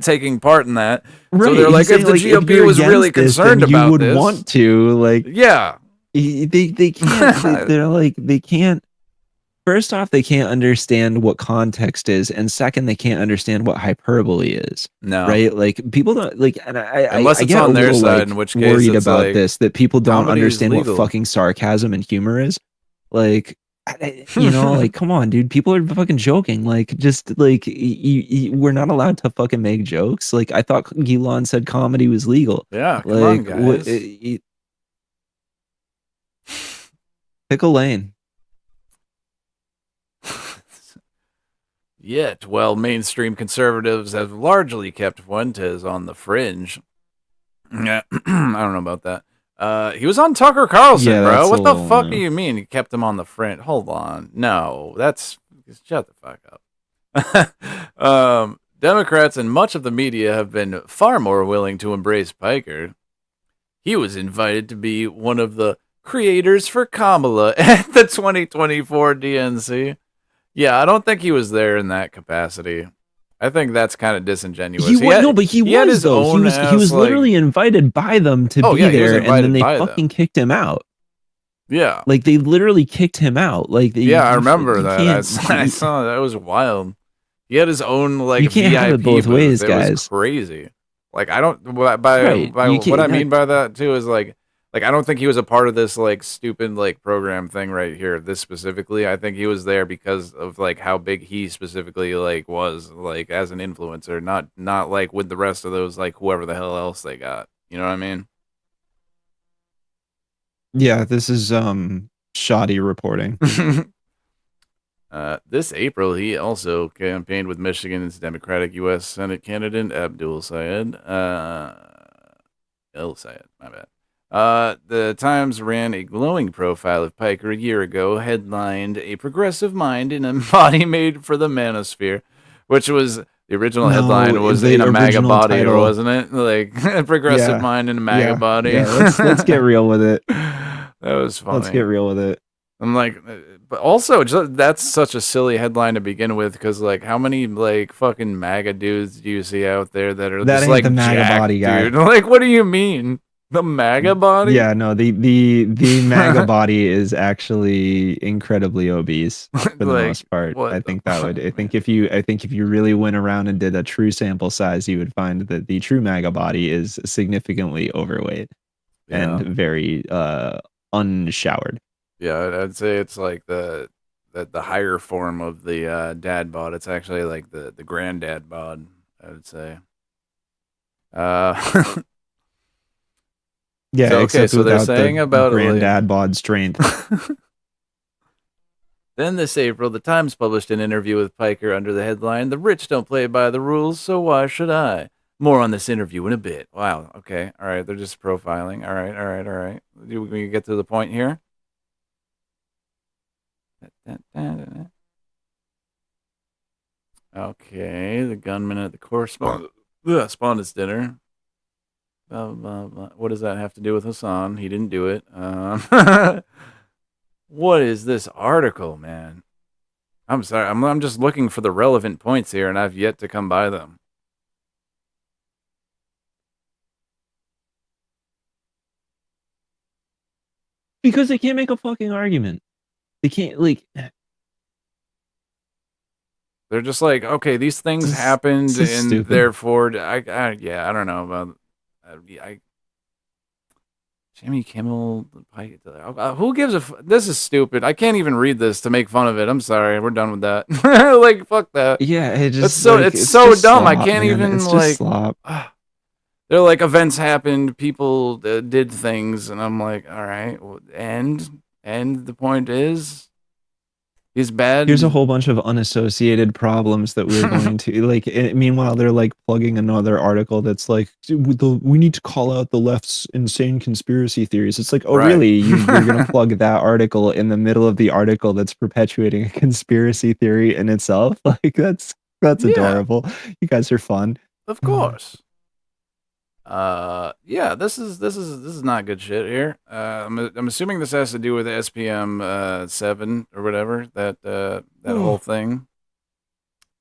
taking part in that. Right. So they're like, if the GOP was really concerned about you would want to, like, yeah. They can't, they're like, they can't. First off, they can't understand what context is, and second, they can't understand what hyperbole is. No, right? Like people don't like, and unless I it's get on a their little, side, like, in which case worried it's about like, this, that people don't understand what legal. fucking sarcasm and humor is. Like, like, come on, dude. People are fucking joking. Like, just like we're not allowed to fucking make jokes. Like, I thought Gilon said comedy was legal. Yeah, come on, guys. Pick a lane. Yet, while mainstream conservatives have largely kept Fuentes on the fringe, I don't know about that. He was on Tucker Carlson, bro. What the fuck do you mean he kept him on the fringe? Hold on. No, shut the fuck up. Democrats and much of the media have been far more willing to embrace Piker. He was invited to be one of the creators for Kamala at the 2024 DNC. Yeah, I don't think he was there in that capacity. I think that's kind of disingenuous. He was literally invited by them to be there, and then they fucking kicked him out. Yeah, like they literally kicked him out. Like, I remember that. I saw that. It was wild. He had his own like you can't VIP have it both booth. ways, It guys. was crazy. Like I don't what I mean by that too is like I don't think he was a part of this like stupid like program thing right here. This specifically, I think he was there because of like how big he specifically like was like as an influencer, not like with the rest of those like whoever the hell else they got. You know what I mean? Yeah, this is shoddy reporting. This April, he also campaigned with Michigan's Democratic U.S. Senate candidate Abdul Sayed. El Sayed, my bad. The Times ran a glowing profile of Piker a year ago, headlined "A Progressive Mind in a Body Made for the Manosphere," which was the original headline was "In a MAGA Body," title. Or wasn't it? Like a progressive mind in a MAGA body. Yeah, let's get real with it. That was funny. Let's get real with it. I'm like, but also that's such a silly headline to begin with, because like how many like fucking MAGA dudes do you see out there that are just like the MAGA body guy? Dude. Like, what do you mean? The MAGA body? Yeah, no, the MAGA body is actually incredibly obese for the most part. I think if you really went around and did a true sample size, you would find that the true MAGA body is significantly overweight and very unshowered. Yeah, I'd say it's like the higher form of the dad bod. It's actually like the granddad bod, I would say. Yeah, so, okay, so they're saying about granddad bod strength. Then this April, the Times published an interview with Piker under the headline, "The rich don't play by the rules, so why should I?" More on this interview in a bit. Wow, okay, all right, they're just profiling. All right. We get to the point here? Okay, the gunman at the correspondence dinner. What does that have to do with Hassan? He didn't do it. What is this article, man? I'm sorry. I'm just looking for the relevant points here, and I've yet to come by them. Because they can't make a fucking argument. They can't, like... They're just like, okay, these things happened, and stupid. therefore, I don't know about... Jimmy Kimmel, who gives a this is stupid. I can't even read this to make fun of it. I'm sorry. We're done with that. Like, fuck that. Yeah, it's so dumb. I can't even, it's like, slop. They're like, events happened, people did things, and I'm like, all right, and the point is, he's bad. Here's a whole bunch of unassociated problems that we're going to like. Meanwhile, they're like plugging another article that's like, we need to call out the left's insane conspiracy theories. It's like, oh, Right. really? You're going to plug that article in the middle of the article that's perpetuating a conspiracy theory in itself? Like, that's adorable. You guys are fun. Of course. Yeah, this is not good shit here. I'm assuming this has to do with SPM 7 or whatever, that whole thing.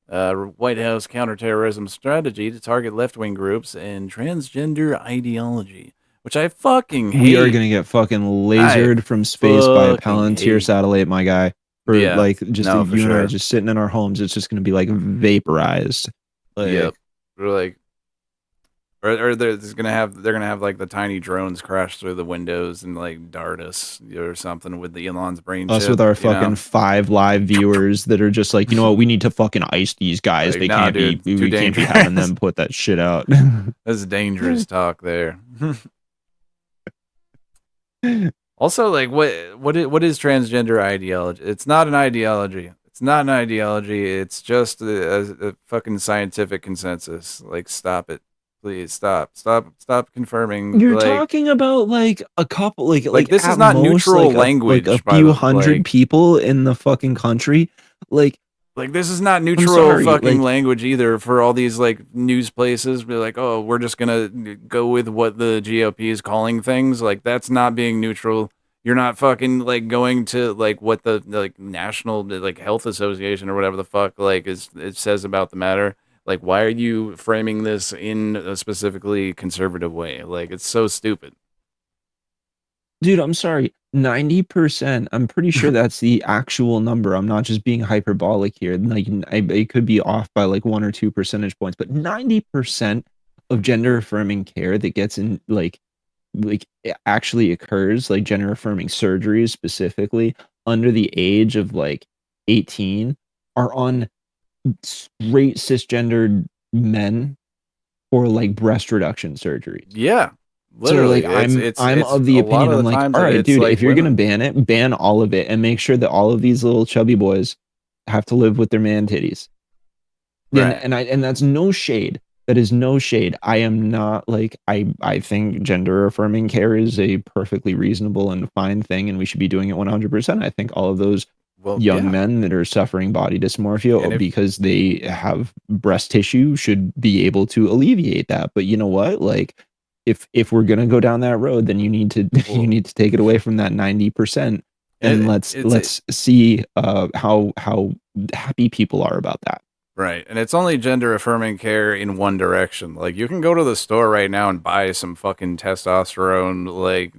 White House counterterrorism strategy to target left-wing groups and transgender ideology, which I fucking hate. We are going to get fucking lasered from space by a Palantir satellite, my guy. For like just you and I just sitting in our homes, it's just going to be like vaporized. Like, yep. We're like, or they're gonna have like the tiny drones crash through the windows and like dart us or something with the Elon's brain us chip, with our fucking 5 live viewers that are just like, you know what, we need to fucking ice these guys. Like, They nah, can't dude, be, too we can't be dangerous. having them put that shit out. That's dangerous talk there. Also, like, what is transgender ideology? It's not an ideology. It's just a fucking scientific consensus. Like, stop it. Please stop confirming. You're like, talking about like a couple, like this at is not most, neutral like language. like a by few the- hundred like- people in the fucking country. Like this is not neutral sorry, fucking like- language either for all these like news places. Be like, oh, we're just gonna go with what the GOP is calling things. Like, that's not being neutral. You're not fucking like going to like what the like National like Health Association or whatever the fuck like it says about the matter. Like, why are you framing this in a specifically conservative way? Like, it's so stupid. Dude, I'm sorry. 90%. I'm pretty sure that's the actual number. I'm not just being hyperbolic here. Like, it could be off by like 1 or 2 percentage points, but 90% of gender affirming care that gets in like it actually occurs, like gender affirming surgeries specifically under the age of like 18 are on straight cisgendered men for like breast reduction surgery. Yeah. Literally, so like it's I'm of the a lot opinion, of I'm the like, times all right, it's dude, like if you're women. gonna ban it, ban all of it and make sure that all of these little chubby boys have to live with their man titties. Right. And that's no shade. That is no shade. I am not like I think gender affirming care is a perfectly reasonable and fine thing, and we should be doing it 100%. I think all of those young men that are suffering body dysmorphia because they have breast tissue should be able to alleviate that. But you know what? Like, if we're gonna go down that road, then you need to take it away from that 90%, and let's see how happy people are about that. Right. And it's only gender affirming care in one direction. Like, you can go to the store right now and buy some fucking testosterone, like,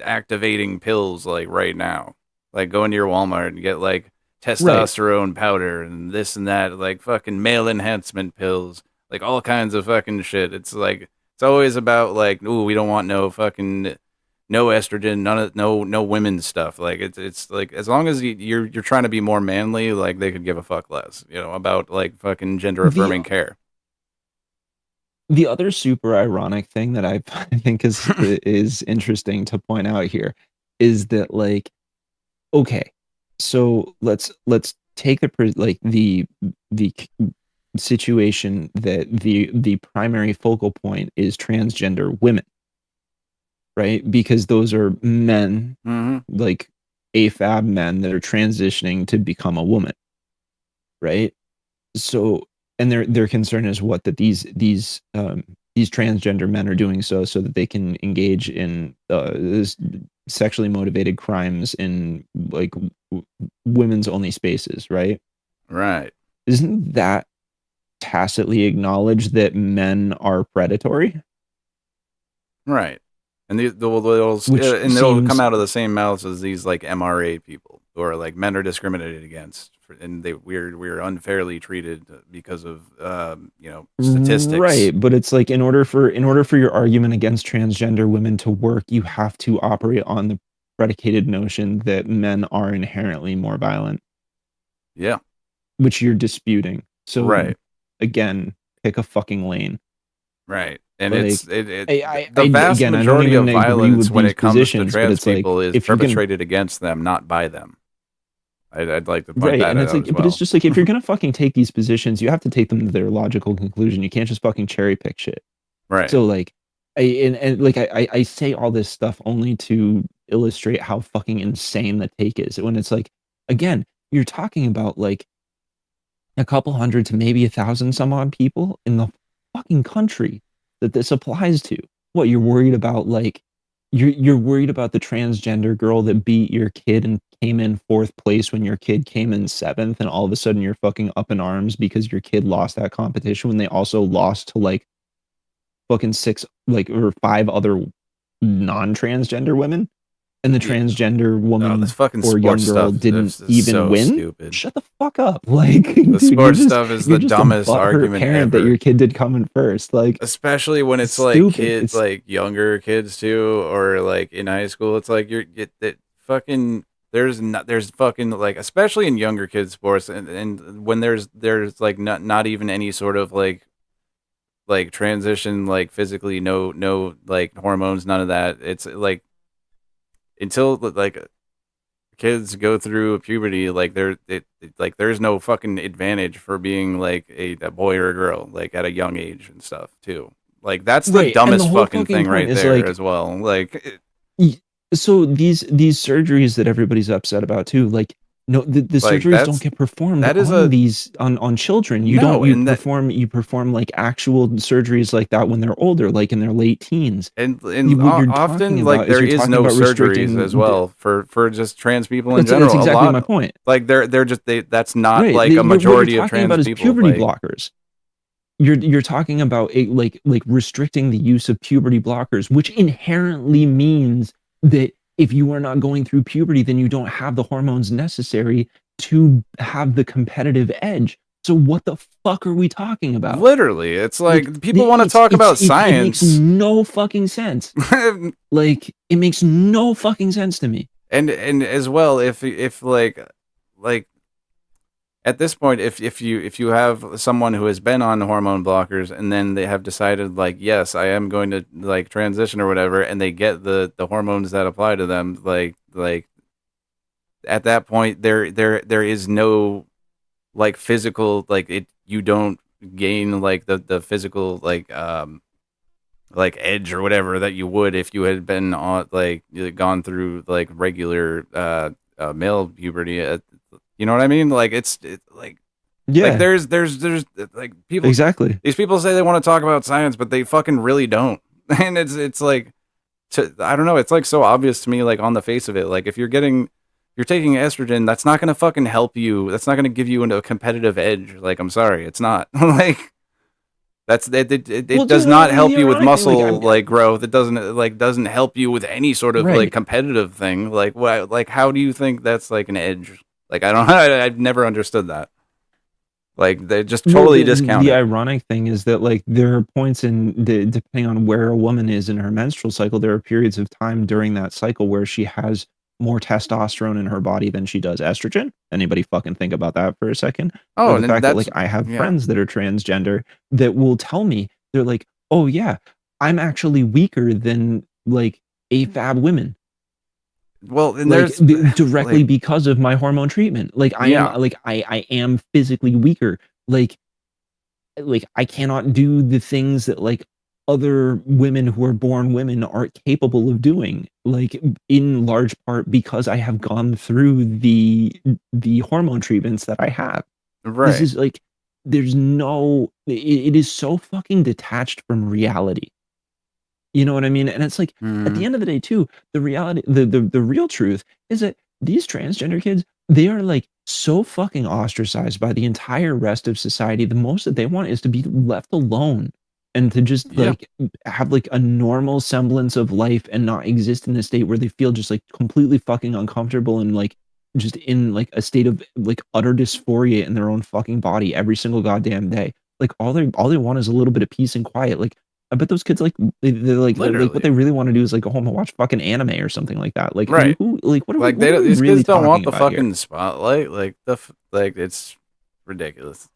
activating pills, like, right now. Like, go into your Walmart and get, like, testosterone powder and this and that, like, fucking male enhancement pills, like, all kinds of fucking shit. It's like, it's always about, like, ooh, we don't want no fucking... no estrogen, no women's stuff. Like, it's like, as long as you're trying to be more manly, like, they could give a fuck less, about like fucking gender affirming care. The other super ironic thing that I think is interesting to point out here is that, like, okay, So let's take the situation that the primary focal point is transgender women, right? Because those are men, like AFAB men that are transitioning to become a woman, right? So, and their concern is what, that these transgender men are doing so that they can engage in sexually motivated crimes in like women's only spaces, right? Right. Isn't that tacitly acknowledge that men are predatory? Right. And they'll Seems come out of the same mouths as these like MRA people who are like, men are discriminated against, and we're unfairly treated because of statistics. Right, but it's like in order for your argument against transgender women to work, you have to operate on the predicated notion that men are inherently more violent. Yeah. Which you're disputing. So right. Again, pick a fucking lane. Right. And like, the vast majority of violence when it comes to trans people is perpetrated against them, not by them. I'd like to point that out as well. But it's just like, if you're gonna fucking take these positions, you have to take them to their logical conclusion. You can't just fucking cherry pick shit. Right. So like, I say all this stuff only to illustrate how fucking insane the take is. When it's like, again, you're talking about like a couple hundred to maybe 1,000 some odd people in the fucking country that this applies to. What, you're worried about like you're worried about the transgender girl that beat your kid and came in 4th place when your kid came in 7th, and all of a sudden you're fucking up in arms because your kid lost that competition when they also lost to like fucking 6 or 5 other non-transgender women, and the transgender woman or young girl didn't even win. Stupid. Shut the fuck up! Like, the dude, sports stuff is the dumbest argument ever. That your kid did come in first, like, especially when it's like kids, like younger kids too, or like in high school. It's like there's fucking like, especially in younger kids sports, and when there's like not even any sort of like transition, like physically, no like hormones, none of that. It's like, until like kids go through puberty, like there's no fucking advantage for being like a boy or a girl, like at a young age and stuff too. Like that's the dumbest fucking thing right there, like, as well. Like, so these surgeries that everybody's upset about too, like, no, the surgeries don't get performed on children. You perform like actual surgeries like that when they're older, like in their late teens. And often like there is no surgeries as well for just trans people in general. That's exactly my point. Like that's not like a majority of trans people. Puberty blockers. You're talking about like restricting the use of puberty blockers, which inherently means that if you are not going through puberty, then you don't have the hormones necessary to have the competitive edge. So what the fuck are we talking about? Literally, it's like people want to talk about science. It makes no fucking sense. Like, it makes no fucking sense to me. And as well, if like at this point, if you have someone who has been on hormone blockers and then they have decided like, yes, I am going to like transition or whatever, and they get the hormones that apply to them, like at that point there is no like physical, like you don't gain like the physical like edge or whatever that you would if you had been on like gone through like regular male puberty. You know what I mean? Like it's like, yeah, like there's like people, exactly. These people say they want to talk about science, but they fucking really don't. And it's like, I don't know. It's like so obvious to me, like on the face of it. Like if you're taking estrogen, that's not going to fucking help you. That's not going to give you a competitive edge. Like, I'm sorry, it's not. Like it does not help you with muscle like growth. It doesn't help you with any sort of like competitive thing. Like what? Like how do you think that's like an edge? Like I've never understood that. Like they just totally discount the it. ironic thing is that like there are points depending on where a woman is in her menstrual cycle, there are periods of time during that cycle where she has more testosterone in her body than she does estrogen. Anybody fucking think about that for a second? Oh, the fact that like I have friends that are transgender that will tell me, they're like, oh yeah, I'm actually weaker than like AFAB women. Well, and like there's directly like, because of my hormone treatment. Like yeah, I am physically weaker. Like I cannot do the things that like other women who are born women aren't capable of doing, like in large part because I have gone through the hormone treatments that I have. This right. is like there's no it is so fucking detached from reality. You know what I mean? And it's like at Mm, the end of the day too, the reality the real truth is that these transgender kids, they are like so fucking ostracized by the entire rest of society. The most that they want is to be left alone and to just yeah, like have like a normal semblance of life and not exist in a state where they feel just like completely fucking uncomfortable and like just in like a state of like utter dysphoria in their own fucking body every single goddamn day. Like all they want is a little bit of peace and quiet. Like I bet those kids they're like what literally, they really want to do is like go home and watch fucking anime or something like that. Like right. who like Like what are we these really kids don't want talking the about here? fucking spotlight. Like like it's ridiculous.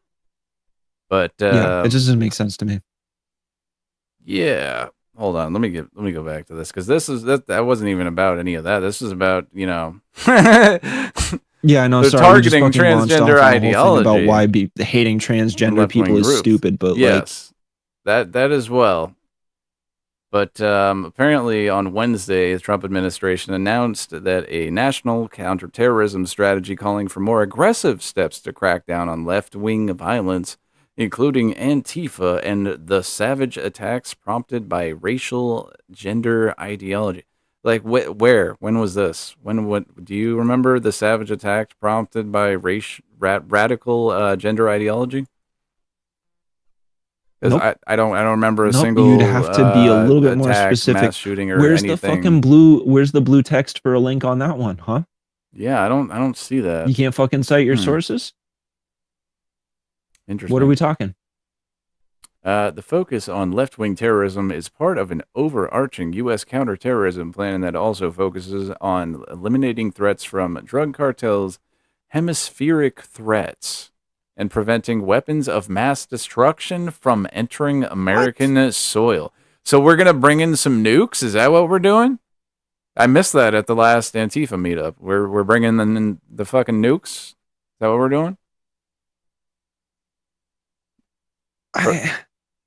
But Yeah, it just doesn't make sense to me. yeah. Hold on. Let me go back to this because this is that wasn't even about any of that. This is about they're Yeah, I know. Sorry, we just targeting fucking launched transgender off on a whole thing about ideology why hating and transgender left people wing is groups. stupid, but like, Yes, that as well. But apparently on Wednesday, the Trump administration announced that a national counterterrorism strategy calling for more aggressive steps to crack down on left-wing violence, including Antifa and the savage attacks prompted by racial gender ideology. Like where? When was this? What do you remember the savage attacks prompted by radical gender ideology? Because nope, I don't remember a nope. You'd single have to be a little bit more attack, specific. mass shooting, or anything. Where's the blue text for a link on that one, huh? Yeah, I don't see that. You can't fucking cite your Hmm. sources? What are Interesting. we talking? The focus on left-wing terrorism is part of an overarching U.S. counterterrorism plan that also focuses on eliminating threats from drug cartels, hemispheric threats, and preventing weapons of mass destruction from entering American soil. So we're gonna bring in some nukes? Is that what we're doing? I missed that at the last Antifa meetup. We're bringing in the fucking nukes. Is that what we're doing?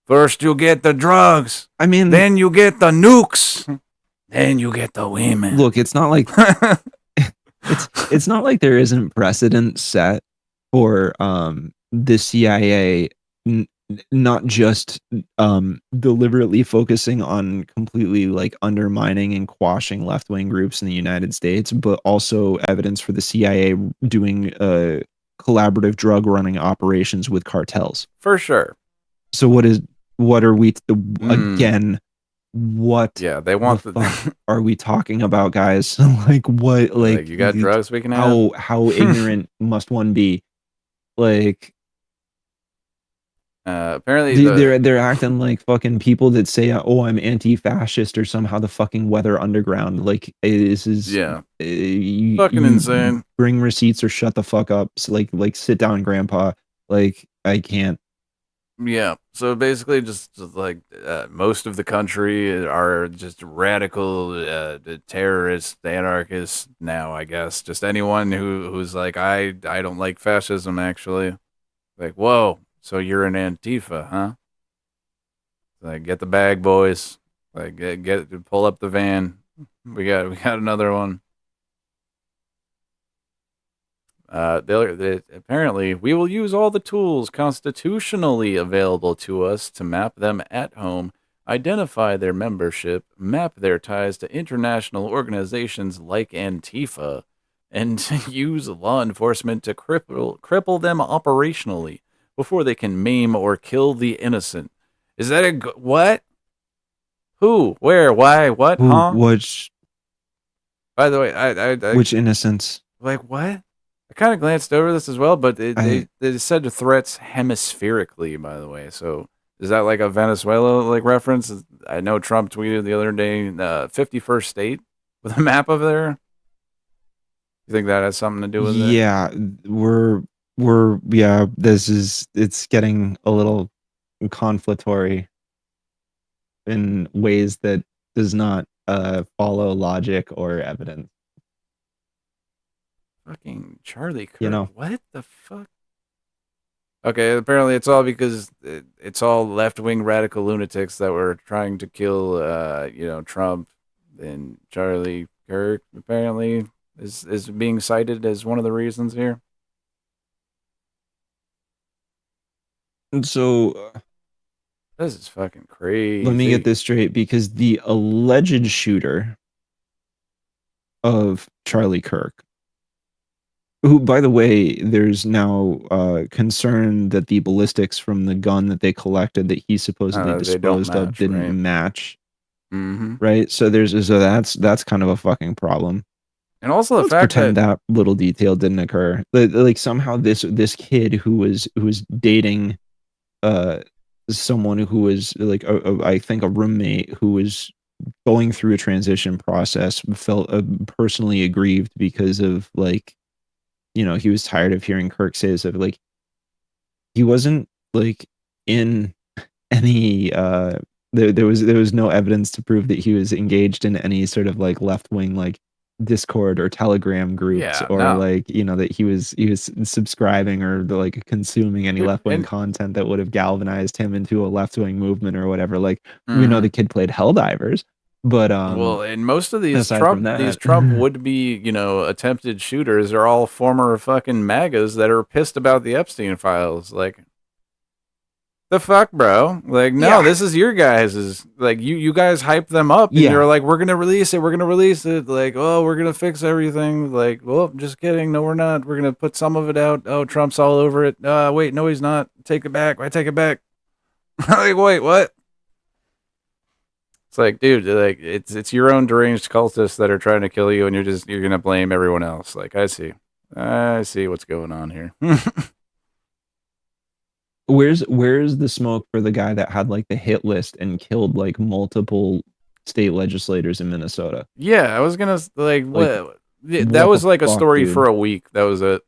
First you get the drugs. I mean, then you get the nukes. Then you get the women. look, it's not like it's not like there isn't precedent set for the CIA not just deliberately focusing on completely like undermining and quashing left-wing groups in the United States, but also evidence for the CIA doing collaborative drug running operations with cartels. For sure. So what are we again? What Yeah, they want the fuck are we talking about, guys? Like what? Like you got drugs we can have? how ignorant must one be? Like apparently they're acting like fucking people that say, "Oh, I'm anti-fascist" or somehow the fucking weather underground. Like this is fucking insane. Bring receipts or shut the fuck up. So like sit down, grandpa. Like I can't. Yeah. So basically, just like most of the country are just radical terrorists, anarchists now. I guess just anyone who's like, I don't like fascism. Actually, like, whoa. So you're an Antifa, huh? Like, get the bag, boys. Like, get pull up the van. We got another one. Apparently, we will use all the tools constitutionally available to us to map them at home, identify their membership, map their ties to international organizations like Antifa, and use law enforcement to cripple them operationally before they can maim or kill the innocent. Is that what? Who? Where? Why? What? Who, huh? which? By the way, I which innocence? Like what? I kind of glanced over this as well, but they said threats hemispherically. By the way, so is that like a Venezuela like reference? I know Trump tweeted the other day, 51st state with a map of there. You think that has something to do with it? Yeah, it's getting a little conflictory in ways that does not follow logic or evidence. Fucking Charlie Kirk. You know. What the fuck? Okay, apparently it's all because it's all left-wing radical lunatics that were trying to kill, Trump, and Charlie Kirk apparently is being cited as one of the reasons here. And so This is fucking crazy. let me get this straight, because the alleged shooter of Charlie Kirk, who, by the way, there's now concern that the ballistics from the gun that they collected that he supposedly they don't disposed of match, didn't right? match. Mm-hmm. Right? So that's kind of a fucking problem. And also the Let's fact pretend that little detail didn't occur. Like somehow this kid who was dating someone who was like I think a roommate who was going through a transition process felt personally aggrieved because of, like, he was tired of hearing Kirk say stuff like he wasn't like in any there was no evidence to prove that he was engaged in any sort of like left-wing like Discord or Telegram groups, Yeah, or no. like, that he was subscribing or like consuming any Dude, left-wing and- content that would have galvanized him into a left-wing movement or whatever. Like, we know Mhm. the kid played Helldivers, but Well, and most of these aside from Trump that, would-be, attempted shooters are all former fucking MAGAs that are pissed about the Epstein files. Like, the fuck, bro? Like, no, this is your guys'. Like, you guys hype them up, and you're like, we're gonna release it. Like, oh, we're gonna fix everything. Like, well, just kidding. No, we're not. We're gonna put some of it out. Oh, Trump's all over it. Wait, no, he's not. Take it back. I take it back. Like, wait, what? It's like, dude, like it's your own deranged cultists that are trying to kill you, and you're gonna blame everyone else. Like, I see what's going on here. where's the smoke for the guy that had like the hit list and killed like multiple state legislators in Minnesota? Yeah, I was gonna like Like, what? That was the like a fuck, story dude? for a week. That was it.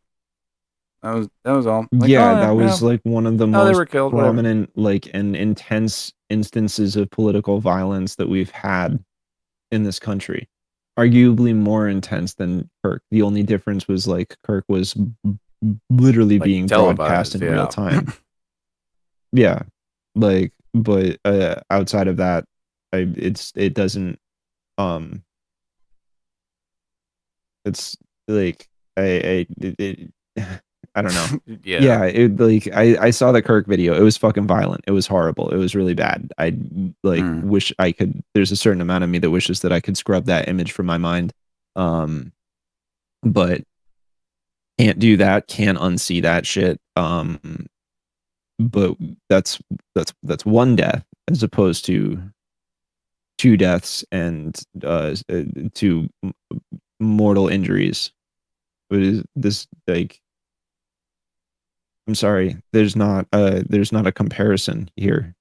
That was all. Like, Yeah, oh, that was yeah. like one of the Oh, they most were killed, whatever. prominent, like, and intense instances of political violence that we've had in this country. Arguably more intense than Kirk. The only difference was like Kirk was literally Like, being broadcast in televised, real time. Yeah, like, but outside of that, it doesn't. It's like I don't know. Yeah. I saw the Kirk video. It was fucking violent. It was horrible. It was really bad. I like wish I could. There's a certain amount of me that wishes that I could scrub that image from my mind. But can't do that. Can't unsee that shit. But that's one death as opposed to two deaths and two mortal injuries. But is this like? I'm sorry. There's not a comparison here.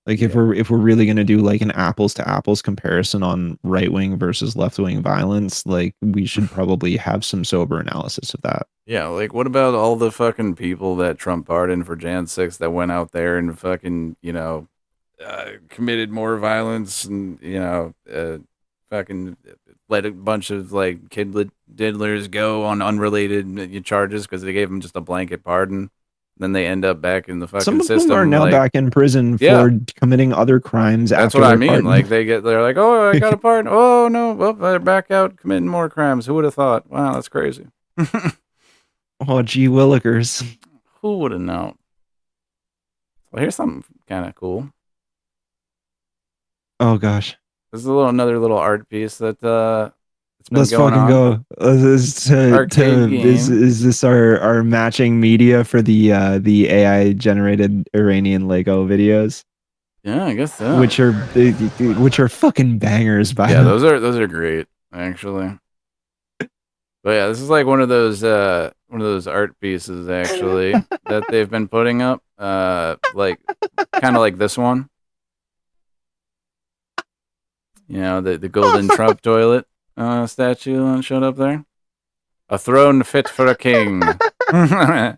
Like, if we're really gonna do like an apples to apples comparison on right wing versus left wing violence, like, we should probably have some sober analysis of that. Yeah, like, what about all the fucking people that Trump pardoned for Jan 6 that went out there and fucking, committed more violence and, fucking let a bunch of, like, diddlers go on unrelated charges because they gave them just a blanket pardon. Then they end up back in the fucking Some of system. them are now like, back in prison for committing other crimes. That's after what I their mean. pardon. Like, they're like, oh, I got a pardon. Oh, no. Well, they're back out committing more crimes. Who would have thought? Wow, that's crazy. Oh, gee willikers. Who would have known? Well, here's something kind of cool. Oh gosh. This is another little art piece that it's been Let's going fucking on. go. Is this our matching media for the AI generated Iranian Lego videos? Yeah, I guess so. Which are fucking bangers, by Yeah, the way. those are great, actually. But yeah, this is like one of those art pieces actually that they've been putting up, like kind of like this one. The golden Trump toilet statue showed up there. A throne fit for a king. Oh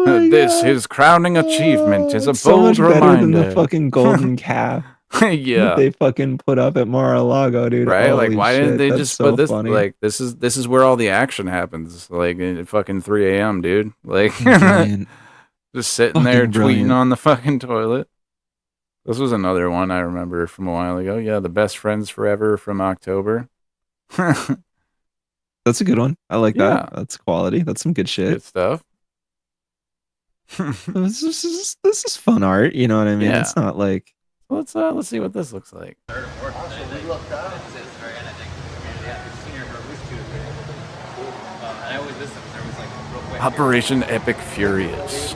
my This God. his crowning achievement is a So bold much better than reminder. the fucking golden calf. Yeah. They fucking put up at Mar-a-Lago, dude. Right? Like, Holy why shit, didn't they that's just so put this? funny. Like, this is where all the action happens. Like, at fucking 3 a.m., dude. Like, Brilliant. just sitting there Fucking tweeting brilliant. on the fucking toilet. This was another one I remember from a while ago. Yeah, the best friends forever from October. That's a good one. I like Yeah. that. That's quality. That's some good shit. Good stuff. this is fun art. You know what I mean? Yeah. It's not like. Let's see what this looks like. Operation Epic Furious.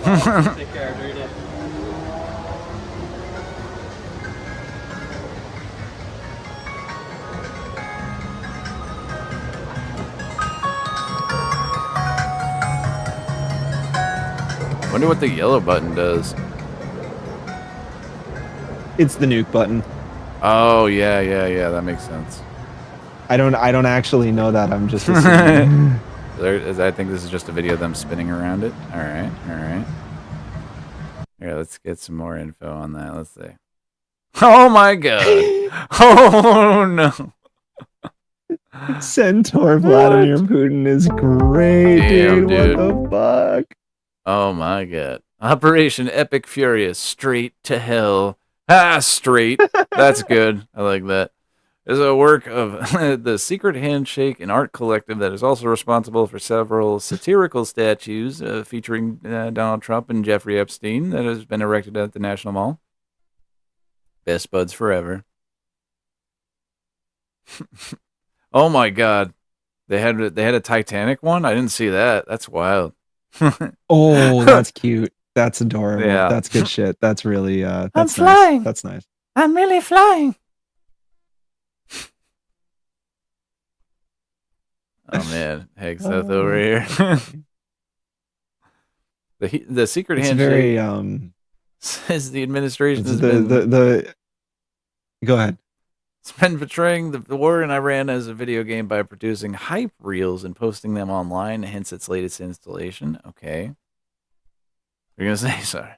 Wonder what the yellow button does. It's the nuke button. Oh yeah, that makes sense. I don't actually know that. I'm just assuming. I think this is just a video of them spinning around it. All right. Here, let's get some more info on that. Let's see. Oh my god. Oh no. Centaur Vladimir Putin is great, Damn, dude. What the fuck? Oh my god. Operation Epic Furious, straight to hell. Ah, straight. That's good. I like that. Is a work of the Secret Handshake, an art collective that is also responsible for several satirical statues featuring Donald Trump and Jeffrey Epstein that has been erected at the National Mall. Best buds forever. Oh my god. They had a Titanic one? I didn't see that. That's wild. Oh, that's cute. That's adorable. Yeah. That's good shit. That's really that's I'm nice. flying. That's nice. I'm really flying. Oh man, Hegseth over here. the Secret It's Handshake very says the administration has the go ahead. It's been portraying the war in Iran as a video game by producing hype reels and posting them online, hence its latest installation. Okay. You're gonna say sorry.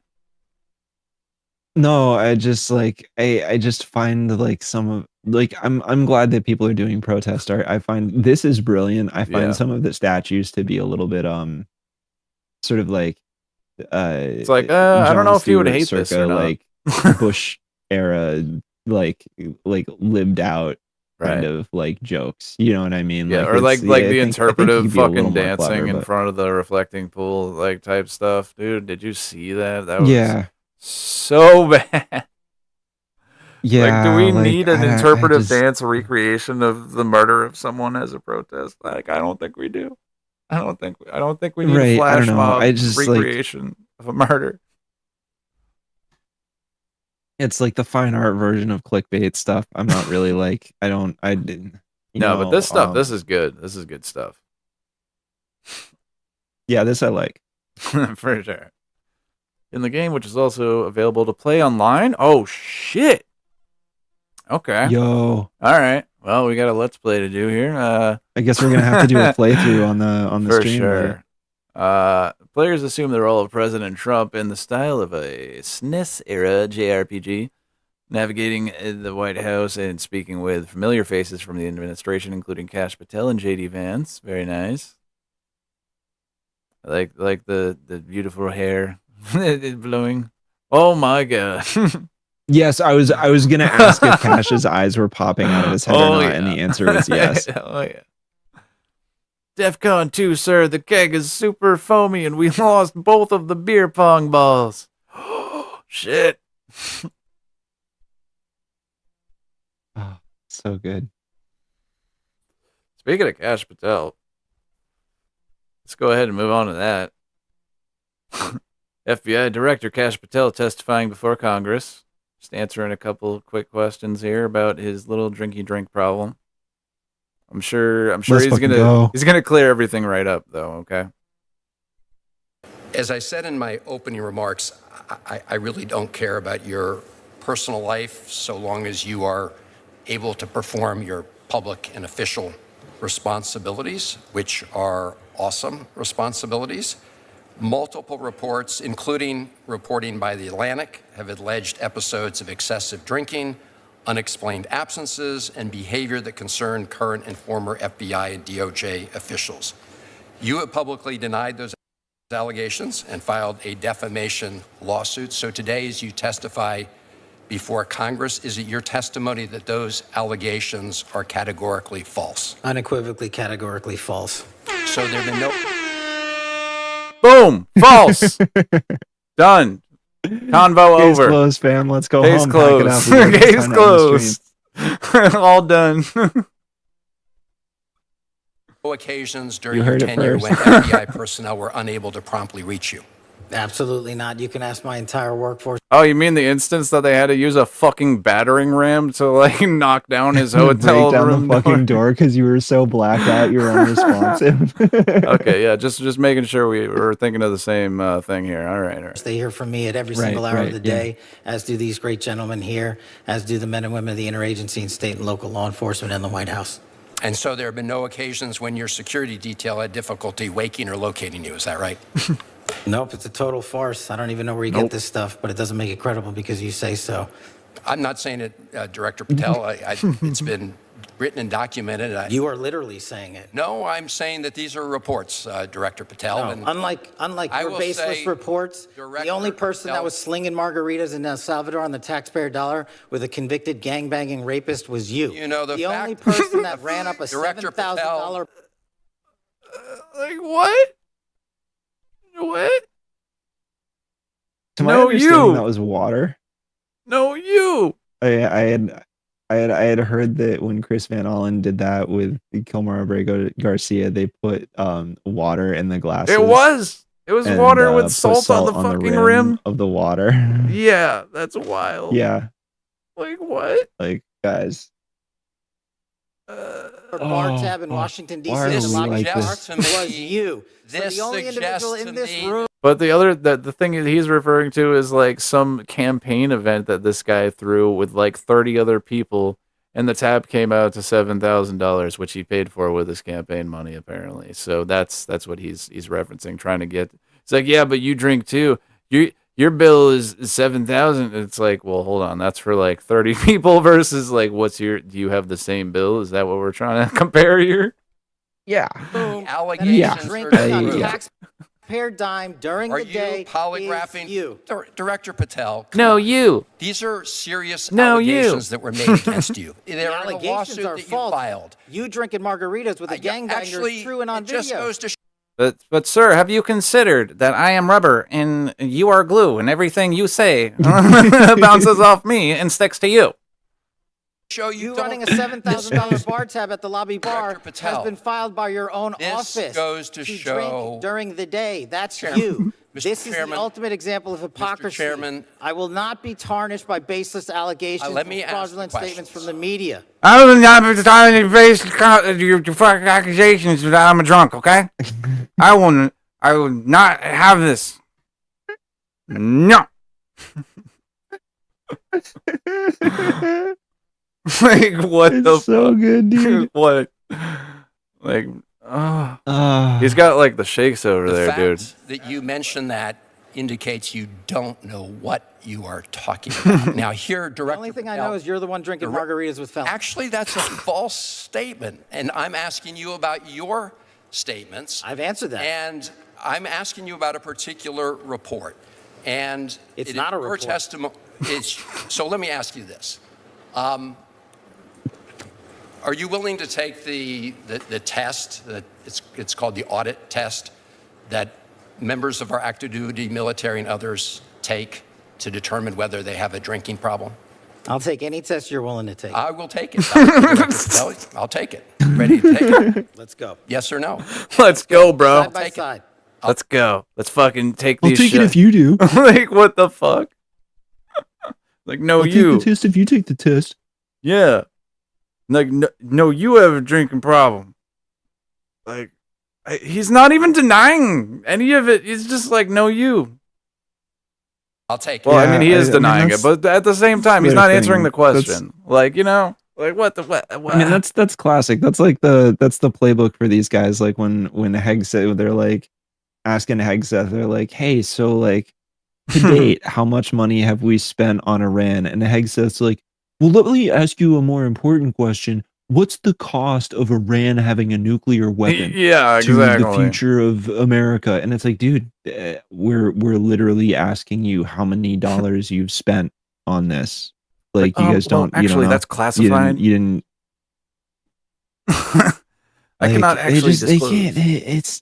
No, I just like I just find like some of like I'm glad that people are doing protest art. I find this is brilliant. I find Yeah. some of the statues to be a little bit sort of like It's like I don't know if you would hate this or not. like Bush era like lived out kind of like jokes. You know what I mean? Yeah, or it's- like I the think you interpretive could be a little fucking more dancing clever, in but- front of the reflecting pool like type stuff. Dude, did you see that? That was Yeah. so bad. Yeah. Like, do we like, need an I interpretive just- dance recreation of the murder of someone as a protest? Like, I don't think we do. I don't think we need a Right, I flash don't know. mob I just, like- recreation of a murder. It's like the fine art version of clickbait stuff. I'm not really like I didn't. No, but this stuff, this is good. This is good stuff. Yeah, this I like. For sure. In the game, which is also available to play online. Oh shit. Okay. Yo. All right. Well, we got a let's play to do here. I guess we're gonna have to do a playthrough on the for stream. sure. later. Players assume the role of President Trump in the style of a SNES era JRPG, navigating the White House and speaking with familiar faces from the administration, including Kash Patel and JD Vance. Very nice. I like the beautiful hair blowing. Oh my god. Yes, I was gonna ask if Cash's eyes were popping out of his head Oh, or not, yeah. and the answer was yes. Oh yeah. DEFCON 2, sir. The keg is super foamy and we lost both of the beer pong balls. Shit. Oh, so good. Speaking of Kash Patel, let's go ahead and move on to that. FBI Director Kash Patel testifying before Congress. Just answering a couple quick questions here about his little drinky drink problem. I'm sure Let's he's fucking gonna go. clear everything right up though, okay? As I said in my opening remarks, I really don't care about your personal life so long as you are able to perform your public and official responsibilities, which are awesome responsibilities. Multiple reports, including reporting by The Atlantic, have alleged episodes of excessive drinking, unexplained absences, and behavior that concern current and former FBI and DOJ officials. You have publicly denied those allegations and filed a defamation lawsuit. So today, as you testify before Congress, is it your testimony that those allegations are categorically false? Unequivocally, categorically false. So there have been no... Boom! False! Done. Convo Case over. closed, fam. Let's go Case home. closed. Pack it up. We got Case time out on the closed. All done. occasions during You your heard it tenure first. when FBI personnel were unable to promptly reach you? Absolutely not. You can ask my entire workforce. Oh, you mean the instance that they had to use a fucking battering ram to like knock down his hotel Break down room the fucking door because you were so blacked out. You were unresponsive. Okay, yeah, just making sure we were thinking of the same thing here. All right. They hear from me at every single hour of the day, as do these great gentlemen here, as do the men and women of the interagency and state and local law enforcement and the White House. And so there have been no occasions when your security detail had difficulty waking or locating you, is that right? Nope, it's a total farce. I don't even know where you get this stuff, but it doesn't make it credible because you say so. I'm not saying it, Director Patel. It's been written and documented. You are literally saying it. No, I'm saying that these are reports, Director Patel. No, and unlike I your will baseless say, reports, the only person that was slinging margaritas in El Salvador on the taxpayer dollar with a convicted gangbanging rapist was you. You know, the only person that ran up a Director $7,000. Like what? What? To my No, understanding, you. that was water. No, you. I had heard that when Chris Van Allen did that with Kilmar Abrego Garcia, they put water in the glasses. It was water with put salt on the fucking rim of the water. Yeah, that's wild. Yeah, Like what? like guys. Bar tab in Washington, D.C. why are in the we lobby like bar this? was you. So This the only individual suggests in to this me- room. But the thing he's referring to is like some campaign event that this guy threw with like 30 other people, and the tab came out to $7,000, which he paid for with his campaign money apparently. So that's what he's referencing, trying to get. It's like, yeah, but you drink too. Your bill is $7,000. It's like, well, hold on, that's for like 30 people versus like, do you have the same bill? Is that what we're trying to compare here? Yeah. Allegations Drinking on Yeah. taxpayer dime during Are the you day polygraphing is you. Director Patel? come No, on. you. These are serious No, you. allegations that were made against you. The They're in a allegations lawsuit are that you false. filed. You drinking margaritas with a gangbanger Actually, is true and on it just video. goes to But sir, have you considered that I am rubber and you are glue, and everything you say bounces off me and sticks to you? show You running a $7,000 bar tab at the lobby bar has Patel, been filed by your own this office goes to show- drink during the day. That's Chairman, you. Mr. This is Chairman, the ultimate example of hypocrisy. Chairman, I will not be tarnished by baseless allegations let me and ask fraudulent the statements from the media. I will not be trying to base your fucking accusations that I'm a drunk, okay? I will not have this. No. Like what It's the so fuck? good, dude. What? Like he's got like the shakes over the there, fact dude. that you mentioned that indicates you don't know what you are talking about. Now, here, The Director only thing I Patel, know is you're the one drinking margaritas with felons. actually, that's a false statement, and I'm asking you about your statements. I've answered that. And I'm asking you about a particular report. And It's not a your report. testimony. So let me ask you this. Are you willing to take the test, that it's called the audit test, that members of our active duty military and others take to determine whether they have a drinking problem? I'll take any test you're willing to take. I will take it. I'll take it. Ready to take it? Let's go. Yes or no? Let's go, bro. Side by side. Let's go. Let's fucking take I'll these take it shit. if you do. Like what the fuck? Like no, I'll you. take the test if you take the test. Yeah. Like no, you have a drinking problem. Like he's not even denying any of it. He's just like, no, you. I'll take it. Well, I mean, he is I mean, denying it, that's but at the same time, he's their not thing. answering the That's- question. Like, you know, like what? I mean, that's classic. That's like that's the playbook for these guys. Like when Heg said, they're like, asking Hegseth, they're like, hey, so like to date, how much money have we spent on Iran? And Hegseth's like, well, let me ask you a more important question. What's the cost of Iran having a nuclear weapon Yeah, to the exactly. future of America? And it's like, dude, we're literally asking you how many dollars you've spent on this. Like, you guys don't. You don't Actually, know. that's classified. You didn't. I cannot actually They disclose.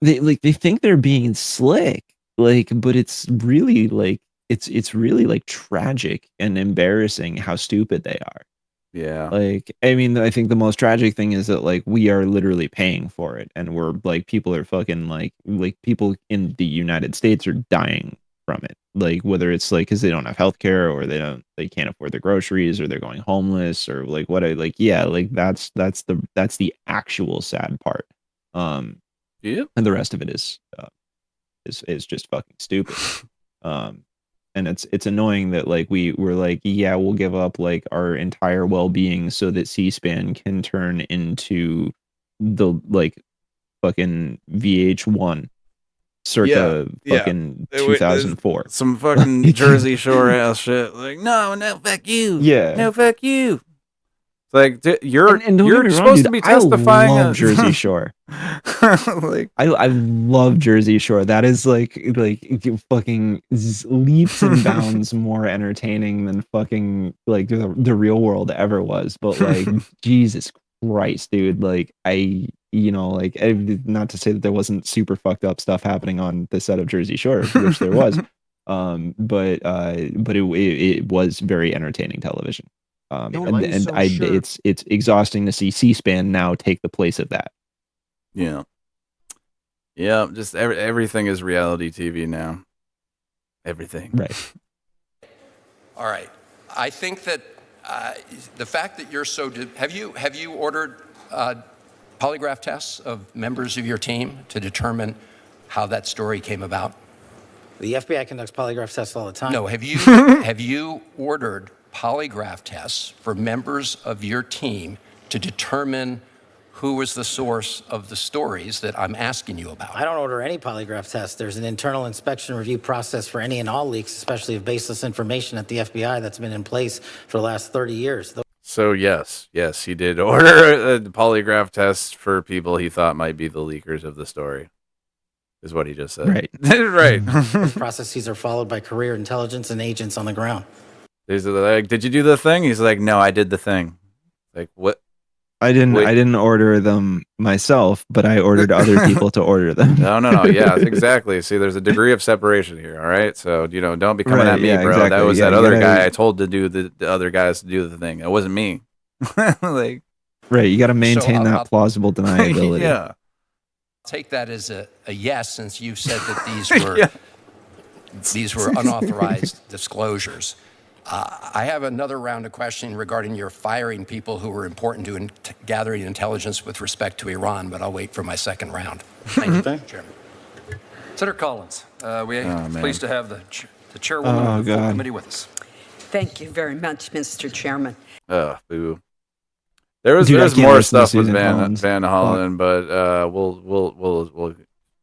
can't. They think they're being slick, like, but it's really like it's really like tragic and embarrassing how stupid they are. Yeah. Like, I mean, I think the most tragic thing is that like we are literally paying for it, and we're like people are fucking like people in the United States are dying from it. Like whether it's like because they don't have healthcare or they can't afford their groceries or they're going homeless or like what I like yeah like that's the actual sad part. Yeah. And the rest of it is just fucking stupid. And it's annoying that like we're like, yeah, we'll give up like our entire well-being so that C-SPAN can turn into the like fucking VH1 circa fucking 2004. Some fucking Jersey Shore ass shit. Like, no, fuck you. Yeah. No, fuck you. It's like you're and don't you're get me wrong, supposed dude, to be testifying. I love Jersey Shore. Like I love Jersey Shore. That is like fucking leaps and bounds more entertaining than fucking like the real world ever was. But like Jesus Christ, dude, like not to say that there wasn't super fucked up stuff happening on the set of Jersey Shore, which there was. But it was very entertaining television. It's exhausting to see C-SPAN now take the place of that. Yeah. Yeah, just everything is reality TV now. Everything. Right. All right. I think that the fact that you're so have you ordered polygraph tests of members of your team to determine how that story came about? The FBI conducts polygraph tests all the time. No, have you ordered polygraph tests for members of your team to determine who was the source of the stories that I'm asking you about? I don't order any polygraph tests. There's an internal inspection review process for any and all leaks, especially of baseless information at the FBI that's been in place for the last 30 years. So yes, he did order a polygraph test for people he thought might be the leakers of the story. Is what he just said. Right. Right. Processes are followed by career intelligence and agents on the ground. He's like, did you do the thing? He's like, no, I did the thing. Like, what? I didn't order them myself, but I ordered other people to order them. No. Yeah, exactly. See, there's a degree of separation here. All right. So, don't be coming at me, bro. Exactly. That was that other guy I told to do the other guys to do the thing. It wasn't me. Like, right. You got to maintain that plausible deniability. Yeah. Take that as a yes, since you said that these were unauthorized disclosures. I have another round of questioning regarding your firing people who were important to gathering intelligence with respect to Iran, but I'll wait for my second round. Thank you, Chairman. Senator Collins, we are pleased to have the chairwoman of the full committee with us. Thank you very much, Mr. Chairman. Boo. There's more stuff with Van Hollen, but we'll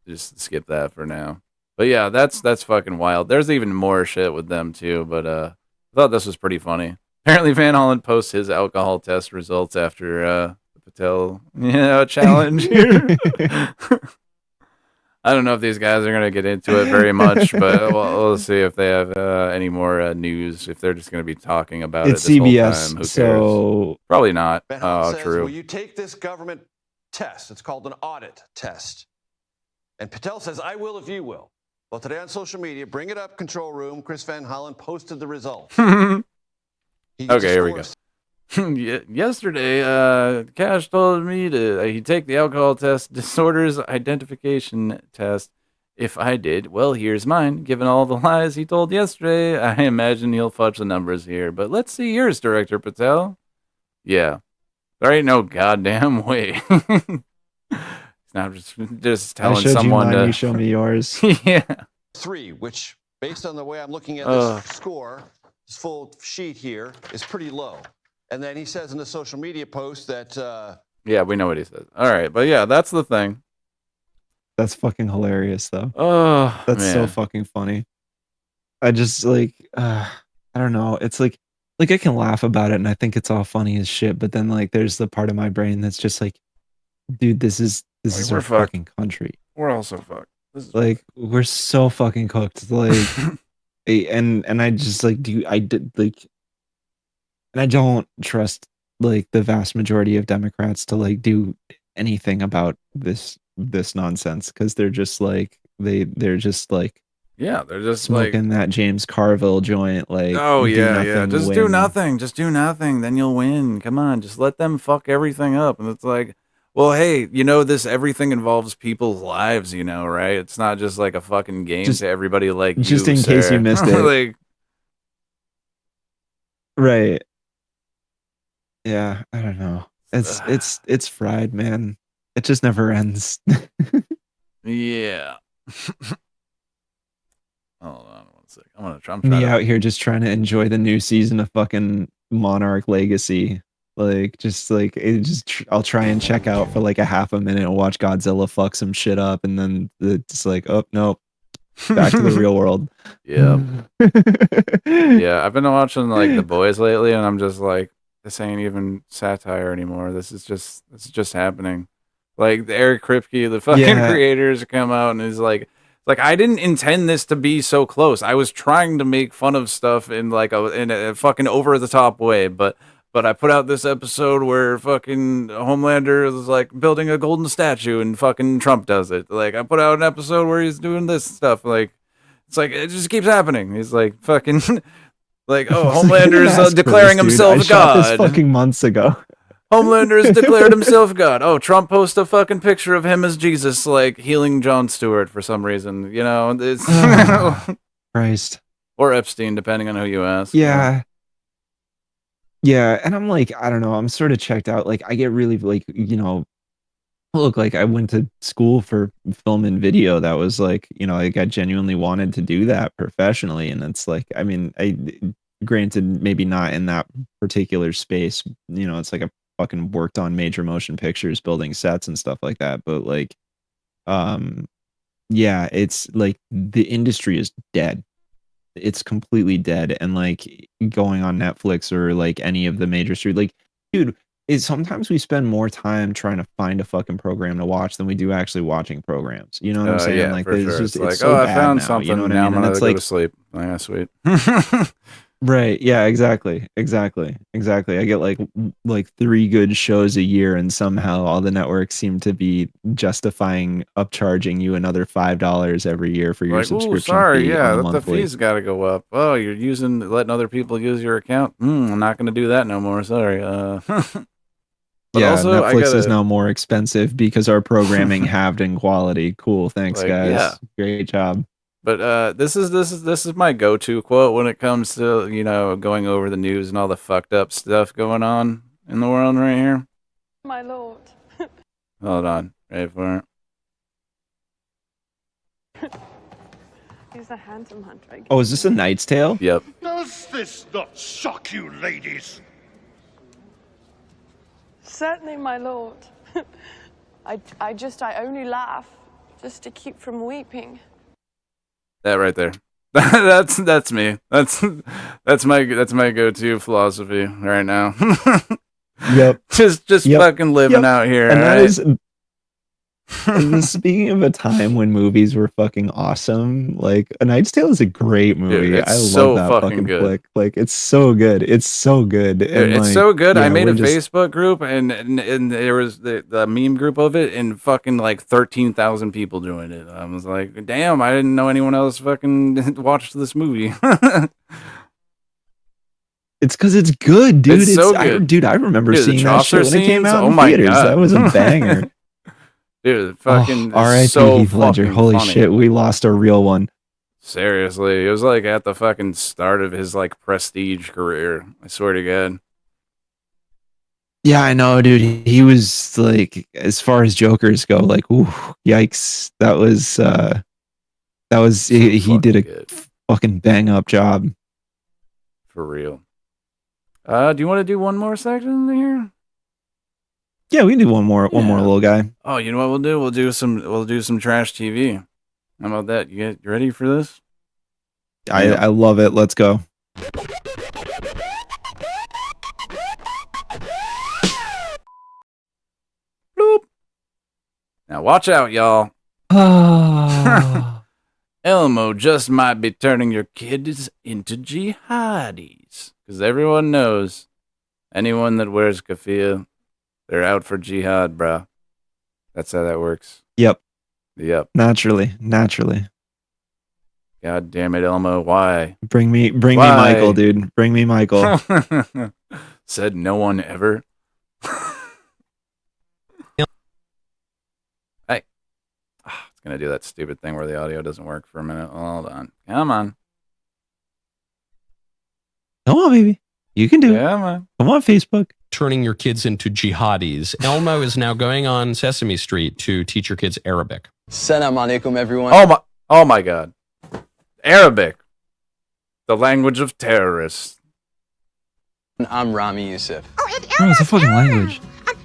just skip that for now. But yeah, that's fucking wild. There's even more shit with them too, but I thought this was pretty funny. Apparently Van Hollen posts his alcohol test results after the Patel challenge. I don't know if these guys are going to get into it very much, but we'll see if they have any more news, if they're just going to be talking about it's it this CBS, whole time. Who cares? So probably not. Says, True. will you take this government test? It's called an audit test. And Patel says, I will if you will. Well, today on social media, bring it up, control room, Chris Van Hollen posted the results. Okay, here we go. Yesterday, Cash told me he'd take the alcohol test disorders identification test. If I did, well, here's mine. Given all the lies he told yesterday, I imagine he'll fudge the numbers here. But let's see yours, Director Patel. Yeah, there ain't no goddamn way. It's not just telling someone to. You show me yours. Yeah. 3, which, based on the way I'm looking at this score, this full sheet here, is pretty low. And then he says in the social media post that... yeah, we know what he says. All right, but yeah, that's the thing. That's fucking hilarious, though. Oh, That's so man. fucking funny. I just like, I don't know. It's like I can laugh about it and I think it's all funny as shit, but then like there's the part of my brain that's just like, dude, this is We're our fucked. fucking country. We're also fucked. This is Like we're so fucking cooked. Like, and I just like I did like, and I don't trust like the vast majority of Democrats to like do anything about this nonsense because they're just like they're just like yeah, they're just smoking that James Carville joint. Like, oh do yeah, nothing, just win. do nothing. Just do nothing. Then you'll win. Come on, just let them fuck everything up. And it's like, well, hey, this everything involves people's lives, right? It's not just like a fucking game Just- to everybody like just you, in case you sir. missed it. Like, Right. Yeah, I don't know. It's fried, man. It just never ends. yeah. Hold on one sec. I'm trying Me out here just trying to enjoy the new season of fucking Monarch Legacy. Like, just like I'll try and check out for like a half a minute and watch Godzilla fuck some shit up, and then it's like, oh no, back to the real world. Yeah. Yeah, I've been watching like The Boys lately, and I'm just like, this ain't even satire anymore. This is just happening. Like Eric Kripke, the fucking Yeah. creators, come out and is like, I didn't intend this to be so close. I was trying to make fun of stuff in like a fucking over the top way, but I put out this episode where fucking Homelander is like building a golden statue and fucking Trump does it. Like I put out an episode where he's doing this stuff. Like it's like it just keeps happening. He's like fucking like, oh, Homelander is declaring himself I shot God. this fucking months ago. Homelander has declared himself God. Oh, Trump posts a fucking picture of him as Jesus, like healing Jon Stewart for some reason. It's Christ. or Epstein, depending on who you ask. Yeah. Yeah, and I'm like, I don't know, I'm sort of checked out. Like, I get really like, look, like I went to school for film and video. That was like, like I genuinely wanted to do that professionally. And it's like, I mean, granted, maybe not in that particular space, it's like I fucking worked on major motion pictures, building sets and stuff like that. But like, yeah, it's like the industry is dead. It's completely dead. And like going on Netflix or like any of the major street, like, dude, sometimes we spend more time trying to find a fucking program to watch than we do actually watching programs. You know what I'm saying? Yeah, like, for it's sure. just, It's like, so I bad found now, something. you know what Now I mean? I'm gonna And it's go like, to sleep. Yeah, sweet. right. Yeah, exactly. I get like 3 good shows a year, and somehow all the networks seem to be justifying upcharging you another $5 every year for your Like, ooh, subscription sorry, fee yeah, on a the monthly. fees got to go up. Oh, you're letting other people use your account. I'm not gonna do that no more. Sorry. But Yeah, also, I Netflix is gotta now more expensive because our programming halved in quality. Cool, thanks like, guys. yeah. Great job. But this is my go-to quote when it comes to going over the news and all the fucked up stuff going on in the world right here. My lord. Hold on, wait for it. He's a handsome hunter. I guess. Oh, is this a Knight's Tale? Yep. Does this not shock you, ladies? Certainly, my lord. I only laugh just to keep from weeping. That right there. That's me. That's my go-to philosophy right now. Yep. Just Yep. fucking living Yep. out here. And that right? is and speaking of a time when movies were fucking awesome, like A Knight's Tale is a great movie. Dude, it's I love so that fucking fucking good. flick. Like it's so good. It's so good. Dude, And it's like, so good. I yeah, made a we're just- Facebook group and there was the meme group of it and fucking like 13,000 people doing it. I was like, damn, I didn't know anyone else fucking watched this movie. It's because it's good, dude. It's so good. Dude, I remember Dude, the seeing that shit Chaucer when it came scenes, out oh in my theaters. God. That was a banger. Dude, fucking R.I.P. so Heath Ledger. fucking Holy funny. shit, we lost a real one. Seriously, it was like at the fucking start of his like prestige career. I swear to God. Yeah, I know, dude. He was like, as far as Jokers go, like, ooh, yikes. That was he did a fucking bang up job. For real. Do you want to do one more section here? Yeah, we can do one more little guy. Oh, you know what we'll do? We'll do some trash TV. How about that? You ready for this? I love it. Let's go. Bloop. Now watch out, y'all. Elmo just might be turning your kids into jihadis. Because everyone knows anyone that wears keffiyeh, they're out for jihad, bro. That's how that works. Yep. Naturally. God damn it, Elmo. Why? Bring me Michael, dude. Bring me Michael. Said no one ever. Hey. It's going to do that stupid thing where the audio doesn't work for a minute. Hold on. Come on. Come on, baby. You can do it. Come on. Come on, Facebook. Turning your kids into jihadis. Elmo is now going on Sesame Street to teach your kids Arabic. Salam alaikum, everyone. Oh my God. Arabic. The language of terrorists. I'm Rami Youssef. Bro, it's a fucking language.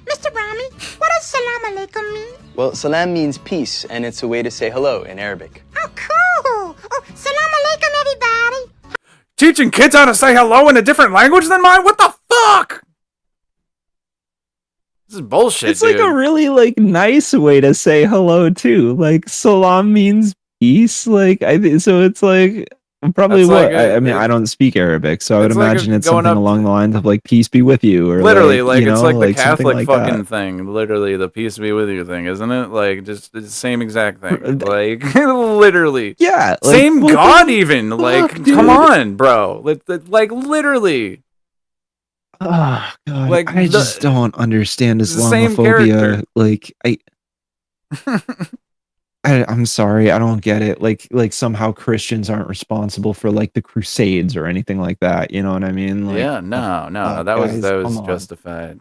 Mr. Rami, what does salam alaikum mean? Well, salam means peace, and it's a way to say hello in Arabic. Oh, cool. Oh, salam alaikum, everybody. Teaching kids how to say hello in a different language than mine? What the fuck? This is bullshit, It's like a really nice way to say hello too. Like salam means peace. Like so it's like probably That's what like I mean. I don't speak Arabic, so I would it's like imagine it's going something up along the lines of like "peace be with you" or literally, you it's know, like the something Catholic like fucking that. thing. Literally, the peace be with you thing, isn't it? Like, just the same exact thing. Like, literally. Yeah. Like, Same what God, the even. fuck, Like, dude? come on, bro. Like, literally. Oh God, Like, I just don't understand it's the same character. Islamophobia. Like I'm sorry, I don't get it. Like somehow Christians aren't responsible for like the Crusades or anything like that. You know what I mean? Like, Yeah, no, that guys, was come on. justified.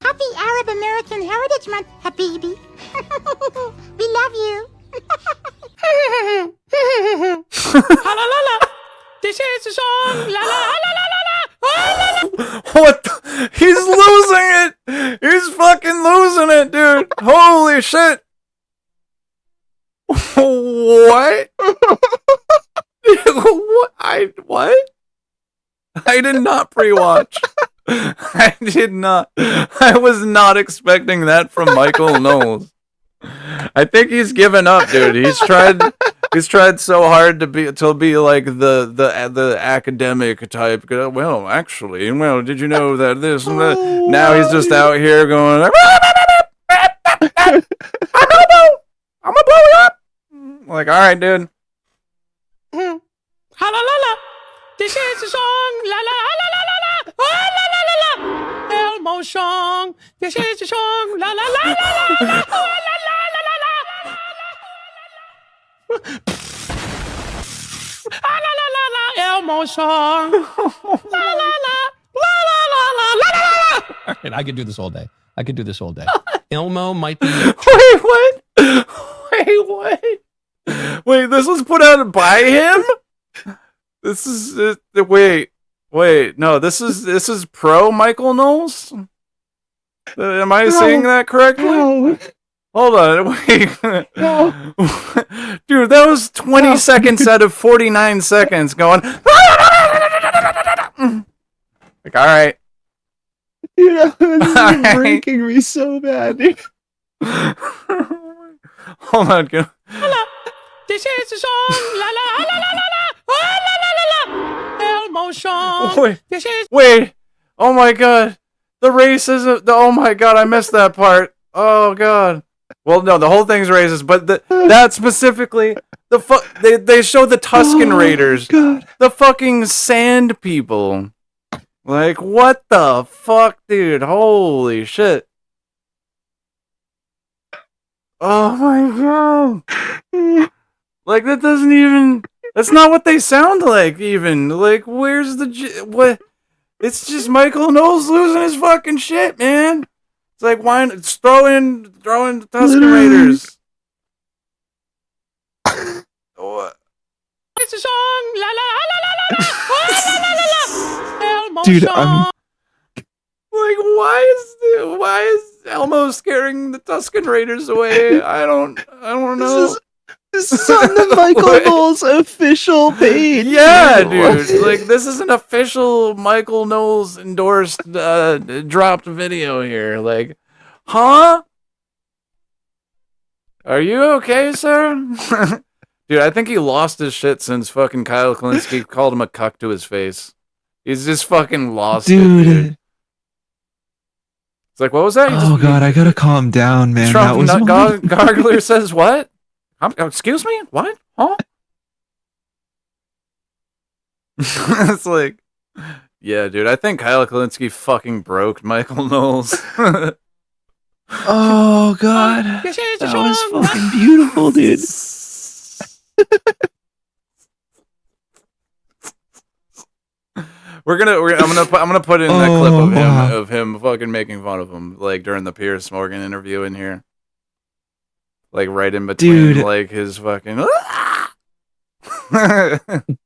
Happy Arab American Heritage Month, Habibi. We love you. La la la. This is the song. La la la la la la. What? He's losing it. He's fucking losing it, dude. Holy shit. What? What? I did not pre-watch. I did not. I was not expecting that from Michael Knowles. I think he's given up, dude. He's tried so hard to be like the academic type. Well, actually, did you know that this and that? Now he's just out here going like, I'm gonna blow you up. Like, all right, dude. Ha la la la. This is the song. La la la la la la. Oh, la la la la. Elmo song. This is the song. La la la la la la. Oh, la la la la la. Ah, la la la la. Elmo song. La la la. La la la la. La la la. All right, I could do this all day. Elmo might be. Wait, what? Wait, this was put out by him? This is wait. No, this is pro Michael Knowles. Am I saying that correctly? No. Hold on, wait. No. Dude, that was 20 seconds out of 49 seconds going. Like, all right. You know, this is breaking me so bad, dude. Hold on. This is the song. La la la la la la. Oh, la la la la. Elmo song. Wait. Oh my God. The racism. Oh my God. I missed that part. Oh God. Well, no, the whole thing's racist, but that specifically, they show the Tuscan Raiders, the fucking sand people. Like, what the fuck, dude? Holy shit. Oh my God. Like, that doesn't even, that's not what they sound like, even. Like, where's what? It's just Michael Knowles losing his fucking shit, man. It's like, why? It's throw in the Tuscan Raiders. What? It's a song. La la la la la la. Oh, la la la la. Elmo Dude, song. I'm like, why is Elmo's scaring the Tusken Raiders away. I don't know. This is on the Michael Knowles official page. Yeah, dude. Like, this is an official Michael Knowles endorsed dropped video here. Like, huh? Are you okay, sir? Dude, I think he lost his shit since fucking Kyle Kalinske called him a cuck to his face. He's just fucking lost it, dude. It's like, what was that? Oh god, I gotta calm down, man. Trump That was Gargler says what? Excuse me? What? Huh? It's like, yeah, dude. I think Kyle Kalinske fucking broke Michael Knowles. Oh god, that was fucking beautiful, dude. I'm gonna put in that clip of him fucking making fun of him, like during the Piers Morgan interview in here, like right in between, Dude. like his fucking.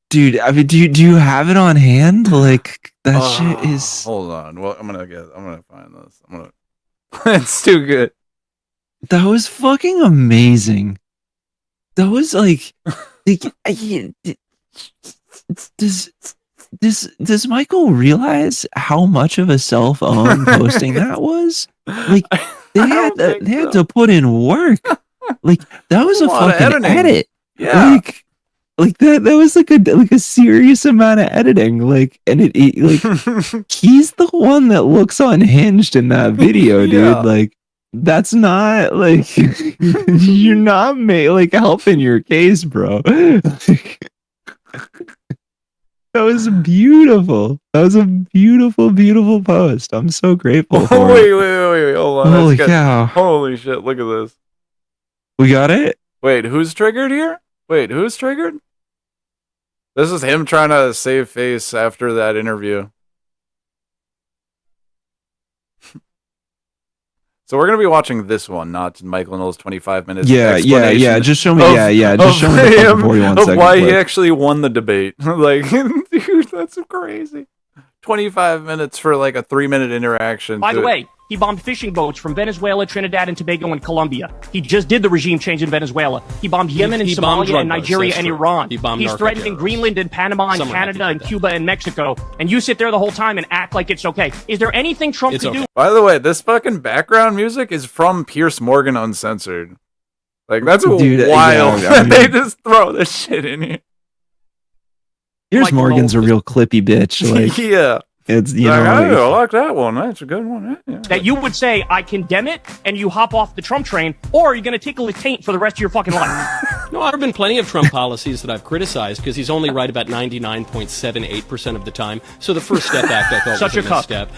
Dude, I mean, do you have it on hand? Like that shit is. Hold on. Well, I'm gonna find this. It's too good. That was fucking amazing. That was like does Michael realize how much of a self-own posting that was? Like they had to put in work. Like that was a fucking edit. Yeah. Like that was like a serious amount of editing. Like and it like he's the one that looks unhinged in that video, dude. Yeah. Like that's not like you're not like helping your case, bro. Like, that was beautiful. That was a beautiful, beautiful post. I'm so grateful for Wait, it. hold on. Holy cow. Holy shit, look at this. We got it? Wait, who's triggered here? Wait, who's triggered? This is him trying to save face after that interview. So we're going to be watching this one, not Michael Knowles' 25 minutes Yeah. Just show me. Just show me the fucking 41 of second why he clip. actually won the debate. Like, dude, that's crazy. 25 minutes for like a 3-minute interaction. By the way, he bombed fishing boats from Venezuela, Trinidad, and Tobago, and Colombia. He just did the regime change in Venezuela. He bombed Yemen and he bombed Somalia drug and boats, Nigeria that's and true. Iran. He bombed He's narco threatening terrorists. Greenland and Panama and Some are happy Canada and Cuba and Mexico. And you sit there the whole time and act like it's okay. Is there anything Trump could do? By the way, this fucking background music is from Piers Morgan Uncensored. Like, that's Dude, wild. yeah, I mean- They just throw this shit in here. Here's Morgan's a real clippy bitch. Like Yeah. it's you Like, know. I like- like that one. That's a good one. Yeah. That you would say, I condemn it, and you hop off the Trump train, or are you going to tickle his taint for the rest of your fucking life? No, there have been plenty of Trump policies that I've criticized because he's only right about 99.78% of the time. So the First Step Act, I thought, Such was a a misstep.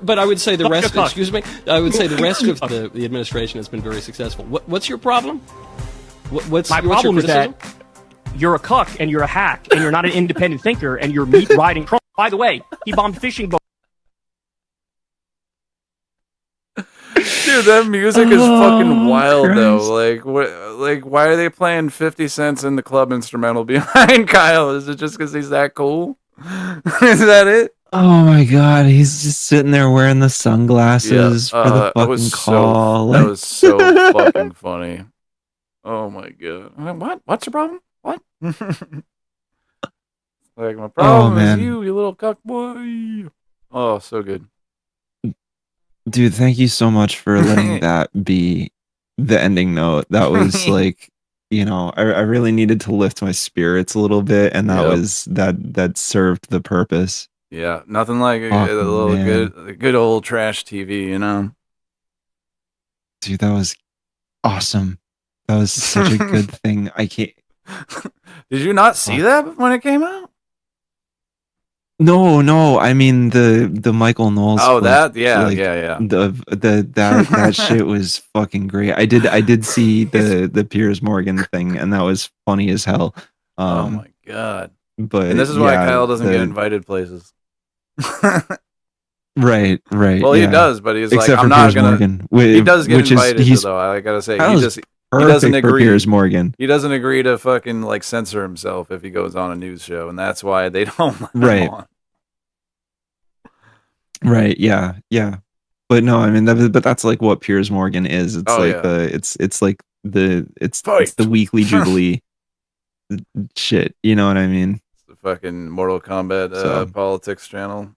But I would say the Such a rest. cuck. Excuse me. I would say the rest of the administration has been very successful. What's your problem? What's My your problem is criticism? that you're a cuck, and you're a hack, and you're not an independent thinker, and you're meat-riding Trump. By the way, he bombed fishing boats. Dude, that music is fucking wild, Christ. though. Like, what? Like, why are they playing 50 Cents in the club instrumental behind Kyle? Is it just because he's that cool? Is that it? Oh my god, he's just sitting there wearing the sunglasses for the that fucking was call. that was so fucking funny. Oh my god. What? What's your problem? What? Like, my problem is man. you little cuck boy. Oh, so good. Dude, thank you so much for letting that be the ending note. That was like, you know, I really needed to lift my spirits a little bit, and that Yep. was that served the purpose. Yeah, nothing like a Fucking little man. good old trash TV, you know? Dude, that was awesome. That was such a good thing. I can't. Did you not see that when it came out? No. I mean the Michael Knowles. Oh, clip, that? Yeah, like, yeah. That shit was fucking great. I did see the Piers Morgan thing, and that was funny as hell. Oh my god! But And this is why yeah, Kyle doesn't get the- invited places. Right. Well, yeah. he does, but he's Except like, for I'm not Piers gonna. Morgan, He does get which invited, he's though. I gotta say, Kyle's he perfect doesn't for agree. Piers Morgan. He doesn't agree to fucking like censor himself if he goes on a news show, and that's why they don't let him Right. on. Right. Yeah. But no, I mean, but that's like what Piers Morgan is. It's Oh, like yeah. it's the weekly Jubilee shit. You know what I mean? The fucking Mortal Kombat politics channel.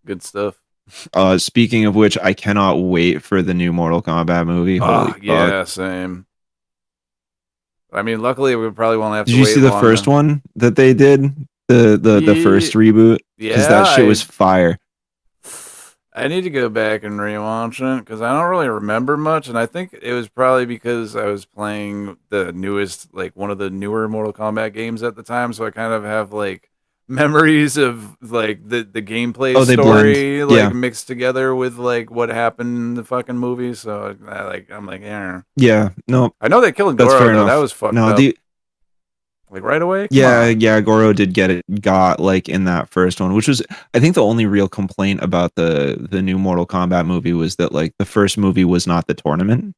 Good stuff. Speaking of which, I cannot wait for the new Mortal Kombat movie. Holy fuck. Yeah, same. I mean, luckily we probably won't have to Did you wait see the long first enough. one that they did? The first reboot? Because that shit was fire. I need to go back and rewatch it because I don't really remember much, and I think it was probably because I was playing the newest, like one of the newer Mortal Kombat games at the time, so I kind of have like memories of like the gameplay They story blend. Yeah. mixed together with like what happened in the fucking movie. So I'm like, yeah. Yeah, no. I know they killed That's Goro fair though. enough. That was fucked No, up. Like right away? Come on. Yeah, Goro did got like in that first one, which was I think the only real complaint about the new Mortal Kombat movie was that like the first movie was not the tournament.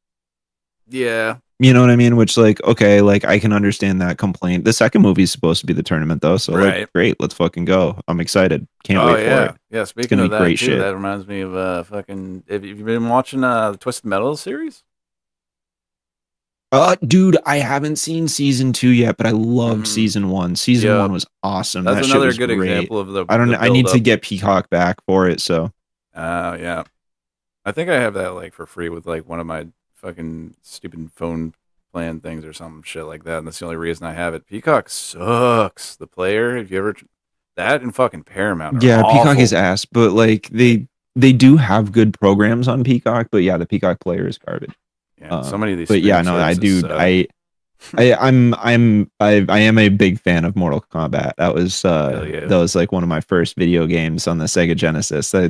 Yeah. You know what I mean? Which like, okay, like I can understand that complaint. The second movie is supposed to be the tournament though, so Right. like great, let's fucking go. I'm excited. Can't wait for it. Yeah, It's speaking gonna of be that great too, shit. that reminds me of fucking have you been watching the Twisted Metal series? Dude, I haven't seen season 2 yet, but I loved season 1. Season 1 was awesome. That's That shit another was good great. example of the I don't know. I need to build-up. get Peacock back for it, so Yeah. I think I have that like for free with like one of my fucking stupid phone plan things or some shit like that, and that's the only reason I have it. Peacock sucks. The player, if you ever that and fucking Paramount. Are yeah, Peacock awful. is ass, but like they do have good programs on Peacock, but yeah, the Peacock player is garbage. Yeah, so many of these. But yeah, streaming no, I services do. suck. I am a big fan of Mortal Kombat. That was like one of my first video games on the Sega Genesis. The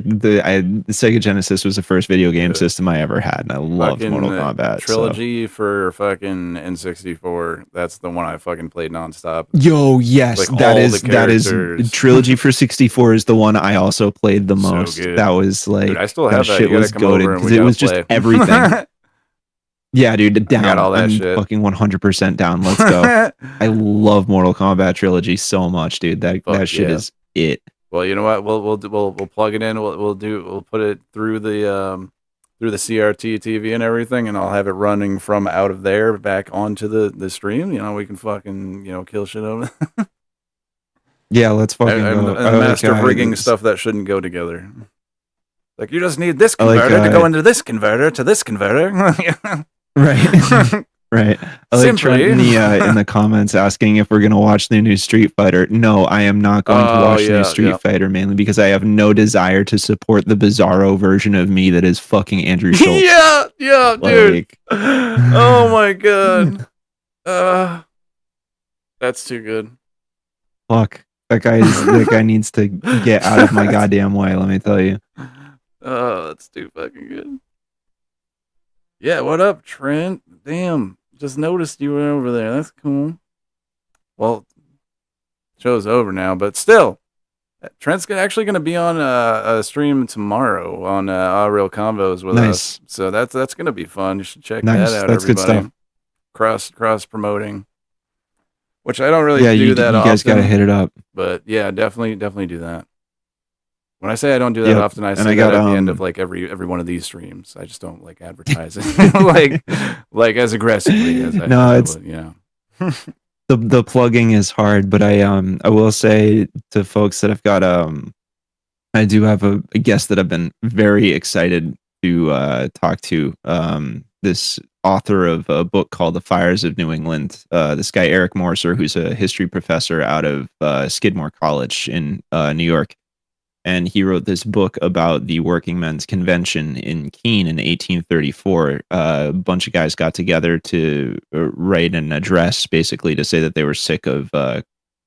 Sega Genesis was the first video game system I ever had, and I loved Fucking, Mortal Kombat. trilogy for fucking N64. That's the one I fucking played nonstop. Yo, yes, Like, that all is the that is characters. trilogy for 64 is the one I also played the So most. good. That was like Dude, I still have that. shit You gotta was come over goated and because we it gotta was just play. everything. Yeah, dude, down. got all that I'm shit. fucking 100% down. Let's go. I love Mortal Kombat trilogy so much, dude. That shit yeah. is it. Well, you know what? We'll plug it in. We'll put it through the CRT TV and everything, and I'll have it running from out of there back onto the stream. You know, we can fucking kill shit over. Yeah, let's fucking I'm go. the master of rigging stuff that shouldn't go together. Like you just need this I like, converter to go into this converter to this converter. Right. Right. I like Trent in the comments asking if we're gonna watch the new Street Fighter. No, I am not going to watch the new Street Fighter, mainly because I have no desire to support the bizarro version of me that is fucking Andrew Schultz. yeah, dude. Oh my god. That's too good. Fuck. That guy needs to get out of my goddamn way, let me tell you. Oh, that's too fucking good. Yeah, what up, Trent? Damn, just noticed you were over there. That's cool. Well, show's over now, but still, Trent's actually going to be on a stream tomorrow on Real Combos with us. So that's going to be fun. You should check that out. That's everybody. good stuff. Cross promoting, which I don't really do you that often. You guys got to hit it up. But yeah, definitely do that. When I say I don't do that often, I say I that at the end of like every one of these streams. I just don't like advertise it like as aggressively as I would, yeah. The plugging is hard, but I will say to folks that I've got I do have a guest that I've been very excited to talk to. This author of a book called The Fires of New England. This guy Eric Morser, who's a history professor out of Skidmore College in New York. And he wrote this book about the Working Men's Convention in Keene in 1834. A bunch of guys got together to write an address, basically, to say that they were sick of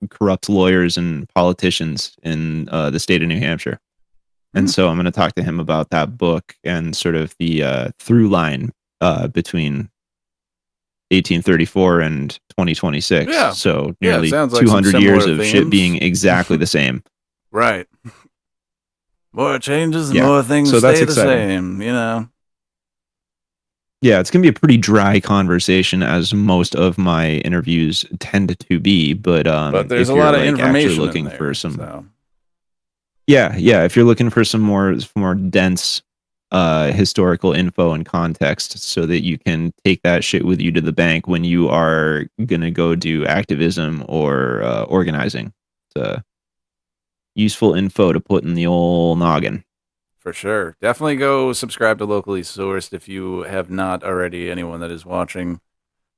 corrupt lawyers and politicians in the state of New Hampshire. And so I'm going to talk to him about that book and sort of the through line between 1834 and 2026. Yeah. So Yeah, it nearly sounds like 200 some years similar of shit themes. being exactly the same. Right. More changes, Yeah. more things So that's stay the exciting. same, you know. Yeah, it's going to be a pretty dry conversation, as most of my interviews tend to be. But there's if a lot you're, of like, actually information looking for some. so. Yeah, if you're looking for some more dense historical info and context so that you can take that shit with you to the bank when you are gonna go do activism or organizing. It's useful info to put in the old noggin. For sure. Definitely go subscribe to Locally Sourced if you have not already, anyone that is watching.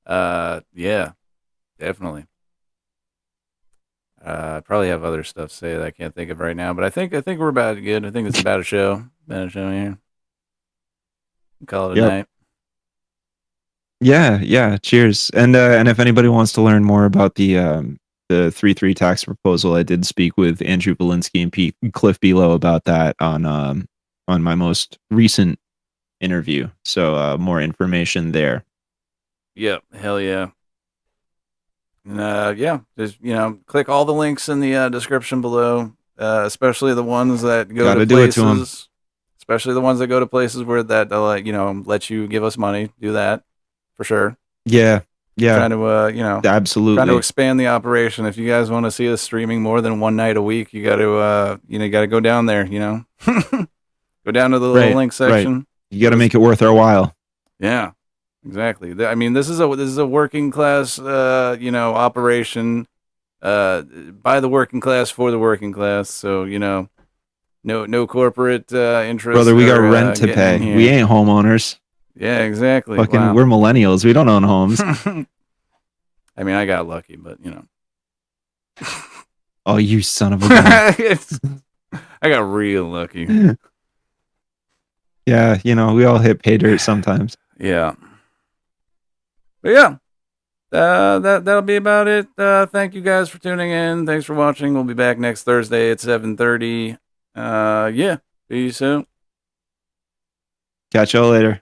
Yeah, definitely. I probably have other stuff to say that I can't think of right now, but I think we're about good. I think it's about a show. About a show here. Call it a night. Yeah. Cheers. And if anybody wants to learn more about the 3-3 tax proposal, I did speak with Andrew Valinsky and Cliff Below about that on my most recent interview. So more information there. Yep. Hell yeah. And, yeah, just click all the links in the description below, especially the ones that go to places. Especially the ones that go to places where that let you give us money. Do that for sure. Yeah. Trying to absolutely trying to expand the operation. If you guys want to see us streaming more than one night a week, you got to go down there. Go down to the little link section. Right. You got to make it worth our while. Yeah. Exactly. I mean, this is a working class, operation, by the working class for the working class. So no corporate interest. Brother, we got rent to pay. We ain't homeowners. Yeah, exactly. Fucking, we're millennials. We don't own homes. I mean, I got lucky, but Oh, you son of a gun! I got real lucky. Yeah, we all hit pay dirt sometimes. Yeah. But yeah, that'll be about it. Thank you guys for tuning in. Thanks for watching. We'll be back next Thursday at 7:30. Yeah, see you soon. Catch y'all later.